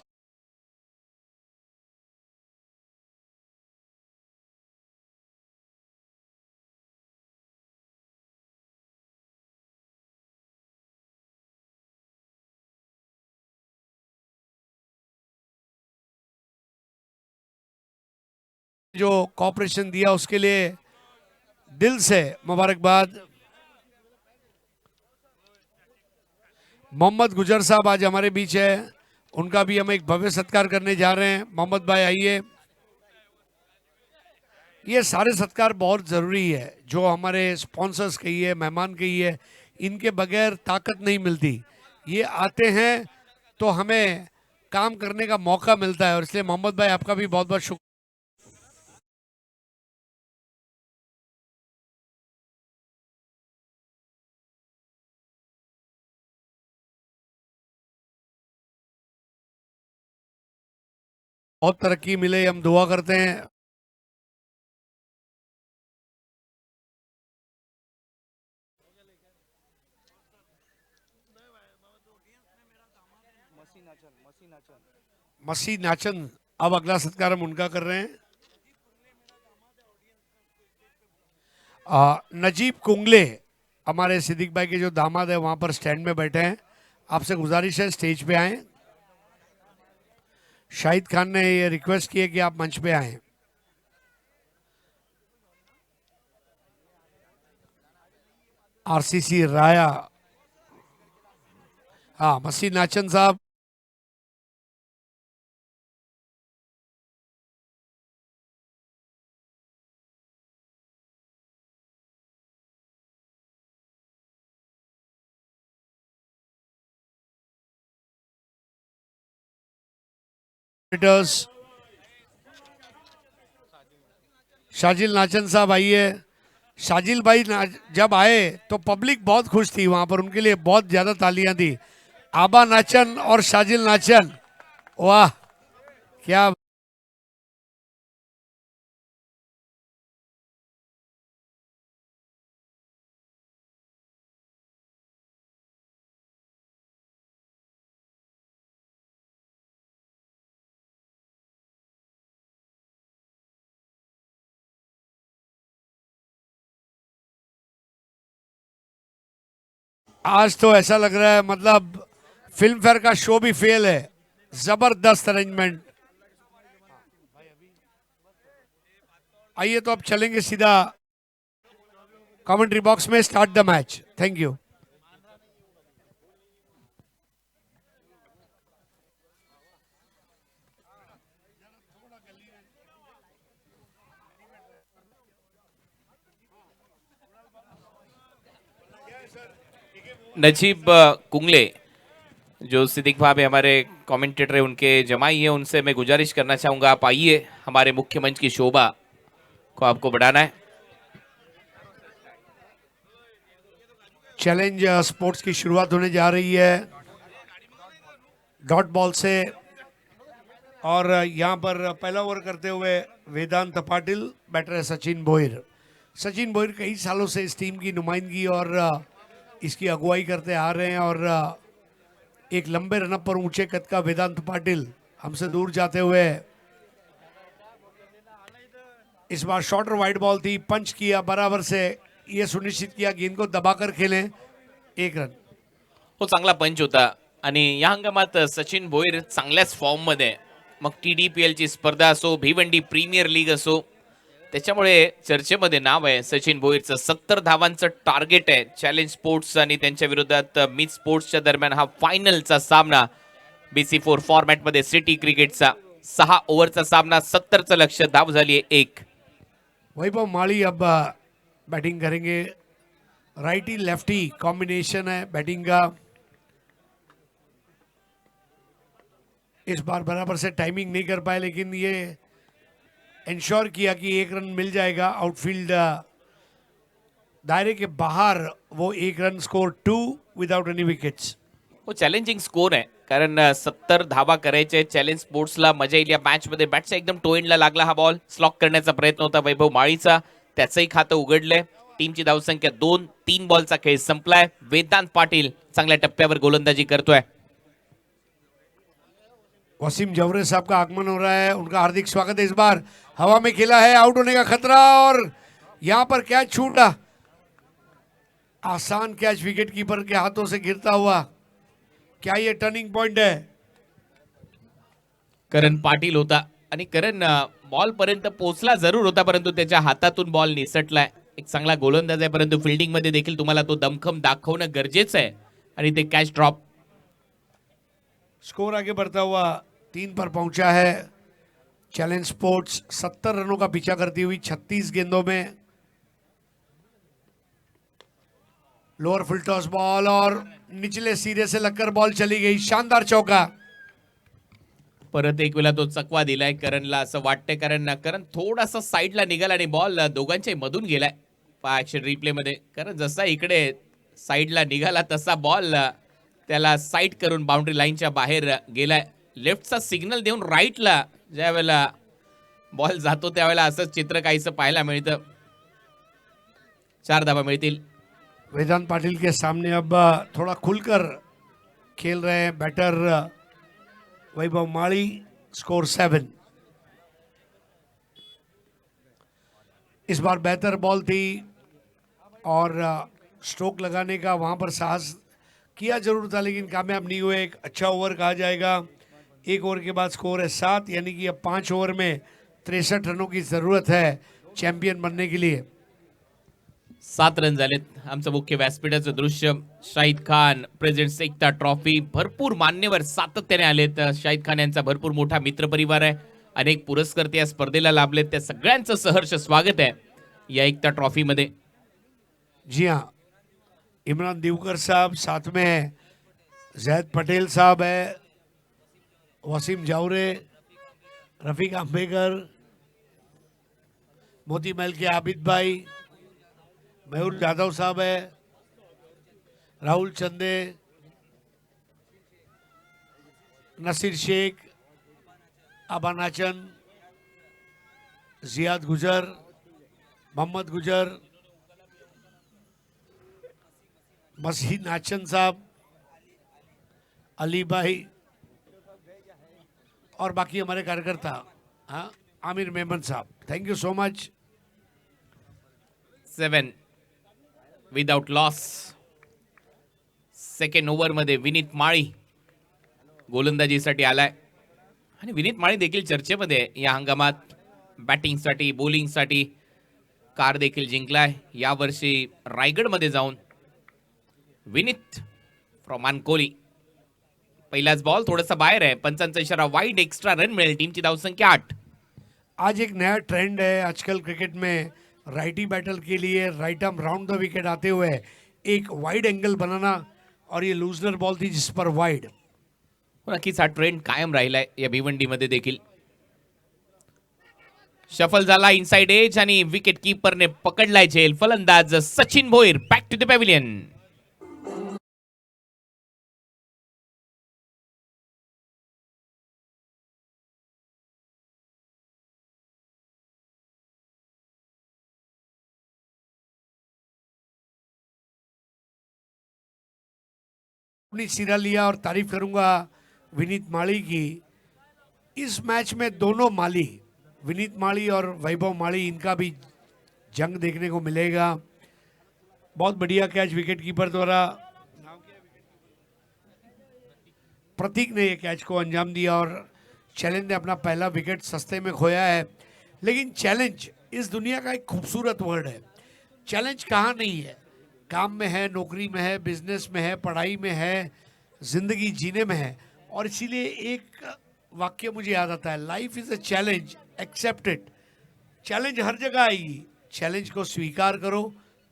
जो कॉपरेशन दिया उसके लिए दिल से मुबारकबाद। मोहम्मद गुजर साहब आज हमारे बीच है, उनका भी हम एक भव्य सत्कार करने जा रहे हैं। मोहम्मद भाई आइए। ये सारे सत्कार बहुत ज़रूरी है, जो हमारे स्पॉन्सर्स कहिए, मेहमान कहिए, इनके बगैर ताकत नहीं मिलती। ये आते हैं तो हमें काम करने का मौका मिलता है, और इसलिए मोहम्मद भाई आपका भी बहुत बहुत शुक्रिया। बहुत तरक्की मिले, हम दुआ करते हैं। मसी नाचन, अब अगला सत्कार हम उनका कर रहे हैं। नजीब कुंगले हमारे सिद्दीक भाई के जो दामाद है वहां पर स्टैंड में बैठे हैं, आपसे गुजारिश है स्टेज पे आए। शाहिद खान ने ये रिक्वेस्ट की है कि आप मंच पे आए। आरसीसी राया, हाँ मसी नाचन साहब। शाजिल नाचन साहब आइए। शाजिल भाई जब आए तो पब्लिक बहुत खुश थी, वहां पर उनके लिए बहुत ज्यादा तालियां थी। आबा नाचन और शाजिल नाचन, वाह क्या। आज तो ऐसा लग रहा है मतलब फिल्म फेयर का शो भी फेल है, जबरदस्त अरेंजमेंट। आइए तो अब चलेंगे सीधा कमेंट्री बॉक्स में। Start the match. Thank you. Najeeb Kungle जो सिद्दीक भाई हमारे कमेंटेटर है, उनके जमाई है, उनसे मैं गुजारिश करना चाहूंगा आप आइए, हमारे मुख्य मंच की शोभा को आपको बढ़ाना है। चैलेंज स्पोर्ट्स की शुरुआत होने जा रही है डॉट बॉल से, और यहाँ पर पहला ओवर करते हुए वेदांत पाटिल, बैटर है सचिन भोईर। सचिन भोईर कई सालों से इस टीम की नुमाइंदगी और इसकी अगुवाई करते आ रहे हैं, और एक लंबे रनअप पर ऊंचे कद का वेदांत पाटिल हमसे दूर जाते हुए इस बार शॉर्टर वाइड बॉल थी, पंच किया बराबर से, ये सुनिश्चित किया गेंद को दबाकर खेलें, 1 रन। हो चांगला पंच होता आणि या हंगामात सचिन भोईर चांगल्याच फॉर्म मध्ये, मग TDPL ची स्पर्धा असो, भिवंडी प्रीमियर लीग असो, त्याच्यामुळे चर्चेमध्ये नाव आहे सचिन भोईरचं। 70 धावांचं टार्गेट आहे चॅलेंज स्पोर्ट्स आणि त्यांच्या विरोधात मिड स्पोर्ट्सच्या दरम्यान हा फायनलचा सामना BC4 फॉर्मॅट मध्ये सिटी क्रिकेटचा 6 ओव्हरचा सामना, 70चं लक्ष्य, धाव झाली आहे 1। वैभव माली अब बैटिंग करेंगे। राइटी लेफ्टी कॉम्बिनेशन है बैटिंग का। इस बार बराबर से टाइमिंग नहीं कर पाए, लेकिन ये इंश्योर किया कि 1 रन मिल जाएगा। आउटफील्ड दायरे के बाहर वो 1 run score 2 without any wickets. हो चॅलेंजिंग स्कोर आहे, कारण 70 धावा करायचे चॅलेंज स्पोर्ट्सला। मजा येईल या मॅच मध्ये। बॅटच्या एकदम टो एंडला लागला हा बॉल, स्लॉक करण्याचा प्रयत्न होता वैभव माळीचा, त्याचंही खातं उघडलंय। टीमची धावसंख्या 2, 3 बॉलचा खेळ संपलाय। वेदांत पाटील चांगल्या टप्प्यावर गोलंदाजी करतोय। वसीम जवरे साहब का आगमन हो रहा है, उनका हार्दिक स्वागत है। इस बार हवा में खेला है, आउट होने का खतरा, और यहां पर कैच छूटा। आसान कैच विकेट कीपर के हाथों से गिरता हुआ। क्या ये टर्निंग पॉइंट है? करण पाटील होता आणि करण बॉल पर्यंत पोहोचला जरूर होता, परंतु त्याच्या हातातून बॉल निसटलाय. एक चांगला गोलंदाज आहे, परंतु फिल्डिंग मध्ये देखील तुम्हाला तो दमखम दाखवणं गरजेचं आहे आणि ते कॅच ड्रॉप. स्कोर आगे बढ़ता हुआ 3 पर पहुंचा है. चैलेंज स्पोर्ट्स 70 रनों का पीछा करती हुई 36 गेंदों में. लोअर फुल टॉस बॉल और निचले सिरे से लगकर बॉल चली गई. शानदार चौका. परत एक वेळा तो चकवा दिलाय करणला असं वाटतंय, कारण थोडासा साईडला निघाला आणि बॉल दोघांच्याही मधून गेलाय. ऍक्शन रिप्ले मध्ये कारण जसा इकडे साईडला निघाला तसा बॉल त्याला साईड करून बाउंड्री लाईनच्या बाहेर गेलाय. लेफ्टचा सिग्नल देऊन राईटला ज्या वेळेला बॉल जातो त्यावेळेला असंच चित्र काहीसं पाहायला मिळतं. 4 धावा मिळतील. वेदांत पाटिल के सामने अब थोड़ा खुलकर खेल रहे हैं बैटर वैभव माली. स्कोर 7. इस बार बेहतर बॉल थी और स्ट्रोक लगाने का वहां पर साहस किया जरूर था, लेकिन कामयाब नहीं हुए. एक अच्छा ओवर कहा जाएगा. 1 ओवर के बाद स्कोर है 7, यानी कि अब 5 ओवर में 63 रनों की जरूरत है चैंपियन बनने के लिए. 7 रन झालेत. आमचं मुख्य व्यासपीठाचं दृश्य. शाहिद खान प्रेझेंट्स एकता ट्रॉफी. भरपूर मान्यवर सातत्याने आलेत. शाहिद खान यांचा भरपूर मोठा मित्रपरिवार आहे. अनेक पुरस्कार या स्पर्धेला लाभलेत. त्या सगळ्यांचं सहर्ष स्वागत आहे या एकता ट्रॉफी मध्ये. जी हाँ, इमरान दिवकर साहब साथ में है, जैद पटेल साहब है, वसीम जावरे, रफीक आम्बेकर, मोती महल के आबिद भाई, मयूर यादव साहब है, राहुल चंदे, नसीर शेख, आबा नाचन, जियाद गुजर, मोहम्मद गुजर, मसीह नाचन साहब, अली भाई और बाकी हमारे कार्यकर्ता. हाँ, आमिर मेमन साहब, thank you so much. 7 without loss. Second over मध्ये विनीत माळी गोलंदाजीसाठी आलाय आणि विनीत माळी देखील चर्चेमध्ये आहे या हंगामात. बॅटिंगसाठी बॉलिंगसाठी कार देखील जिंकलाय यावर्षी रायगडमध्ये जाऊन. विनीत फ्रॉम अनकोली. पहिलाच बॉल थोडासा बाहेर आहे. पंचांचा इशारा वाईड. एक्स्ट्रा रन मिळेल. टीमची धावसंख्या 8. आज एक नया ट्रेंड है आजकल क्रिकेट में, राइटी बैटर के लिए right arm round the wicket आते हुए एक वाइड एंगल बनाना, और ये लूजनर बॉल थी जिस पर वाइड. नक्कीच हा ट्रेंड कायम राहिलाय या भिवंडी मध्ये देखील. शफल झाला इनसाइड एज आणि विकेट कीपरने पकडलाय झेल. फलंदाज Sachin Bhoir back to the pavilion. अपनी सिरा लिया और तारीफ करूंगा विनीत माली की. इस मैच में दोनों माली, विनीत माली और वैभव माली, इनका भी जंग देखने को मिलेगा. बहुत बढ़िया कैच विकेट कीपर द्वारा. प्रतीक ने ये कैच को अंजाम दिया और चैलेंज ने अपना पहला विकेट सस्ते में खोया है. लेकिन चैलेंज इस दुनिया का एक खूबसूरत वर्ड है. चैलेंज कहाँ नहीं है, काम में है, नौकरी में है, बिजनेस में है, पढ़ाई में है, जिंदगी जीने में है. और इसीलिए एक वाक्य मुझे याद आता है, life is a challenge, accept it. Challenge हर जगह आएगी, चैलेंज को स्वीकार करो,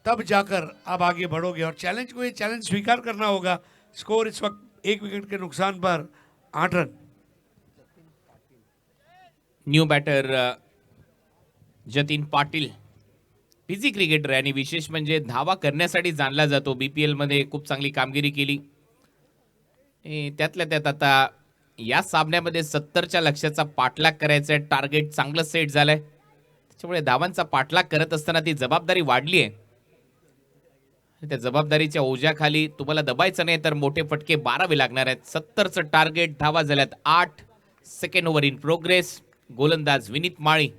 तब जाकर आप आगे बढ़ोगे. और चैलेंज को ये चैलेंज स्वीकार करना होगा. स्कोर इस वक्त 1 विकेट के नुकसान पर 8 run. New batter Jatin Patil busy cricketer आहे आणि विशेष म्हणजे धावा करण्यासाठी जाणला जातो. बीपीएल मध्ये खूप चांगली कामगिरी केली. त्यातल्या त्यात आता या सामन्यामध्ये 70च्या लक्ष्याचा पाठलाग करायचा आहे. टार्गेट चांगलं सेट झालंय. त्याच्यामुळे धावांचा पाठलाग करत असताना ती जबाबदारी वाढली आहे. त्या जबाबदारीच्या ओझ्याखाली तुम्हाला दबायचं नाही तर मोठे फटके मारावे लागणार आहेत. 70चं टार्गेट. धावा झाल्यात 8. Second over in progress. गोलंदाज Vineet Mali.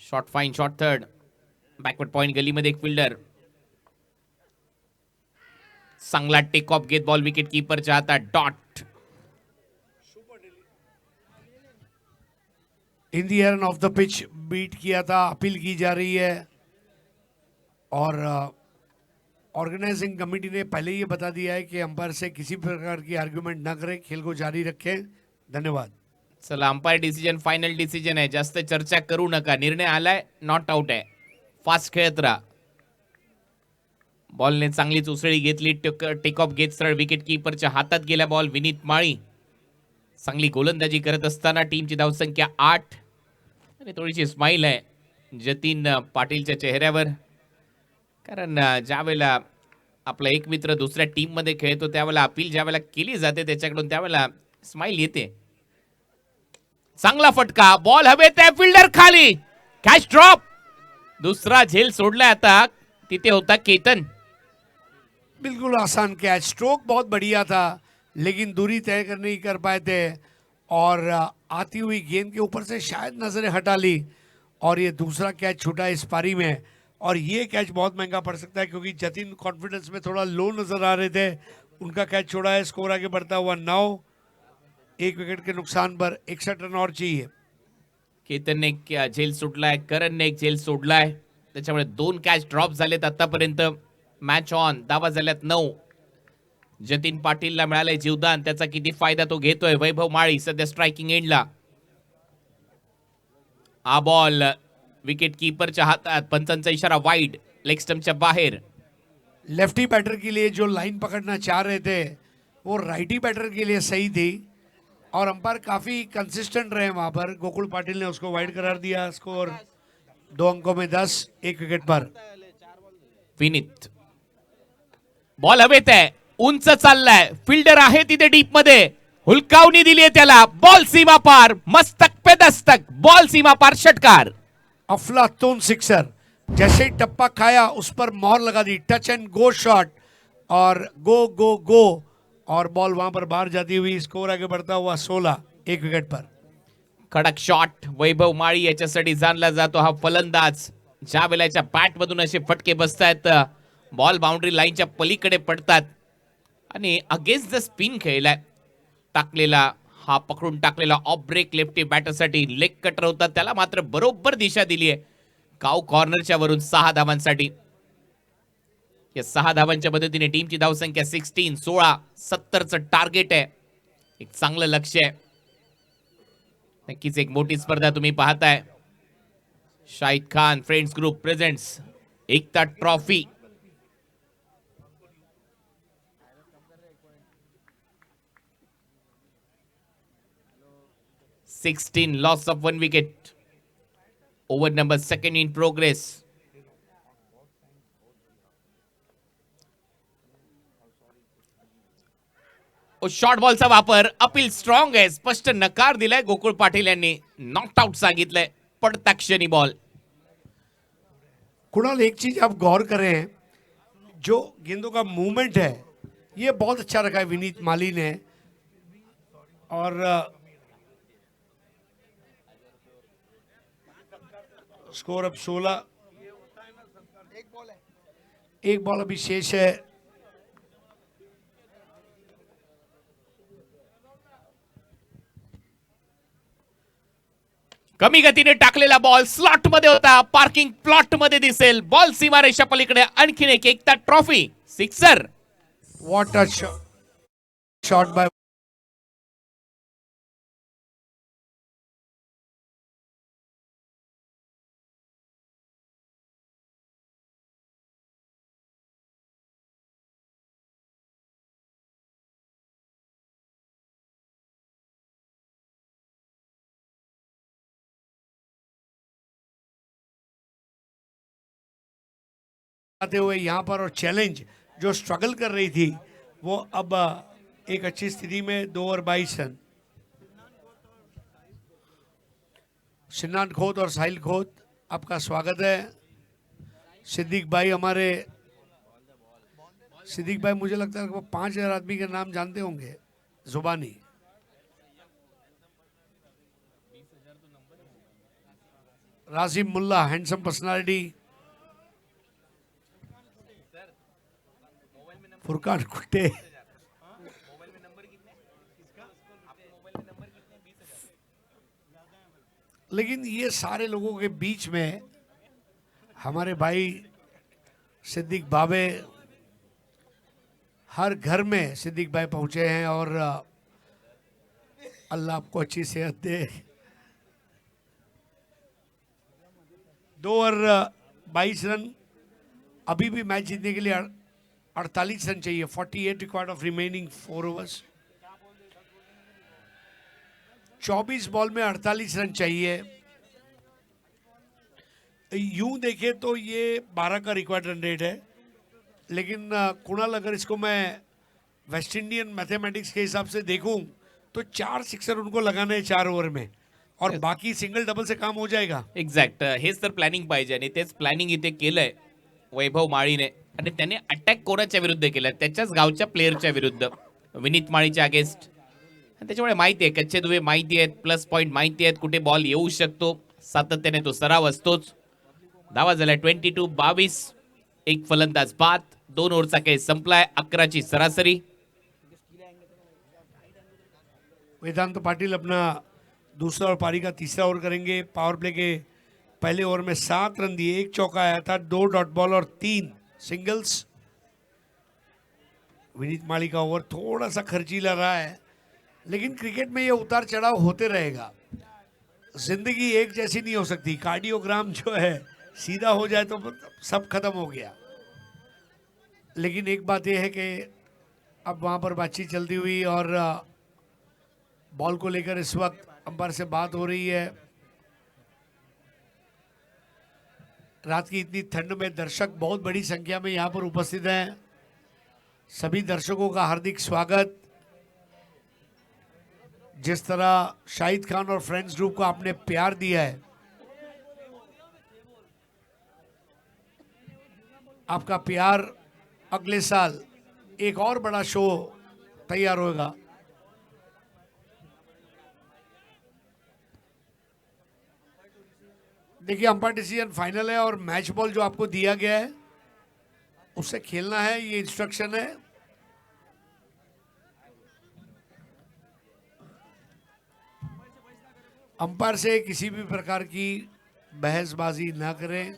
Shot fine, shot third. Backward point गलीमध्ये एक फिल्डर. चांगला टेक ऑफ घेत बॉल विकेट कीपरच्या हातात. Dot. In the air and off the pitch beat किया था, अपील की जा रही है और ऑर्गेनाइजिंग कमेटी ने पहले ये बता दिया है कि अंपायर से किसी प्रकार की आर्ग्यूमेंट न करें, खेल को जारी रखें। धन्यवाद। चला, अंपायर डिसिजन फायनल डिसिजन आहे, जास्त चर्चा करू नका, निर्णय आलाय, नॉट आउट आहे, फास्ट खेळत राहा. बॉलने चांगलीच उसळी घेतली, टेक ऑफ घेत सरळ विकेट किपरच्या हातात गेला बॉल. विनीत माळी चांगली गोलंदाजी करत असताना टीमची धावसंख्या 8 आणि थोडीशी स्माईल आहे जतीन पाटीलच्या चेहऱ्यावर, कारण ज्या वेळेला आपला एक मित्र दुसऱ्या टीम मध्ये खेळतो त्यावेळेला अपील ज्या वेळेला केली जाते त्याच्याकडून त्यावेळेला स्माईल येते. चांगला फटका, बॉल हवेत आहे, फिल्डर खाली, कॅच ड्रॉप. दुसरा झेल सोडलाय आता, तिथे होता केतन. बिल्कुल आसान कैच, स्ट्रोक बहुत बढ़िया था लेकिन दूरी तय कर नहीं कर पाए थे और आती हुई गेंद के ऊपर से शायद नजरें हटा ली और ये दूसरा कैच छूटा इस पारी में और ये कैच बहुत महंगा पड़ सकता है क्योंकि जतिन कॉन्फिडेंस में थोड़ा लो नजर आ रहे थे. उनका कैच छोड़ा है, स्कोर आगे बढ़ता हुआ 9, 1 विकेट के नुकसान पर 61 रन और चाहिए. केतनने एक झेल सुटलाय, करणने एक झेल सोडलाय, त्याच्यामुळे 2 कॅच ड्रॉप झालेत आतापर्यंत. मॅच ऑन, धावा झाल्यात 9. जतीन पाटीलला मिळालंय जीवदान, त्याचा किती फायदा तो घेतोय. वैभव माळी सध्या स्ट्रायकिंग एंडला. हा बॉल विकेट कीपरच्या हातात, पंचांचा इशारा वाईड, लेग स्टंपच्या बाहेर. लेफ्टी बैटर के लिए जो लाइन पकड़ना चाह रहे थे वो राइटी बैटर के लिए सही थी और अंपायर काफी कंसिस्टेंट रहे वहां पर. गोकुल पाटिल ने उसको वाइड करार दिया. स्कोर 2 अंकों में 10, 1 विकेट पर. विनीत, बॉल हवेत आहे, उंच चाललाय, फिल्डर आहे तिथे डीप मध्ये, हुलकावणी दिलीये त्याला, बॉल सीमा पार, मस्तक पे दस्तक, बॉल सीमा पार, षटकार. अफलातून सिक्सर, जैसे ही टप्पा खाया उस पर मोहर लगा दी. टच एंड गो शॉट और गो गो गो और बॉल वहां पर बाहर जाती हुई. स्कोर आगे बढ़ता हुआ 16, 1 विकेट पर. कडक शॉट वैभव माळी याच्यासाठी जाणला जातो हा फलंदाज. ज्या वेळेच्या बॅट मधून असे फटके बसतायत, बॉल बाउंड्री लाईनच्या पलीकडे पडतात आणि अगेन्स्ट द स्पिन खेळलाय टाकलेला, हा पकडून टाकलेला ऑफ ब्रेक लेफ्टी बॅटरसाठी लेग कटर होता, त्याला मात्र बरोबर दिशा दिली आहे काव कॉर्नरच्या वरून 6 धावांसाठी. या 6 धावांच्या मदतीने टीमची धावसंख्या 16, 16, 70चं टार्गेट आहे. एक चांगलं लक्ष आहे. नक्कीच एक मोठी स्पर्धा तुम्ही पाहताय. Shahid Khan friends group presents Ekta trophy. (16) loss of 1 wicket. Over number 2nd in progress. Short बॉलचा वापर, अपील स्ट्रॉंग आहे, स्पष्ट नकार दिलाय गोकुळ पाटील यांनी, नॉट आउट सांगितलंय. पडता क्षणी बॉल. कुणाल, एक चीज आप गौर करें, जो गेंदों का मूवमेंट है ये बहुत अच्छा रखा है विनीत माली ने और स्कोर अब 16, एक बॉल अभी शेष है. कमी गतीने टाकलेला बॉल स्लॉट मध्ये होता, पार्किंग प्लॉट मध्ये दिसेल. बॉल सीमारेषा पलीकडे आणखीन एक Ekta trophy sixer. What a shot by आते हुए यहाँ पर और चैलेंज जो स्ट्रगल कर रही थी वो अब एक अच्छी स्थिति में 2 ओवर 22 रन. सिन्नान खोत और साहिल खोत, आपका स्वागत है. सिद्दीक भाई हमारे, सिद्दीक भाई मुझे लगता है वो 5000 आदमी के नाम जानते होंगे जुबानी. Rajim Mulla, handsome personality. फुरकान कुट्टे, लेकिन ये सारे लोगों के बीच में हमारे भाई सिद्दीक बाबे, हर घर में सिद्दीक भाई पहुंचे हैं और अल्लाह आपको अच्छी सेहत दे। 2 और 22 रन, अभी भी मैच जीतने के लिए 48 रन चाहिए। 48 required of remaining 4 overs. 24 ball में 48 रन चाहिए। यूं देखे तो ये 12 का रिक्वायर्ड रन रेट है, लेकिन कुणाल अगर इसको मैं वेस्ट इंडियन मैथमेटिक्स के हिसाब से देखूं तो 4 सिक्सर उनको लगाने हैं 4 ओव्हर में, और बाकी सिंगल डबल से काम हो जाएगा। एक्झॅक्ट हेच तर प्लॅनिंग पाहिजे आणि तेच प्लॅनिंग इथे केलंय वैभव माळीने. आणि त्याने अटॅक कोणाच्या विरुद्ध केलाय? त्याच्याच गावच्या प्लेअरच्या विरुद्ध, विनीत माळीच्या अगेन्स्ट. त्याच्यामुळे माहिती आहे, कच्चे दुवे माहिती आहेत, प्लस पॉईंट माहिती आहेत, कुठे बॉल येऊ शकतो. सातत्याने तो सराव असतोच. धावा झाल्या 22-22. एक फलंदाज बाद. 2 ओव्हरचा खेळ संपलाय. 11ची सरासरी. वेदांत पाटिल अपना दूसरा और पारी का तीसरा ओवर करेंगे। पावर प्ले के पहले ओवर में 7 रन दिए, 1 चौका आया था, 2 डॉट बॉल और 3 सिंगल्स। विनीत माली का ओवर थोड़ा सा खर्चीला रहा है, लेकिन क्रिकेट में ये उतार चढ़ाव होते रहेगा। जिंदगी एक जैसी नहीं हो सकती। कार्डियोग्राम जो है सीधा हो जाए तो सब खत्म हो गया। लेकिन एक बात यह है कि अब वहाँ पर बातचीत चलती हुई और बॉल को लेकर इस वक्त अंपायर से बात हो रही है। रात की इतनी ठंड में दर्शक बहुत बड़ी संख्या में यहाँ पर उपस्थित हैं। सभी दर्शकों का हार्दिक स्वागत। जिस तरह शाहिद खान और फ्रेंड्स ग्रुप को आपने प्यार दिया है, आपका प्यार अगले साल एक और बड़ा शो तैयार होगा। देखिए, अंपायर डिसीजन फाइनल है और मैच बॉल जो आपको दिया गया है उससे खेलना है, ये इंस्ट्रक्शन है। अंपायर से किसी भी प्रकार की बहसबाजी ना करें।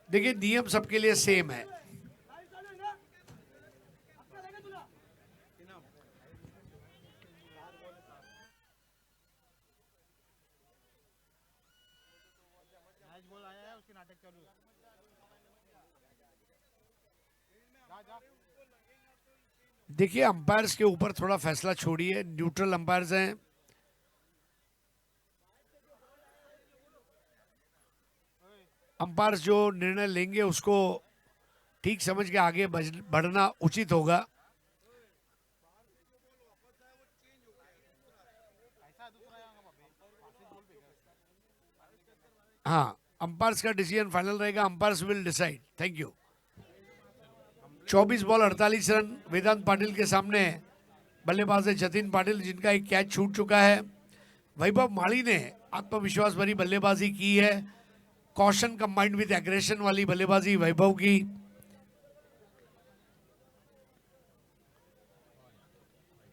देखिए, नियम सबके लिए सेम है। देखिए, अंपायर्स के ऊपर थोड़ा फैसला छोड़िए, न्यूट्रल अंपायर्स हैं। अंपायर्स जो निर्णय लेंगे उसको ठीक समझ के आगे बढ़ना उचित होगा। हाँ, अंपायर्स का डिसीजन फाइनल रहेगा। Umpires will decide. Thank you. 24 ball 48 run Vedant Patil के सामने बल्लेबाज है जतिन पाटिल, जिनका एक कैच छूट चुका है। वैभव माली ने आत्मविश्वास भरी बल्लेबाजी की है। कॉशन कंबाइंड विद एग्रेशन वाली बल्लेबाजी वैभव की।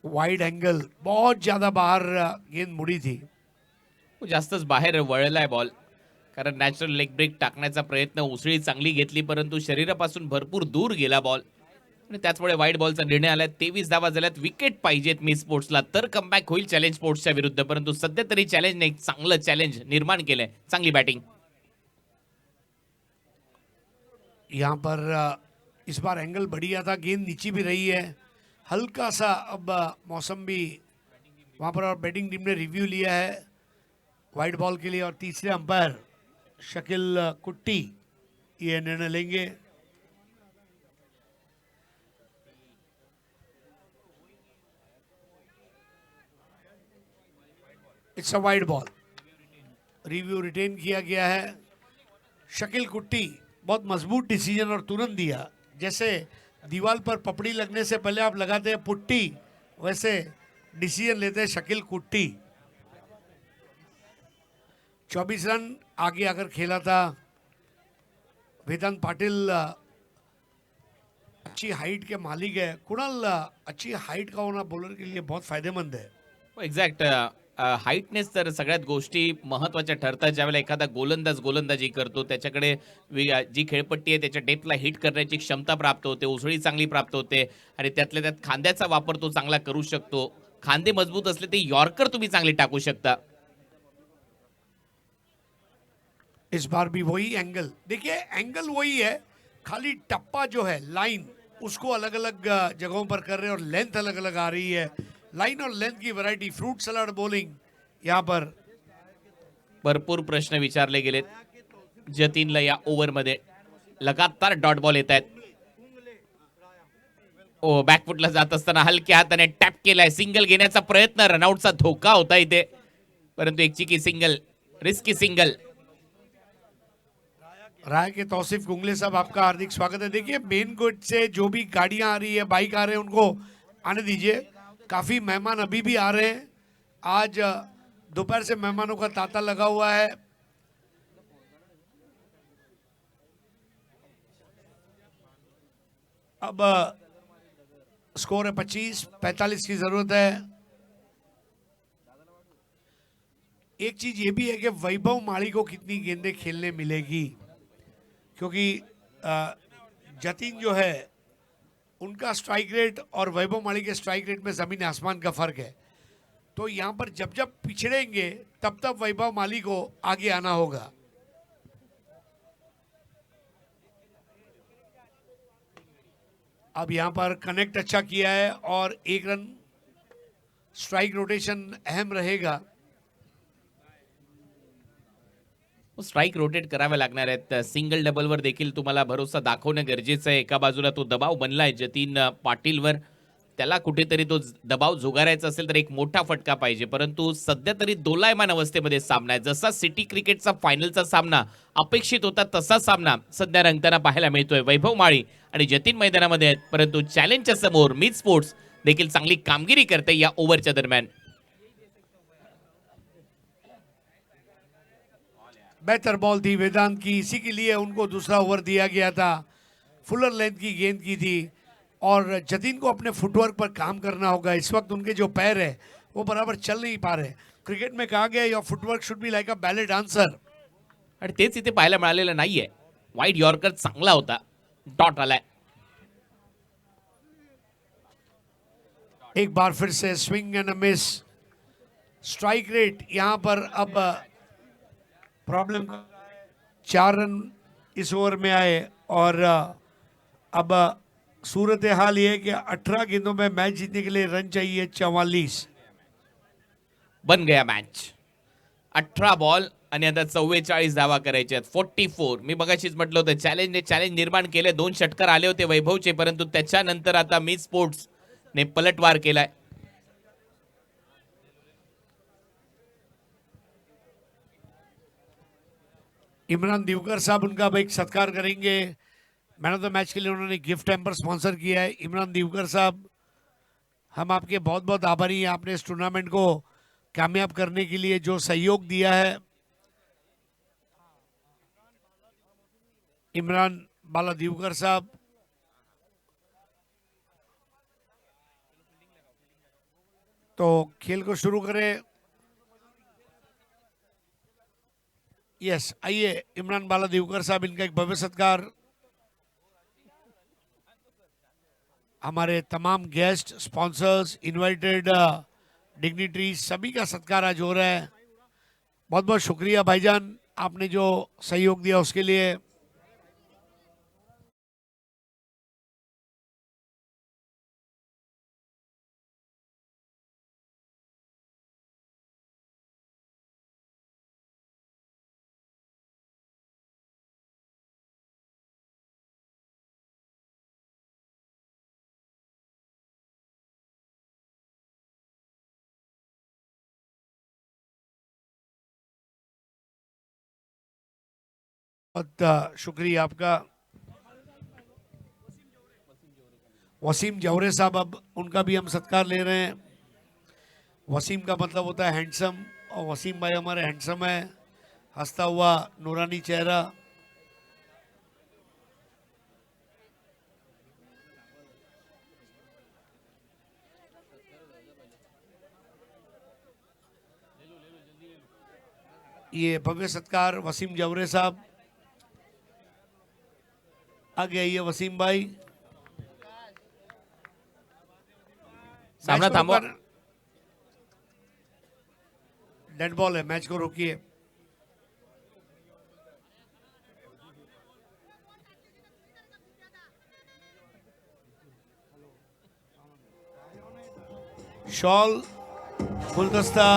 वाइड एंगल, बहुत ज्यादा बाहर गेंद मुड़ी थी। जास्तच बाहेर वळलाय बॉल, कारण नॅचरल लेग ब्रेक टाकण्याचा प्रयत्न उसळी चांगली घेतली, परंतु शरीरापासून भरपूर दूर गेला बॉल आणि त्याचमुळे वाईड बॉलचा निर्णय आला. 23 धावा झाल्यात. विकेट पाहिजेत मी स्पोर्ट्सला, तर कमबॅक होईल चॅलेंज स्पोर्ट्सच्या विरुद्ध, परंतु सध्या तरी चॅलेंजने एक चांगलं चॅलेंज निर्माण केलंय. चांगली बॅटिंग. यहाँ पर इस बार एंगल बढ़िया था, गेंद नीचे भी रही है हल्का सा। अब मौसम भी वहाँ पर और बैटिंग टीम ने रिव्यू लिया है वाइड बॉल के लिए, और तीसरे अंपायर शकील कुट्टी ये निर्णय लेंगे। It's a wide ball, review retain किया गया है। शकील कुट्टी बहुत मजबूत डिसीजन और तुरंत दिया। जैसे दीवार पर पपड़ी लगने से पहले आप लगाते हैं पुट्टी, वैसे डिसीजन लेते हैं शकील कुट्टी। 24 रन आगे आकर खेला था वेदांत पाटिल। अच्छी हाइट के मालिक है कुणाल, अच्छी हाइट का होना बॉलर के लिए बहुत फायदेमंद है. एक्झॅक्ट हाईटनेस तर सगळ्यात गोष्टी महत्वाच्या ठरतात. ज्यावेळेला एखादा गोलंदाज गोलंदाजी करतो त्याच्याकडे जी खेळपट्टी आहे त्याच्या डेपला हिट करण्याची क्षमता प्राप्त होते, उसळी चांगली प्राप्त होते आणि त्यातल्या त्यात खांद्याचा वापर तो चांगला करू शकतो. खांदे मजबूत असले ते यॉर्कर तुम्ही चांगले टाकू शकता. इस बार भी वही एंगल, देखिए एंगल वही है, खाली टप्पा जो है लाइन उसको अलग अलग जगहों पर कर रहे हैं और लेंथ अलग अलग आ रही है. लाइन और लेंथ की वैरायटी, फ्रूट सलाड बॉलिंग यहाँ पर. भरपूर प्रश्न विचारले गेलेत जतीनला या ओव्हरमध्ये. लगातार डॉट बॉल येत आहेत. ओ बॅकफुटला जात असताना हलक्या हाताने टॅप केलाय. सिंगल घेण्याचा प्रयत्न, रनआउटचा धोका होता इथे, परंतु एक चिकी सिंगल, रिस्की सिंगल. राय के तौसीफ कुंगले साहब, आपका हार्दिक स्वागत है. देखिए मेन गेट से जो भी गाड़ियां आ रही है, बाइक आ रहे हैं, उनको आने दीजिए. काफी मेहमान अभी भी आ रहे हैं. आज दोपहर से मेहमानों का तांता लगा हुआ है. अब स्कोर है 25-45 की जरूरत है. एक चीज ये भी है कि वैभव माली को कितनी गेंदें खेलने मिलेगी, क्योंकि जतीन जो है उनका स्ट्राइक रेट और वैभव माली के स्ट्राइक रेट में जमीन आसमान का फर्क है. तो यहाँ पर जब जब पिछड़ेंगे तब तब वैभव माली को आगे आना होगा. अब यहाँ पर कनेक्ट अच्छा किया है और 1 रन. स्ट्राइक रोटेशन अहम रहेगा. स्ट्राईक रोटेट करावे लागणार आहेत. सिंगल डबलवर देखील तुम्हाला भरोसा दाखवणं गरजेचं आहे. एका बाजूला तो दबाव बनलाय जतीन पाटीलवर, त्याला कुठेतरी तो दबाव झुगारायचा असेल तर एक मोठा फटका पाहिजे. परंतु सध्या तरी दोलायमान अवस्थेमध्ये सामना आहे. जसा सिटी क्रिकेटचा फायनलचा सामना अपेक्षित होता तसा सामना सध्या रंगताना पाहायला मिळतोय. वैभव माळी आणि जतीन मैदानामध्ये आहेत, परंतु चॅलेंजच्या समोर मीत स्पोर्ट्स देखील चांगली कामगिरी करते या ओव्हरच्या दरम्यान. बेहतर बॉल थी वेदांत की, इसी के लिए उनको दूसरा ओवर दिया गया था. फुलर लेंथ की गेंद की थी और जतीन को अपने फुटवर्क पर काम करना होगा. इस वक्त उनके जो पैर है वो बराबर चल नहीं पा रहे. क्रिकेट में कहा गया your footwork should be like a ballet dancer, आणि तेच इथे पाहायला मिळालेलं नाहीये. वाईड यॉर्कर चांगला होता, डॉट आलाय. एक बार फिर से swing and a miss. Strike rate यहाँ पर अब प्रॉब्लम. 4 रन इस ओवर में आए और अब सूरत हाल ये है कि 18 गेंदों में मैच जीतने के लिए रन चाहिए 44. बन गया मॅच. 18 बॉल आणि आता 44 धावा करायचे आहेत. 44. मी बघाशीच म्हटलं होतं चॅलेंज निर्माण केले. 2 षटकार आले होते वैभवचे, परंतु त्याच्यानंतर आता मीत स्पोर्ट्स ने पलटवार केलाय. इमरान दिवकर साहब, उनका अब एक सत्कार करेंगे. मैन ऑफ द मैच के लिए उन्होंने गिफ्ट हैम्पर स्पॉन्सर किया है. इमरान दिवकर साहब, हम आपके बहुत बहुत आभारी हैं. आपने इस टूर्नामेंट को कामयाब करने के लिए जो सहयोग दिया है. इमरान बाला दिवकर साहब, तो खेल को शुरू करें. यस, आइए इमरान बाला दिवकर साहब, इनका एक भव्य सत्कार. हमारे तमाम गेस्ट, स्पॉन्सर्स, इनवाइटेड डिग्निटरीज, सभी का सत्कार आज हो रहा है. बहुत बहुत शुक्रिया भाईजान, आपने जो सहयोग दिया उसके लिए. बहुत शुक्रिया आपका. वसीम जौहरे साहब, अब उनका भी हम सत्कार ले रहे हैं. वसीम का मतलब होता है हैंडसम, और वसीम भाई हमारे हैंडसम है. हंसता हुआ नूरानी चेहरा. ये भव्य सत्कार वसीम जवरे साहब, आगे आइए वसीम भाई। सामना थांबवा। डेड बॉल है, मैच को रोकिए। शॉल, गुलदस्ता,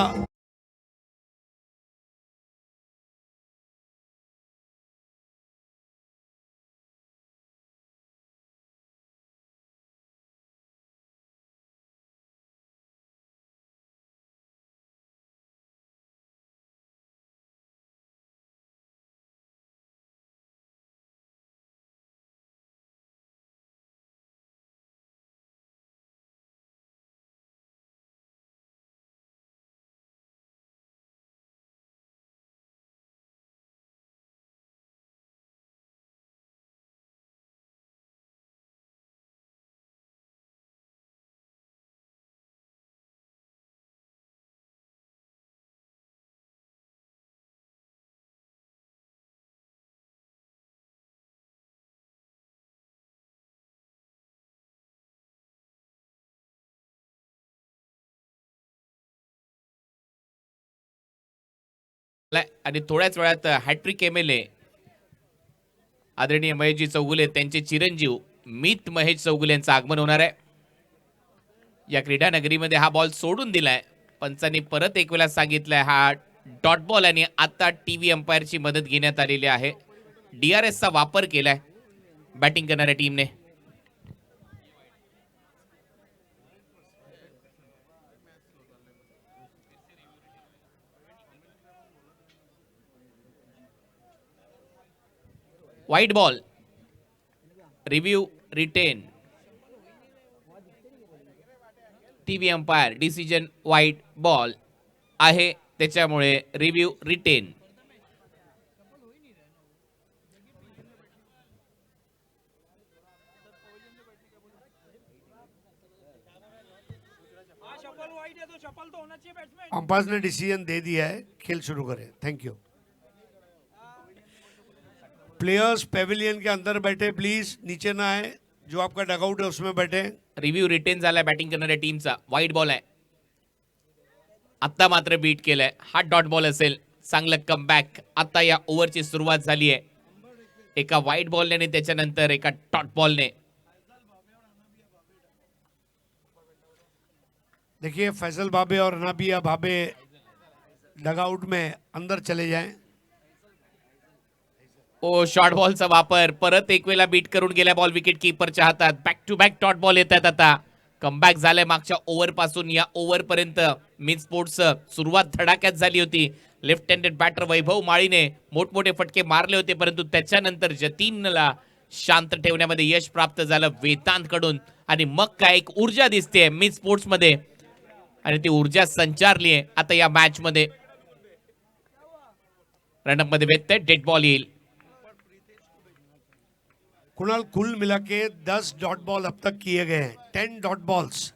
आणि थोड्याच वेळात हॅट्रिक एमएलए आदरणीय महेशजी चौगुले त्यांचे चिरंजीव मीत महेश चौगुले यांचं आगमन होणार आहे। या क्रीडा नगरीमध्ये हा बॉल सोडून दिलाय, पंचांनी परत एक वेळा सांगितलंय हा डॉट बॉल आणि आता टीव्ही अंपायरची मदत घेण्यात आलेली आहे। DRS चा वापर केलाय बॅटिंग करणाऱ्या टीमने। Wide ball, review retain, TV umpire decision wide ball आहे, त्याच्यामुळे रिव्ह्यू रिटेन। अंपायर ने डिसीजन दे दिया है, खेल शुरू करें। Thank you. प्लेयर्स पेविलियन के अंदर बैठे प्लीज, नीचे ना आए। जो आपका डगआउट है उसमें बैठे। रिव्ह्यू रिटेन झालाय बॅटिंग करणाऱ्या टीमचा। वाईट बॉल आहे, आता मात्र बीट केलाय। हा डॉट बॉल असेल, चांगलं कमबॅक आता या ओव्हरची सुरुवात झाली आहे। एका वाईट बॉलने आणि त्याच्यानंतर एका डॉट बॉलने। देखिए फैसल भाबे और नाबिया भाबे डगआउट में अंदर चले जाएं। ओ शॉर्ट बॉलचा वापर, परत एक वेळा बीट करून गेल्या बॉल विकेट कीपरच्या हातात। Back to back dot ball येत आहेत आता। कमबॅक झालंय मागच्या ओव्हर पासून या ओव्हर पर्यंत। मिड स्पोर्ट्स सुरुवात धडाक्यात झाली होती। लेफ्ट हँडेड बॅटर वैभव माळीने मोठमोठे फटके मारले होते, परंतु त्याच्यानंतर जतीनला शांत ठेवण्यामध्ये यश प्राप्त झालं वेदांत कडून। आणि मग काय एक ऊर्जा दिसते मिड स्पोर्ट्स मध्ये, आणि ती ऊर्जा संचारली आहे आता या मॅच मध्ये। रनअप मध्ये भेटते, डेड बॉल येईल। कुणाल, कुल मिला के 10 डॉट बॉल अब तक किए गए हैं, 10 डॉट बॉल्स,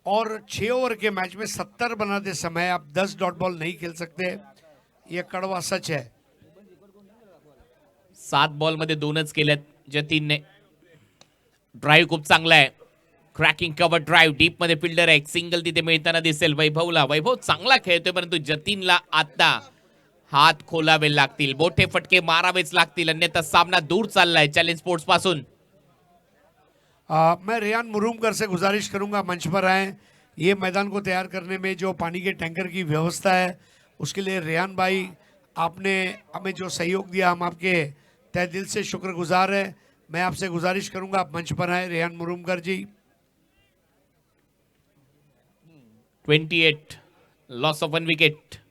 और 6 ओवर के मैच में 70 बनाते समय आप 10 डॉट बॉल नहीं खेल सकते, ये कड़वा सच है। 7 बॉल मध्ये 2च केलेत जतीनने। ड्राईव्ह खूप चांगला आहे, क्रॅकिंग कव्हर ड्राईव्ह, डीप मध्ये फिल्डर आहे, एक सिंगल तिथे मिळताना दिसेल वैभवला। वैभव चांगला खेळतोय, परंतु जतीनला आता हात खोलावे लागतील, मोठे फटके मारावेच लागतील, अन्यथा सामना दूर चाललाय चॅलेंज स्पोर्ट्स पासून। मैं रेयान मुरुमकर से गुजारिश करूंगा मंच पर आए। ये मैदान को तैयार करने में जो पानी के टैंकर की व्यवस्था है उसके लिए रेयान भाई आपने हमें जो सहयोग दिया, हम आपके तहे दिल से शुक्रगुजार है। मैं आपसे गुजारिश करूंगा आप मंच पर आए Rayan Murumkar ji. 28 loss of 1 wicket.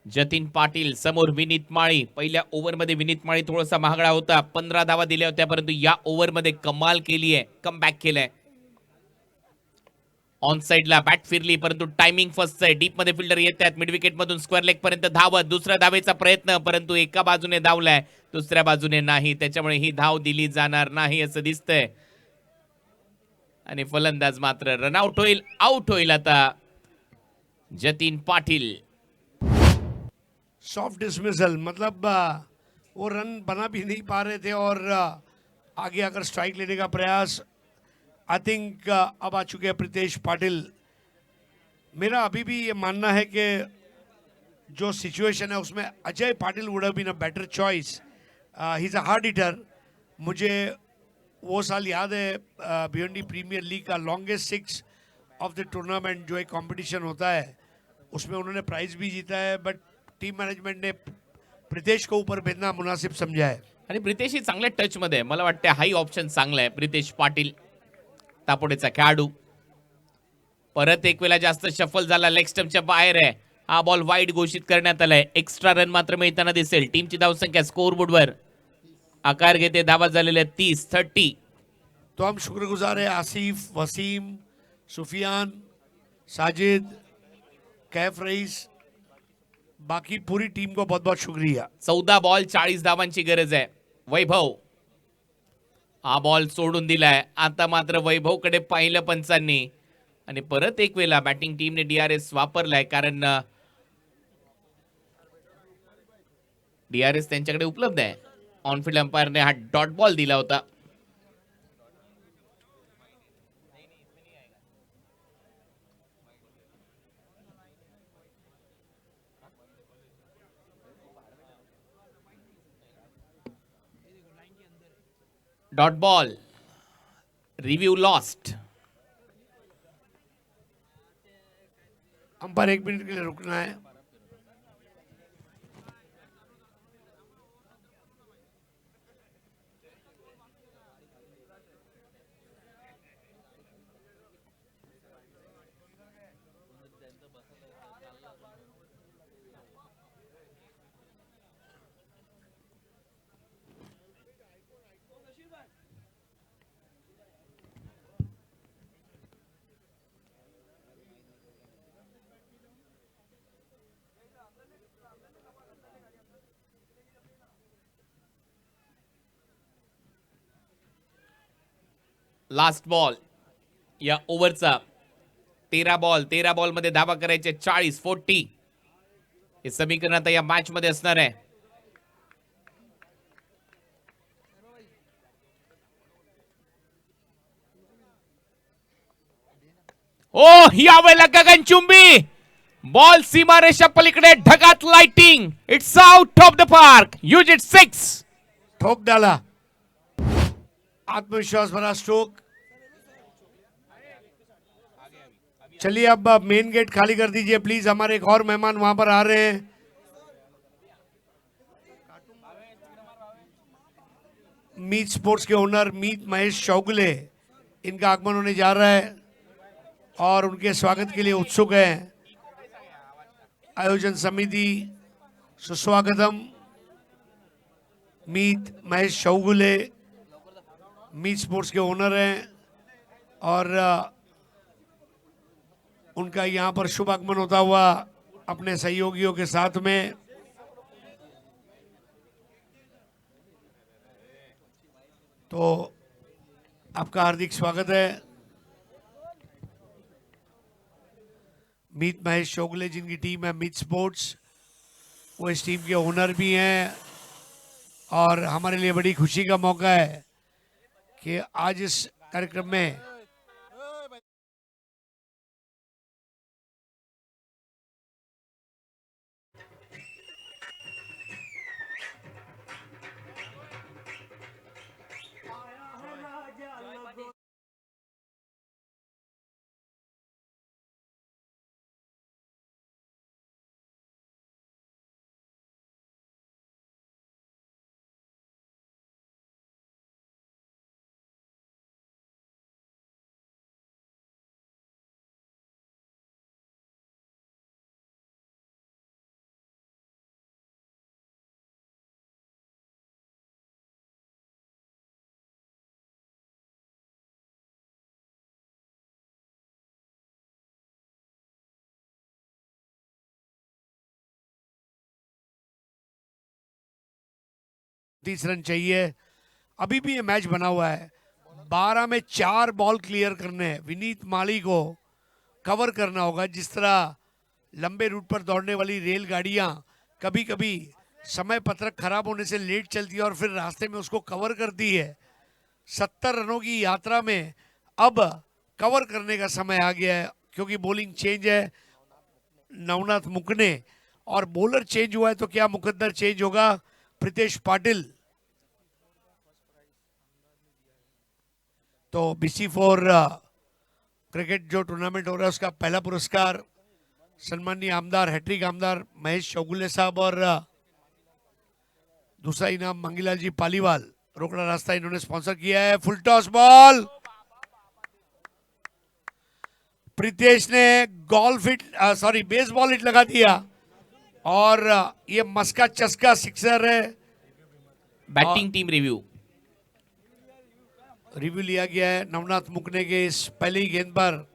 Jatin Patil समोर विनीत माळी। पहिल्या ओव्हरमध्ये विनीत माळी थोडासा महागडा होता, 15 धावा दिल्या होत्या, परंतु या ओव्हरमध्ये कमाल केली आहे, कमबॅक केलाय। ऑन साइडला बॅट फिरली, परंतु टायमिंग फर्स्ट आहे। डीप मध्ये फिल्डर येत आहेत, मिड विकेट मधून स्क्वेअर लेग पर्यंत धावत, दुसऱ्या धावेचा प्रयत्न, परंतु एका बाजूने धावलाय, दुसऱ्या बाजूने नाही, त्याच्यामुळे ही धाव दिली जाणार नाही असं दिसतंय। आणि फलंदाज मात्र रनआउट होईल, आउट होईल आता जतीन पाटील। सॉफ्ट डिसमिसल, मतलब वो रन बना भी नहीं पा रहे थे और आगे आकर स्ट्राइक लेने का प्रयास। आई थिंक अब आ चुके हैं प्रीतेश पाटिल। मेरा अभी भी ये मानना है कि जो सिचुएशन है उसमें Ajay Patil would have been a better choice. He is a hard hitter. मुझे वो साल याद है भिवंडी प्रीमियर लीग का longest six of the tournament जो एक कंपटीशन होता है उसमें उन्होंने प्राइज भी जीता है, बट टीम मैनेजमेंट ने प्रीतेश को ऊपर भेजना मुनासिब समझा है। आणि प्रितेश ही चांगल्या टच मध्ये आहे. मला वाटतं हाही ऑप्शन चांगला आहे. प्रितेश पाटील तापोडेचा खेळाडू परत एक वेळा जास्त शफल झाला, लेग स्टंपच्या बाहेर आहे. हा बॉल वाईड घोषित करण्यात आलाय. एक्स्ट्रा रन मात्र मिळताना दिसेल. टीमची धावसंख्या स्कोरबोर्डवर आकार घेते. धावा झालेल्या 30. तो हम शुक्रगुजार है आसिफ, वसीम, सुफियान, साजिद, कैफ रईस, बाकी पूरी टीम को बहुत बहुत शुक्रिया। 14 बॉल 40 धावांची गरज आहे. वैभव हा बॉल सोडून दिलाय. आता मात्र वैभवकडे पाहिलं पंचांनी आणि परत एक वेळा बॅटिंग टीमने DRS वापरलाय, कारण DRS त्यांच्याकडे उपलब्ध आहे. ऑनफिल्ड अंपायरने हा डॉट बॉल दिला होता. Dot ball, review lost. Umpire 1 minute के लिए रुकना है। लास्ट बॉल या ओव्हरचा. 13 बॉल मध्ये धावा करायचे 40. हे समीकरण आता या मॅच मध्ये असणार आहे. ओ यावेळेला गगनचुंबी बॉल सीमारेषा पलीकडे ढगात lighting. It's out of the park. Use it 6. ठोक डाला, आत्मविश्वास भरा स्ट्रोक। चलिए अब मेन गेट खाली कर दीजिए प्लीज, हमारे एक और मेहमान वहां पर आ रहे हैं। मीत स्पोर्ट्स के ओनर मीत महेश चौगुले, इनका आगमन होने जा रहा है और उनके स्वागत के लिए उत्सुक है आयोजन समिति। सुस्वागतम मीत महेश चौगुले, मीत स्पोर्ट्स के ओनर हैं और उनका यहाँ पर शुभ आगमन होता हुआ अपने सहयोगियों के साथ में। तो आपका हार्दिक स्वागत है। मीत महेश चौगुले जिनकी टीम है मीत स्पोर्ट्स, वो इस टीम के ओनर भी हैं और हमारे लिए बड़ी खुशी का मौका है कि आज इस कार्यक्रम में रन चाहिए। अभी भी ये मैच बना हुआ है। 12 में 4 बॉल क्लियर करने हैं। विनीत माली को कवर करना होगा। जिस तरह लंबे रूट पर दौड़ने वाली रेलगाड़ियां कभी कभी समय पत्रक खराब होने से लेट चलती है और फिर रास्ते में उसको कवर करती है। 70 रनों की यात्रा में अब कवर करने का समय आ गया है, क्योंकि बॉलिंग चेंज है नवनाथ मुकने और बॉलर चेंज हुआ है, तो क्या मुकद्दर चेंज होगा? प्रीतेश पाटिल। तो BC4 क्रिकेट जो टूर्नामेंट हो रहा है उसका पहला पुरस्कार सम्माननीय आमदार हैट्रिक आमदार महेश चौगुले साहब और दूसरा इनाम मंगीलाल जी पालीवाल रोकड़ा रास्ता इन्होंने स्पॉन्सर किया है। फुल टॉस बॉल, प्रीतेश ने गोल्फ हिट बेसबॉल हिट लगा दिया और ये मस्का चस्का सिक्सर है। बॅटिंग टीम रिव्ह्यू रिव्यू लिया गया है नवनाथ मुकने के इस पहले ही गेंद पर।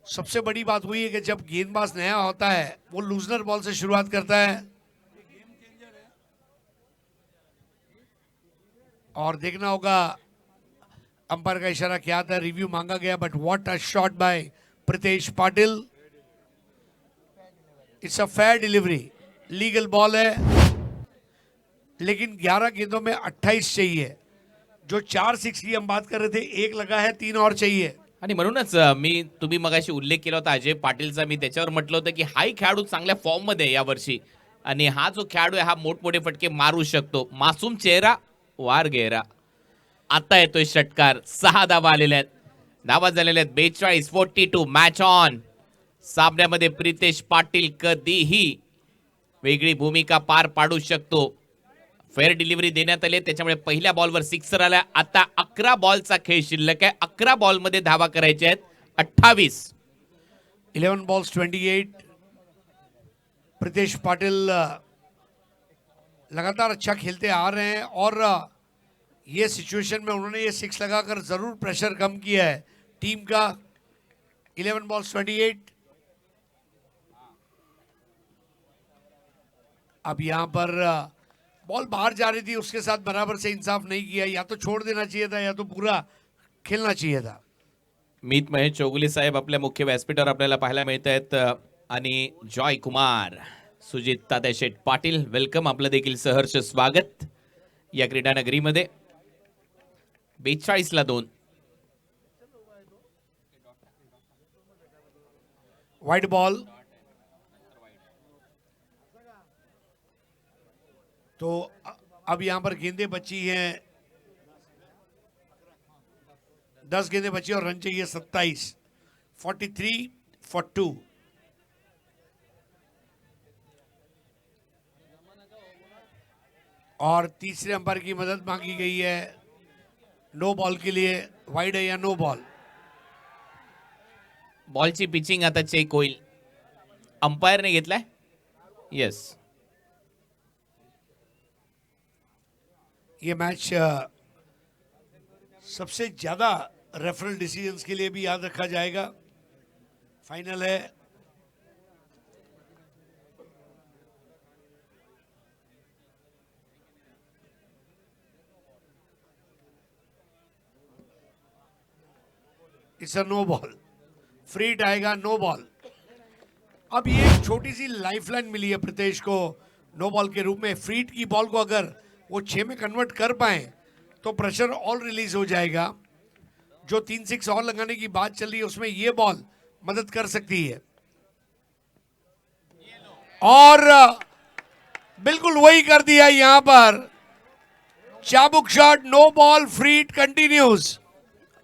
सबसे बड़ी बात हुई है कि जब गेंदबाज नया होता है वो लूजनर बॉल से शुरुआत करता है और देखना होगा अंपायर का इशारा क्या था। रिव्यू मांगा गया, but what a shot by Preetesh Patil. It's a fair delivery, legal ball है, लेकिन 11 गेंदों में 28 चाहिए। जो 4 6 की हम बात कर रहे थे, 1 लगा है, 3 और चाहिए। आणि म्हणूनच तुम्ही मगाशी उल्लेख केला होता अजय पाटीलचा, मी त्याच्यावर म्हटलं होतं की हाही खेळाडू चांगल्या फॉर्म मध्ये आहे यावर्षी आणि हा जो खेळाडू आहे हा मोठमोठे फटके मारू शकतो. मासूम चेहरा वार गेरा. आता येतोय षटकार. 6 धावा आलेल्या आहेत. धावा झालेल्या आहेत 42. 42 मॅच ऑन. सामन्यामध्ये प्रीतेश पाटील कधीही वेगळी भूमिका पार पाडू शकतो. फेअर डिलिव्हरी देण्यात आली, त्याच्यामुळे पहिल्या बॉलवर सिक्सर आला. आता 11 बॉलचा खेळ शिल्लक आहे. 11 बॉलमध्ये धावा करायच्या आहेत 28. 11 balls 28। प्रीतेश पाटिल लगातार अच्छा खेलते आ रहे हैं और ये सिचुएशन में उन्होंने ये 6 लगाकर जरूर प्रेशर कम किया है टीम का। 11 balls 28। अब यहाँ पर बॉल बाहर जा रही थी, उसके साथ बराबर से इंसाफ नहीं किया। या तो छोड़ देना चाहिए था या तो पूरा खेलना चाहिए था। मीत महेश चौगुले साहेब आपल्या मुख्य व्यासपीठावर आपल्याला पाहायला मिळत आहेत आणि जॉय कुमार, सुजित तात्याशेठ पाटील, वेलकम, आपलं देखील सहर्ष स्वागत या क्रीडा नगरीमध्ये. 42 ला 2. Wide ball. तो अब यहां पर गेंदें बची हैं, 10 गेंदें बची और रन चाहिए 27। 43 for 2। और तीसरे अंपायर की मदद मांगी गई है नो बॉल के लिए। वाइड है या नो बॉल? बॉलची पिचिंग आता चेक होईल. अंपायरने घेतलाय. येस. ये मैच सबसे ज्यादा रेफरल डिसीजंस के लिए भी याद रखा जाएगा। फाइनल है। It's a no ball, free hit आएगा, नो बॉल। अब ये एक छोटी सी लाइफलाइन मिली है प्रीतेश को नो बॉल के रूप में। फ्री हिट की बॉल को अगर वो 6 में कन्वर्ट कर पाए तो प्रेशर और रिलीज हो जाएगा। जो 3 6 और लगाने की बात चल रही है उसमें ये बॉल मदद कर सकती है। और बिल्कुल वही कर दिया यहां पर। चाबुक shot, no ball, free hit continues.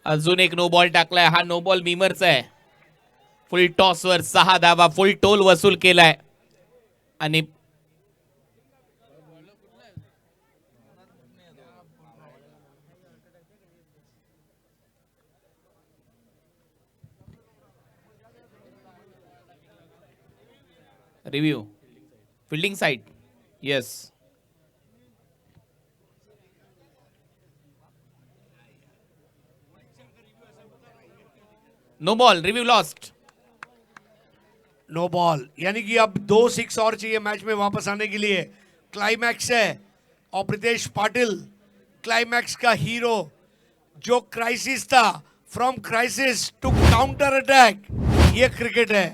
अजून एक नो बॉल टाकलाय. हा नो बॉल बीमरचा आहे. फुल टॉसवर 6 धावा, फुल टोल वसूल केलाय आणि review fielding side. Yes. No ball, review lost. No ball, यानी कि अब 2 6 और चाहिए मैच में वापस आने के लिए। क्लाइमैक्स है और प्रीतेश पाटिल क्लाइमैक्स का हीरो। जो क्राइसिस था, from crisis to counter attack, ये क्रिकेट है।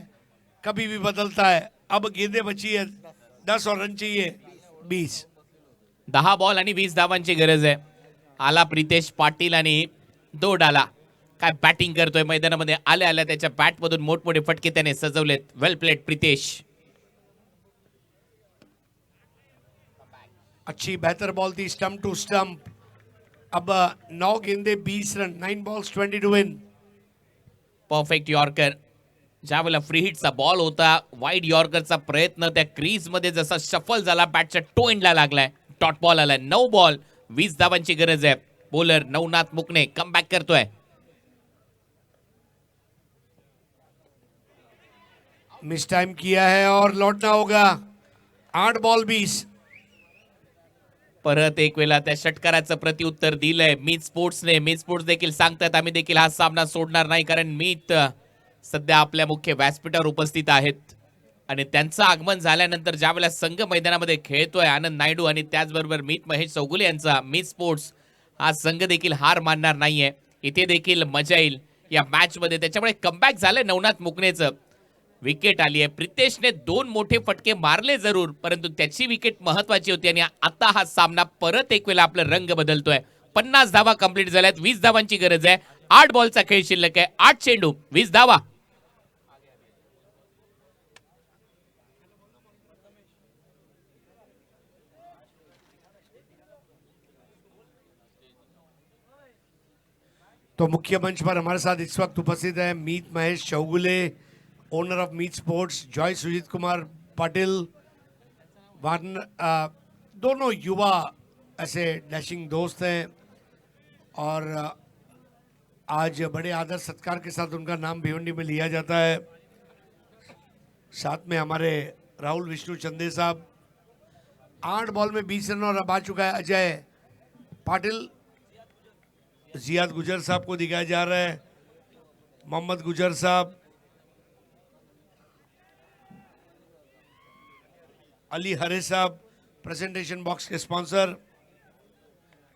कभी भी बदलता है. अब गेंदे बची है 10 और रन चाहिए 20. 10 बॉल आणि 20 धावांची गरज आहे. आला प्रितेश पाटील आणि 2 डाला. काय बॅटिंग करतोय मैदानामध्ये. आल्या आल्या त्याच्या बॅट मधून मोठमोठे फटके त्याने सजवलेत. वेल प्लेड प्रितेश. अच्छी बेहतर बॉल थी स्टंप टू स्टंप. अब 9 गेंदे 20 run. 9 balls 20 to win. Perfect yorker. ज्या वेळेला फ्री हिटचा बॉल होता, वाईड यॉर्करचा प्रयत्न त्या क्रीज मध्ये जसा शफल झाला, बॅटच्या टो एंडला लागलाय. डॉट बॉल आलाय. 9 बॉल 20 धावांची गरज आहे. बॉलर नवनाथ मुकणे कमबॅक करतोय. मिस टाइम किया है और लौटना होगा. 8 बॉल 20. परत एक वेळा त्या षटकाराचं प्रत्युत्तर दिलंय मीत स्पोर्ट्सने. मीत स्पोर्ट्स देखील सांगतात आम्ही देखील हा सामना सोडणार नाही, कारण मीत सध्या आपल्या मुख्य व्यासपीठावर उपस्थित आहेत आणि त्यांचं आगमन झाल्यानंतर ज्या वेळेला संघ मैदानामध्ये खेळतोय आनंद नायडू आणि त्याचबरोबर मीत महेश चौगुले यांचा मीत स्पोर्ट्स, हा संघ देखील हार मानणार नाहीये. इथे देखील मजा येईल या मॅच मध्ये. त्याच्यामुळे कमबॅक झालंय नवनाथ मुकणेचं. विकेट आली आहे. प्रितेशने 2 मोठे फटके मारले जरूर, परंतु त्याची विकेट महत्वाची होती आणि आता हा सामना परत एक वेळा आपला रंग बदलतोय. 50 धावा कंप्लीट झाल्यात. 20 धावांची गरज आहे. 8 बॉलचा खेळ शिल्लक आहे. 8 चेंडू 20 धावा. तो मुख्य मंच पर हमारे साथ इस वक्त उपस्थित है Meet Mahesh Chougule, owner of Meet sports, जॉय सुजीत कुमार पाटिल. दोनों युवा ऐसे डैशिंग दोस्त हैं और आज बड़े आदर सत्कार के साथ उनका नाम भिवंडी में लिया जाता है. साथ में हमारे राहुल विष्णु चंदे साहब. 8 बॉल में 20 रन और अब आ चुका है अजय पाटिल. जियाद गुजर साहब को दिखाया जा रहा है. मोहम्मद गुजर साहब, अली हरे साहब प्रेजेंटेशन बॉक्स के स्पॉन्सर,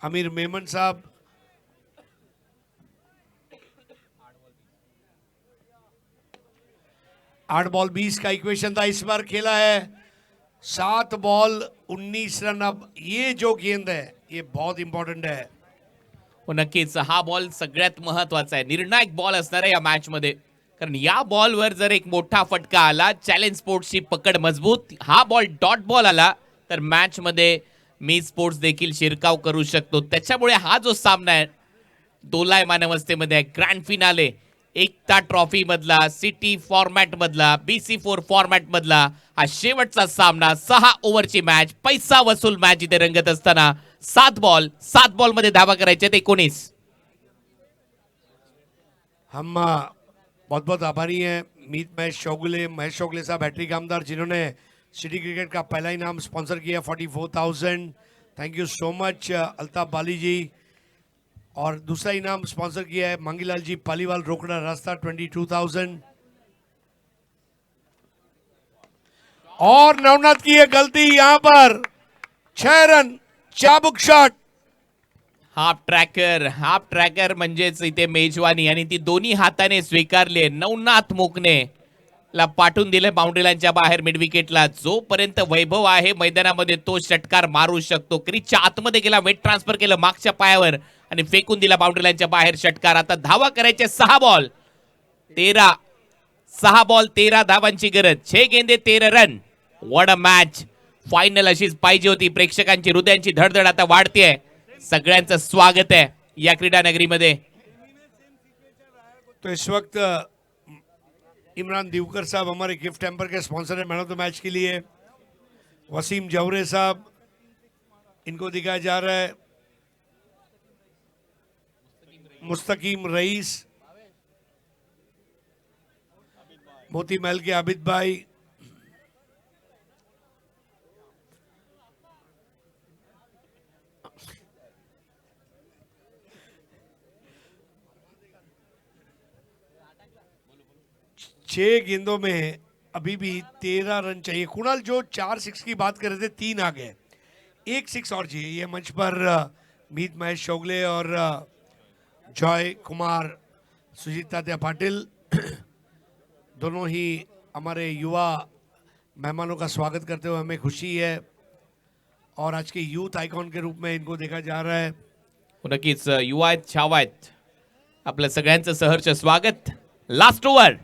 अमीर मेमन साहब, आठ बॉल 20 का इक्वेशन था. इस बार खेला है 7 बॉल 19 रन. अब ये जो गेंद है ये बहुत इंपॉर्टंट है. नक्कीच हा बॉल सगळ्यात महत्वाचा आहे. निर्णायक बॉल असणार आहे या मॅच मध्ये, कारण या बॉलवर जर एक मोठा फटका आला, चॅलेंज स्पोर्ट्सची पकड मजबूत, हा बॉल डॉट बॉल आला तर मॅच मध्ये मी स्पोर्ट्स देखील शिरकाव करू शकतो. त्याच्यामुळे हा जो सामना आहे दोलायमान अवस्थेमध्ये आहे. ग्रँड फिनाले एकता ट्रॉफी मधला, सिटी फॉर्मॅट मधला, BC4 फॉर्मॅट मधला हा शेवटचा सामना. 6 ओव्हरची मॅच, पैसा वसूल मॅच इथे रंगत असताना 7 बॉल मध्ये धावा करायचे 19. हम बहुत बहुत आभारी हैं मीत महेश चौगुले साहब, हैट्रिक आमदार, जिन्होंने सिटी क्रिकेट का पहला इनाम स्पॉन्सर किया 44,000. Thank you so much Altaf Bali ji. और दूसरा इनाम स्पॉन्सर किया है मांगीलाल जी पालीवाल, रोकड़ा रास्ता 22,000. और नवनाथ की ये गलती यहाँ पर 6 रन चाबुक शॉट. हाफ ट्रॅकर म्हणजेच इथे मेजवानी आणि ती दोन्ही हाताने स्वीकारली. नवनाथ मुकणे ला पाठवून दिले बाउंड्री लाईनच्या बाहेर मिड विकेटला. जोपर्यंत वैभव आहे मैदानामध्ये तो षटकार मारू शकतो. क्रीजच्या आतमध्ये गेला, वेट ट्रान्सफर केलं मागच्या पायावर आणि फेकून दिला बाउंड्री लाईनच्या बाहेर षटकार. आता धावा करायचे 6 बॉल 13 धावांची गरज. 6 गेंदे 13 run. What a match. Final अशीच पाहिजे होती. प्रेक्षकांची हृदयांची धडधड आता वाढतेय. सगळ्यांचं स्वागत आहे या क्रीडा नगरीमध्ये. तो इस वक्त इमरान दिवकर साहब हमारे गिफ्ट हैम्पर के स्पॉन्सर है मैन ऑफ द मैच के लिए. वसीम जवरे साहब, इनको दिखाया जा रहा है. मुस्तकीम रईस, मोती महल के आबिद भाई, छह गेंदों में अभी भी 13 रन चाहिए. कुणाल, जो 4 6 की बात कर रहे थे 3 आ गए, 1 6 और चाहिए. ये मंच पर मीत महेश चौगले और जॉय कुमार, सुजीत तात्या पाटिल दोनों ही हमारे युवा मेहमानों का स्वागत करते हुए हमें खुशी है और आज के यूथ आइकॉन के रूप में इनको देखा जा रहा है. नक्कीच युवा आहेत, छावा आहेत. आपल्या सगळ्यांचं सहर्ष स्वागत. लास्ट ओव्हर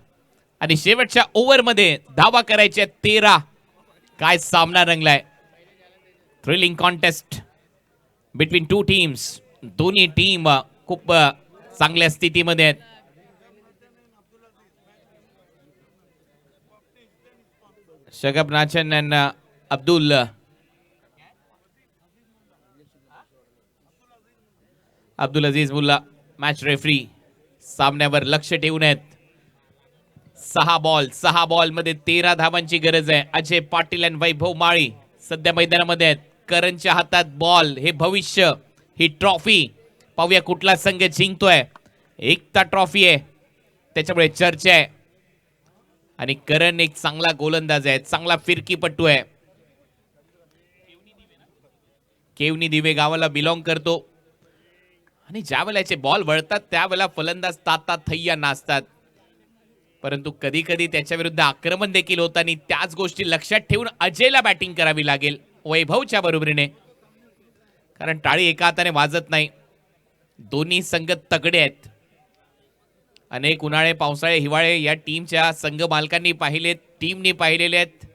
आणि शेवटच्या ओव्हरमध्ये धावा करायच्या 13. काय सामना रंगलाय. Thrilling contest between two teams. दोन्ही टीम खूप चांगल्या स्थितीमध्ये आहेत. शगब नाचन आणि अब्दुल अजीज मुल्ला मॅच रेफरी सामन्यावर लक्ष ठेवून आहेत. 6 बॉल मध्ये 13 धावांची गरज आहे. अजय पाटील आणि वैभव माळी सध्या मैदानामध्ये आहेत. करणच्या हातात बॉल, हे भविष्य, ही ट्रॉफी. पाहूया कुठला संघ जिंकतोय. एकता ट्रॉफी आहे त्याच्यामुळे चर्चा आहे. आणि करण एक चांगला गोलंदाज आहे, चांगला फिरकीपटू आहे. केवनी दिवे गावाला बिलॉंग करतो. आणि ज्या वेळेचे बॉल वळतात त्यावेळेला फलंदाज तातात थैया नाचतात. परंतु कधी कधी त्याच्या विरुद्ध आक्रमण देखील होतं आणि त्याच गोष्टी लक्षात ठेवून अजयला बॅटिंग करावी लागेल वैभवच्या बरोबरीने, कारण टाळी एका हाताने वाजत नाही. दोन्ही संघ तगडे आहेत. अनेक उन्हाळे, पावसाळे, हिवाळे या टीमच्या संघ मालकांनी पाहिलेत, टीमनी पाहिलेले आहेत.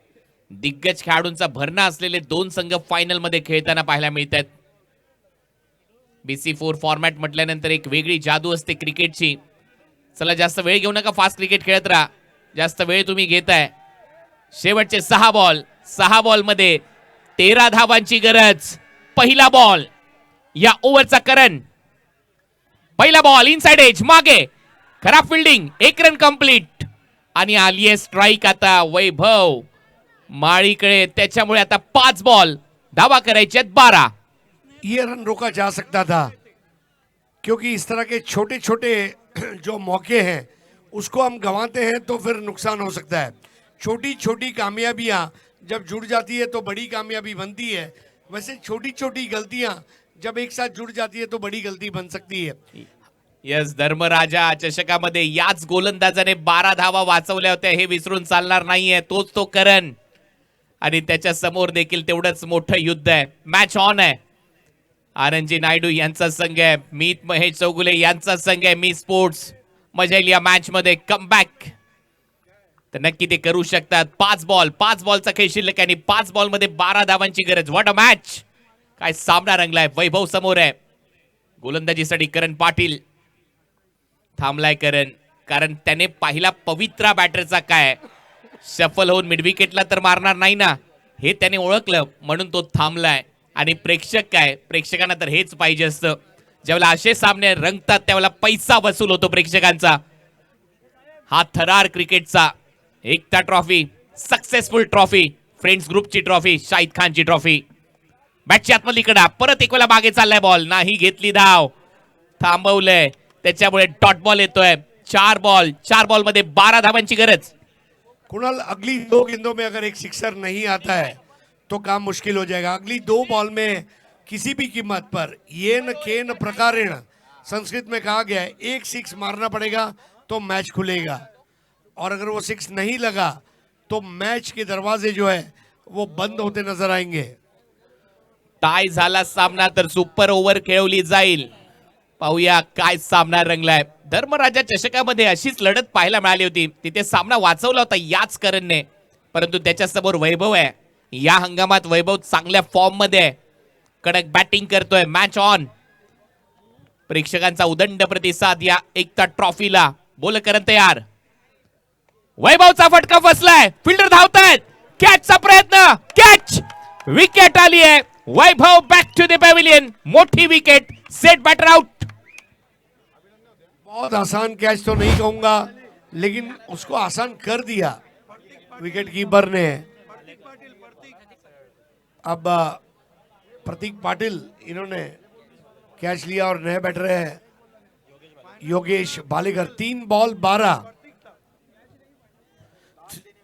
दिग्गज खेळाडूंचा भरणा असलेले दोन संघ फायनल मध्ये खेळताना पाहायला मिळतात. BC4 फॉर्मॅट म्हटल्यानंतर एक वेगळी जादू असते क्रिकेटची. चला जास्त वेळ घेऊ नका, फास्ट क्रिकेट खेळत राहा. जास्त वेळ तुम्ही घेताय. शेवटचे 6 बॉल मध्ये 13 धावांची गरज. पहिला बॉल या ओव्हरचा करण. पहिला बॉल इनसाइड एज, मागे, खराब फिल्डिंग, 1 रन कंप्लीट आणि आली आहे स्ट्राईक आता वैभव माळीकडे. त्याच्यामुळे आता 5 बॉल, धावा करायचे 12. ये रन रोका जा सकता था क्योंकि इस तरह के छोटे छोटे जो मौके हैं उसको हम गंवाते हैं तो फिर नुकसान हो सकता है. छोटी छोटी कामयाबियां जब जुड़ जाती है तो बड़ी कामयाबी बनती है. वैसे छोटी छोटी गलतियां जब एक साथ जुड़ जाती है तो बड़ी गलती बन सकती है. यस, धर्मराजा चषकामध्ये याच गोलंदाजाने 12 धावा वाचवल्या होत्या. हे विसरून चालणार नाहीये. तोच तो करण आणि त्याच्या समोर देखील तेवढंच मोठं युद्ध आहे. मॅच ऑन आहे. आनंदजी नायडू यांचा संघ आहे, मीत महेश चौगुले यांचा संघ आहे, मी स्पोर्ट्स. मजा येईल या मॅच मध्ये. कमबॅक तर नक्की ते करू शकतात. 5 बॉलचा खेळ शिल्लक आणि 5 बॉल मध्ये 12 धावांची गरज. What a match. काय सामना रंगलाय. वैभव समोर आहे. गोलंदाजीसाठी करण पाटील थांबलाय. करण, कारण त्याने पाहिला पवित्रा बॅटरचा काय सफल होऊन मिडविकेटला तर मारणार नाही ना, हे त्याने ओळखलं म्हणून तो थांबलाय. आणि प्रेक्षक काय, प्रेक्षकांना तर हेच पाहिजे असतं. ज्यावेळेला असे सामने रंगतात त्यावेळेला पैसा वसूल होतो प्रेक्षकांचा. हा थरार क्रिकेटचा. Ekta trophy, successful trophy, friends ग्रुपची ट्रॉफी, शाहिद खानची ट्रॉफी. बॅटची आतमधली कडा, परत एक वेळा मागे चाललाय बॉल, नाही घेतली धाव, थांबवलंय. त्याच्यामुळे डॉट बॉल येतोय. 4 बॉल मध्ये 12 धावांची गरज. कुणाल, अगली 2 गेंदों में अगर एक सिक्सर नहीं आता है तो काम मुश्किल हो जाएगा. अगली 2 बॉल में किसी भी कीमत पर येन केन प्रकारेण संस्कृत में कहा गया है, एक 6 मारना पड़ेगा तो मैच खुलेगा. और अगर वो 6 नहीं लगा तो मैच के दरवाजे जो है वो बंद होते नजर आएंगे. टाय झाला सामना तर सुपर ओव्हर खेळवली जाईल. पाहूया काय सामना रंगलाय. धर्मराजा चषकामध्ये अशीच लढत पाहायला मिळाली होती. तिथे सामना वाचवला होता याच करणने, परंतु त्याच्या समोर वैभव आहे. या हंगामात वैभव चांगल्या फॉर्म मध्ये आहे. कडक बॅटिंग करतोय. Match on. प्रेक्षकांचा उदंड प्रतिसाद या एकता ट्रॉफीला. बोल करण तयार. वैभवचा फटका फसलाय. फिल्डर धावतायत. कॅचचा प्रयत्न, कॅच, विकेट आली आहे. Vaibhav back to the pavilion. मोठी विकेट. Set batter out. बहुत आसान कैच तो नहीं कहूंगा, लेकिन उसको आसान कर दिया विकेट कीपर ने. अब प्रतीक पाटिल इन्होंने कैच लिया और नए बैटर है Yogesh Balekar. 3 ball 12,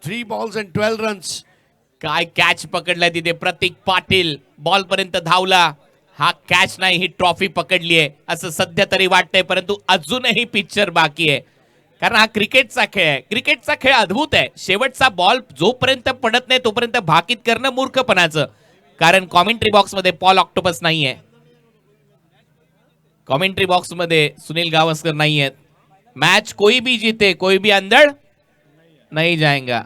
3 balls and 12 runs. काय कॅच पकडलाय तिथे प्रतीक पाटील. बॉल पर्यंत धावला. हा कॅच नाही, ही ट्रॉफी पकडली आहे असं सध्या तरी वाटतंय, परंतु अजूनही पिक्चर बाकी आहे. कारण हा क्रिकेटचा खेळ आहे. क्रिकेटचा खेळ अद्भुत आहे. शेवटचा बॉल जोपर्यंत पडत नाही तोपर्यंत भाकीत करणं मूर्खपणाचं. कारण कॉमेंट्री बॉक्स मध्ये पॉल ऑक्टोपस नाहीये, कॉमेंट्री बॉक्स मध्ये सुनील गावस्कर नाही आहेत. मैच कोई भी जीते कोई भी अंदर नहीं जाएगा,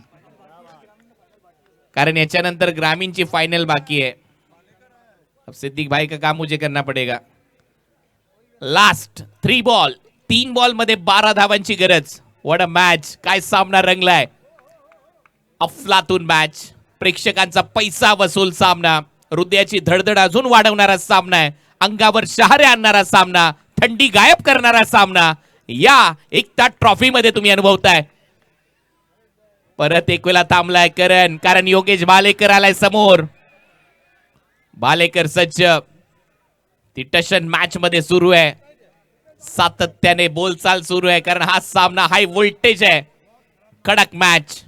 कारण याच्यानंतर ग्रामीणची फाइनल बाकी है. अब सिद्दीक भाई का काम मुझे करना पड़ेगा. लास्ट 3 बॉल, 3 बॉल मध्ये 12 धावांची गरज. व्हाट अ मॅच, काय सामना रंगलाय. अफलातून मॅच, प्रेक्षकांचा पैसा वसूल सामना, हृदयाची धडधड अजून वाढवणारा सामना आहे. अंगावर शहारे आणणारा सामना, थंडी गायब करणारा सामना या एकता ट्रॉफी मध्ये तुम्ही अनुभवताय. परत एक वेळा थांबलाय करण, कारण योगेश भालेकर आलाय समोर. भालेकर सज्ज. ती टशन मॅच मध्ये सुरू आहे, सातत्याने बोलचाल सुरू आहे, कारण हा सामना हाय व्होल्टेज आहे. कडक मॅच,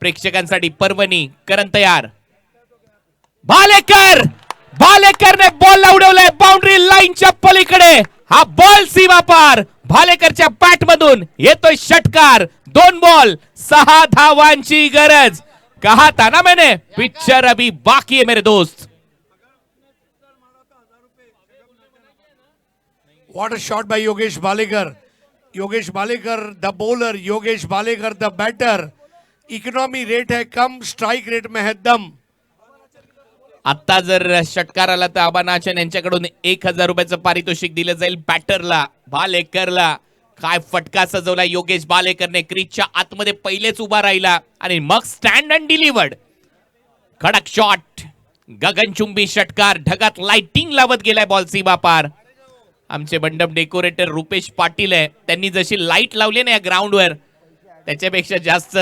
प्रेक्षकांसाठी पर्वणी. करण तयार. भालेकर, भालेकरने बॉल उडवलाय बाउंड्री लाईनच्या पलीकडे. हा बॉल सीमा पार. भालेकरच्या बॅट मधून येतोय षटकार. 2 बॉल 6 धावांची गरज. कहा था ना मैंने, पिक्चर अभी बाकी है मेरे दोस्त. What a shot by Yogesh Balekar. Yogesh Balekar the bowler, Yogesh Balekar the batter. Economy rate है कम, स्ट्राइक रेट में है दम. आता जर षटकार आला तर आबानाचन यांच्याकडून 1000 रुपयाचं पारितोषिक दिलं जाईल बॅटरला भालेकरला. काय फटका सजवला योगेश भालेकरने. क्रीजच्या आतमध्ये पहिलेच उभा राहिला आणि मग स्टँड अँड डिलिव्हर्ड. कडक शॉट, गगनचुंबी षटकार, ढगात लाइटिंग लावत गेलाय बॉल सीमा पार. आमचे मंडप डेकोरेटर रुपेश पाटील आहे, त्यांनी जशी लाईट लावली ना या ग्राउंडवर त्याच्यापेक्षा जास्त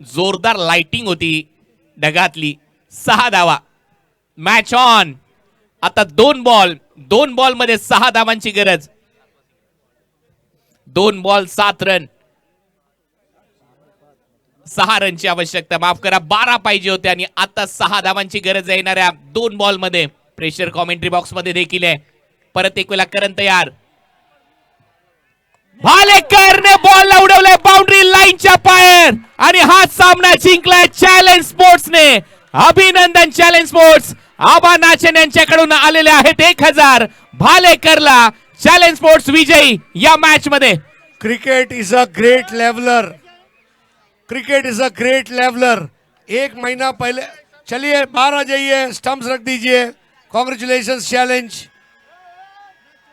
जोरदार लाइटिंग होती ढगातली. 6 धावा. Match on. आता 2 बॉल मध्ये 6 धावांची गरज. 2 बॉल 7 रन, 6 रनची आवश्यकता. माफ करा, 12 पाहिजे होते आणि आता 6 धावांची गरज आहे येणाऱ्या 2 बॉल मध्ये. प्रेशर कॉमेंट्री बॉक्स मध्ये देखील आहे. परत एक वेळा करण तयार. भालेकरने बॉल उडवलाय बाउंड्री लाईनच्या पायर आणि हा सामना जिंकलाय चॅलेंज स्पोर्ट्सने. अभिनंदन चॅलेंज स्पोर्ट्स. आबा नाचन यांच्याकडून आलेले आहेत 1000. भालेकरला चॅलेंज स्पोर्ट्स विजयी या मॅच मध्ये. Cricket is a great leveller. Cricket is a great leveller. 1 महीना पहले, चलिए बाहर आ जाइए, स्टंप्स रख दीजिए. Congratulations challenge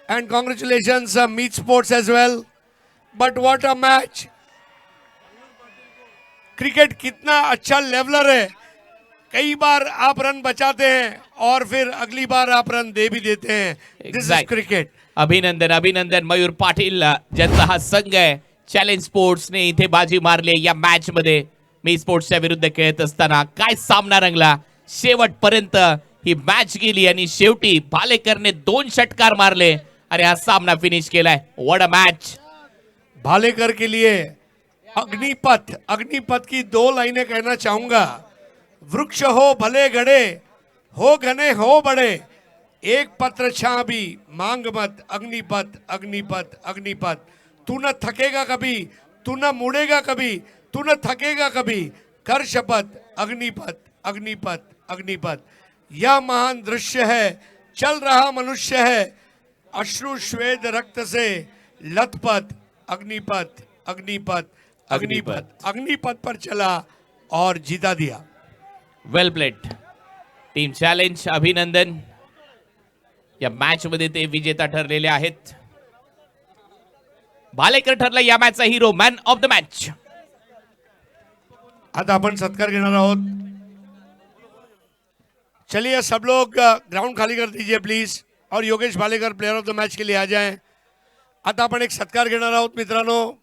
and congratulations Meet Sports as well. But what a match. Cricket कितना अच्छा लेवलर है. कई बार आप रन बचाते हैं और फिर अगली बार आप रन दे भी देते हैं. दिस इज क्रिकेट. अभिनंदन अभिनंदन मयूर पाटील ज्यांचा हा संघ आहे. चॅलेंज स्पोर्ट्सने इथे बाजी मारली या मॅच मध्ये. मी स्पोर्ट्सच्या विरुद्ध खेळत असताना काय सामना रंगला. शेवटपर्यंत ही मॅच गेली आणि शेवटी भालेकरने 2 षटकार मारले आणि हा सामना फिनिश केलाय. What a match. भालेकर के लिए अग्निपथ, अग्निपथ की 2 लाइनें कहना चाहूंगा. वृक्ष हो भले गड़े, हो घने हो बड़े, एक पत्र छाबी मांग मत. अग्निपथ अग्निपथ अग्निपथ. तू न थकेगा कभी, तू न मुड़ेगा कभी, तू न थकेगा कभी, कर शपथ. अग्निपथ अग्निपथ अग्निपथ. यह महान दृश्य है, चल रहा मनुष्य है, अश्रु श्वेत रक्त से लथपथ. अग्निपथ अग्निपथ अग्निपथ. अग्निपथ पर चला और जीता दिया. वेल प्लेड टीम चॅलेंज. अभिनंदन. या मॅच मध्ये ते विजेता ठरलेले आहेत. भालेकर ठरला या मॅचचा hero, man of the match. आता आपण सत्कार घेणार आहोत. चलिए सब लोग ग्राउंड खाली कर दीजिए प्लीज, और Yogesh Bhalekar player of the match के लिए आ जाएं. आता आपण एक सत्कार घेणार आहोत मित्रांनो.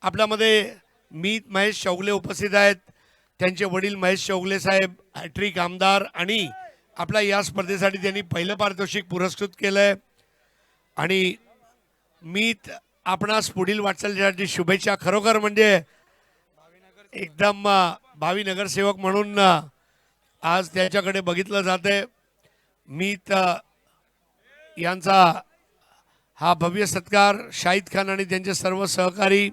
आपल्यामध्ये मीत महेश चौगले उपस्थित आहेत. त्यांचे वडील महेश चौगले साहेब हॅट्रिक आमदार आणि आपल्या या स्पर्धेसाठी त्यांनी पहिलं पारितोषिक पुरस्कृत केलंय. आणि मीत आपणास पुढील वाटचालीसाठी शुभेच्छा. खरोखर म्हणजे एकदम भावी नगरसेवक म्हणून आज त्याच्याकडे बघितलं जाते. मीत यांचा हा भव्य सत्कार शाहिद खान आणि त्यांचे सर्व सहकारी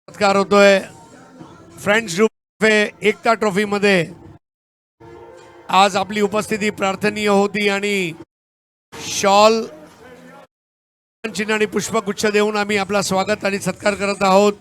सत्कार होतोय फ्रेंड्स ग्रुप एकता ट्रॉफी मध्ये आज आपली उपस्थिती प्रार्थनीय होती आणि शॉल चिन्ह आणि पुष्पगुच्छ देऊन आम्ही आपला स्वागत आणि सत्कार करत आहोत.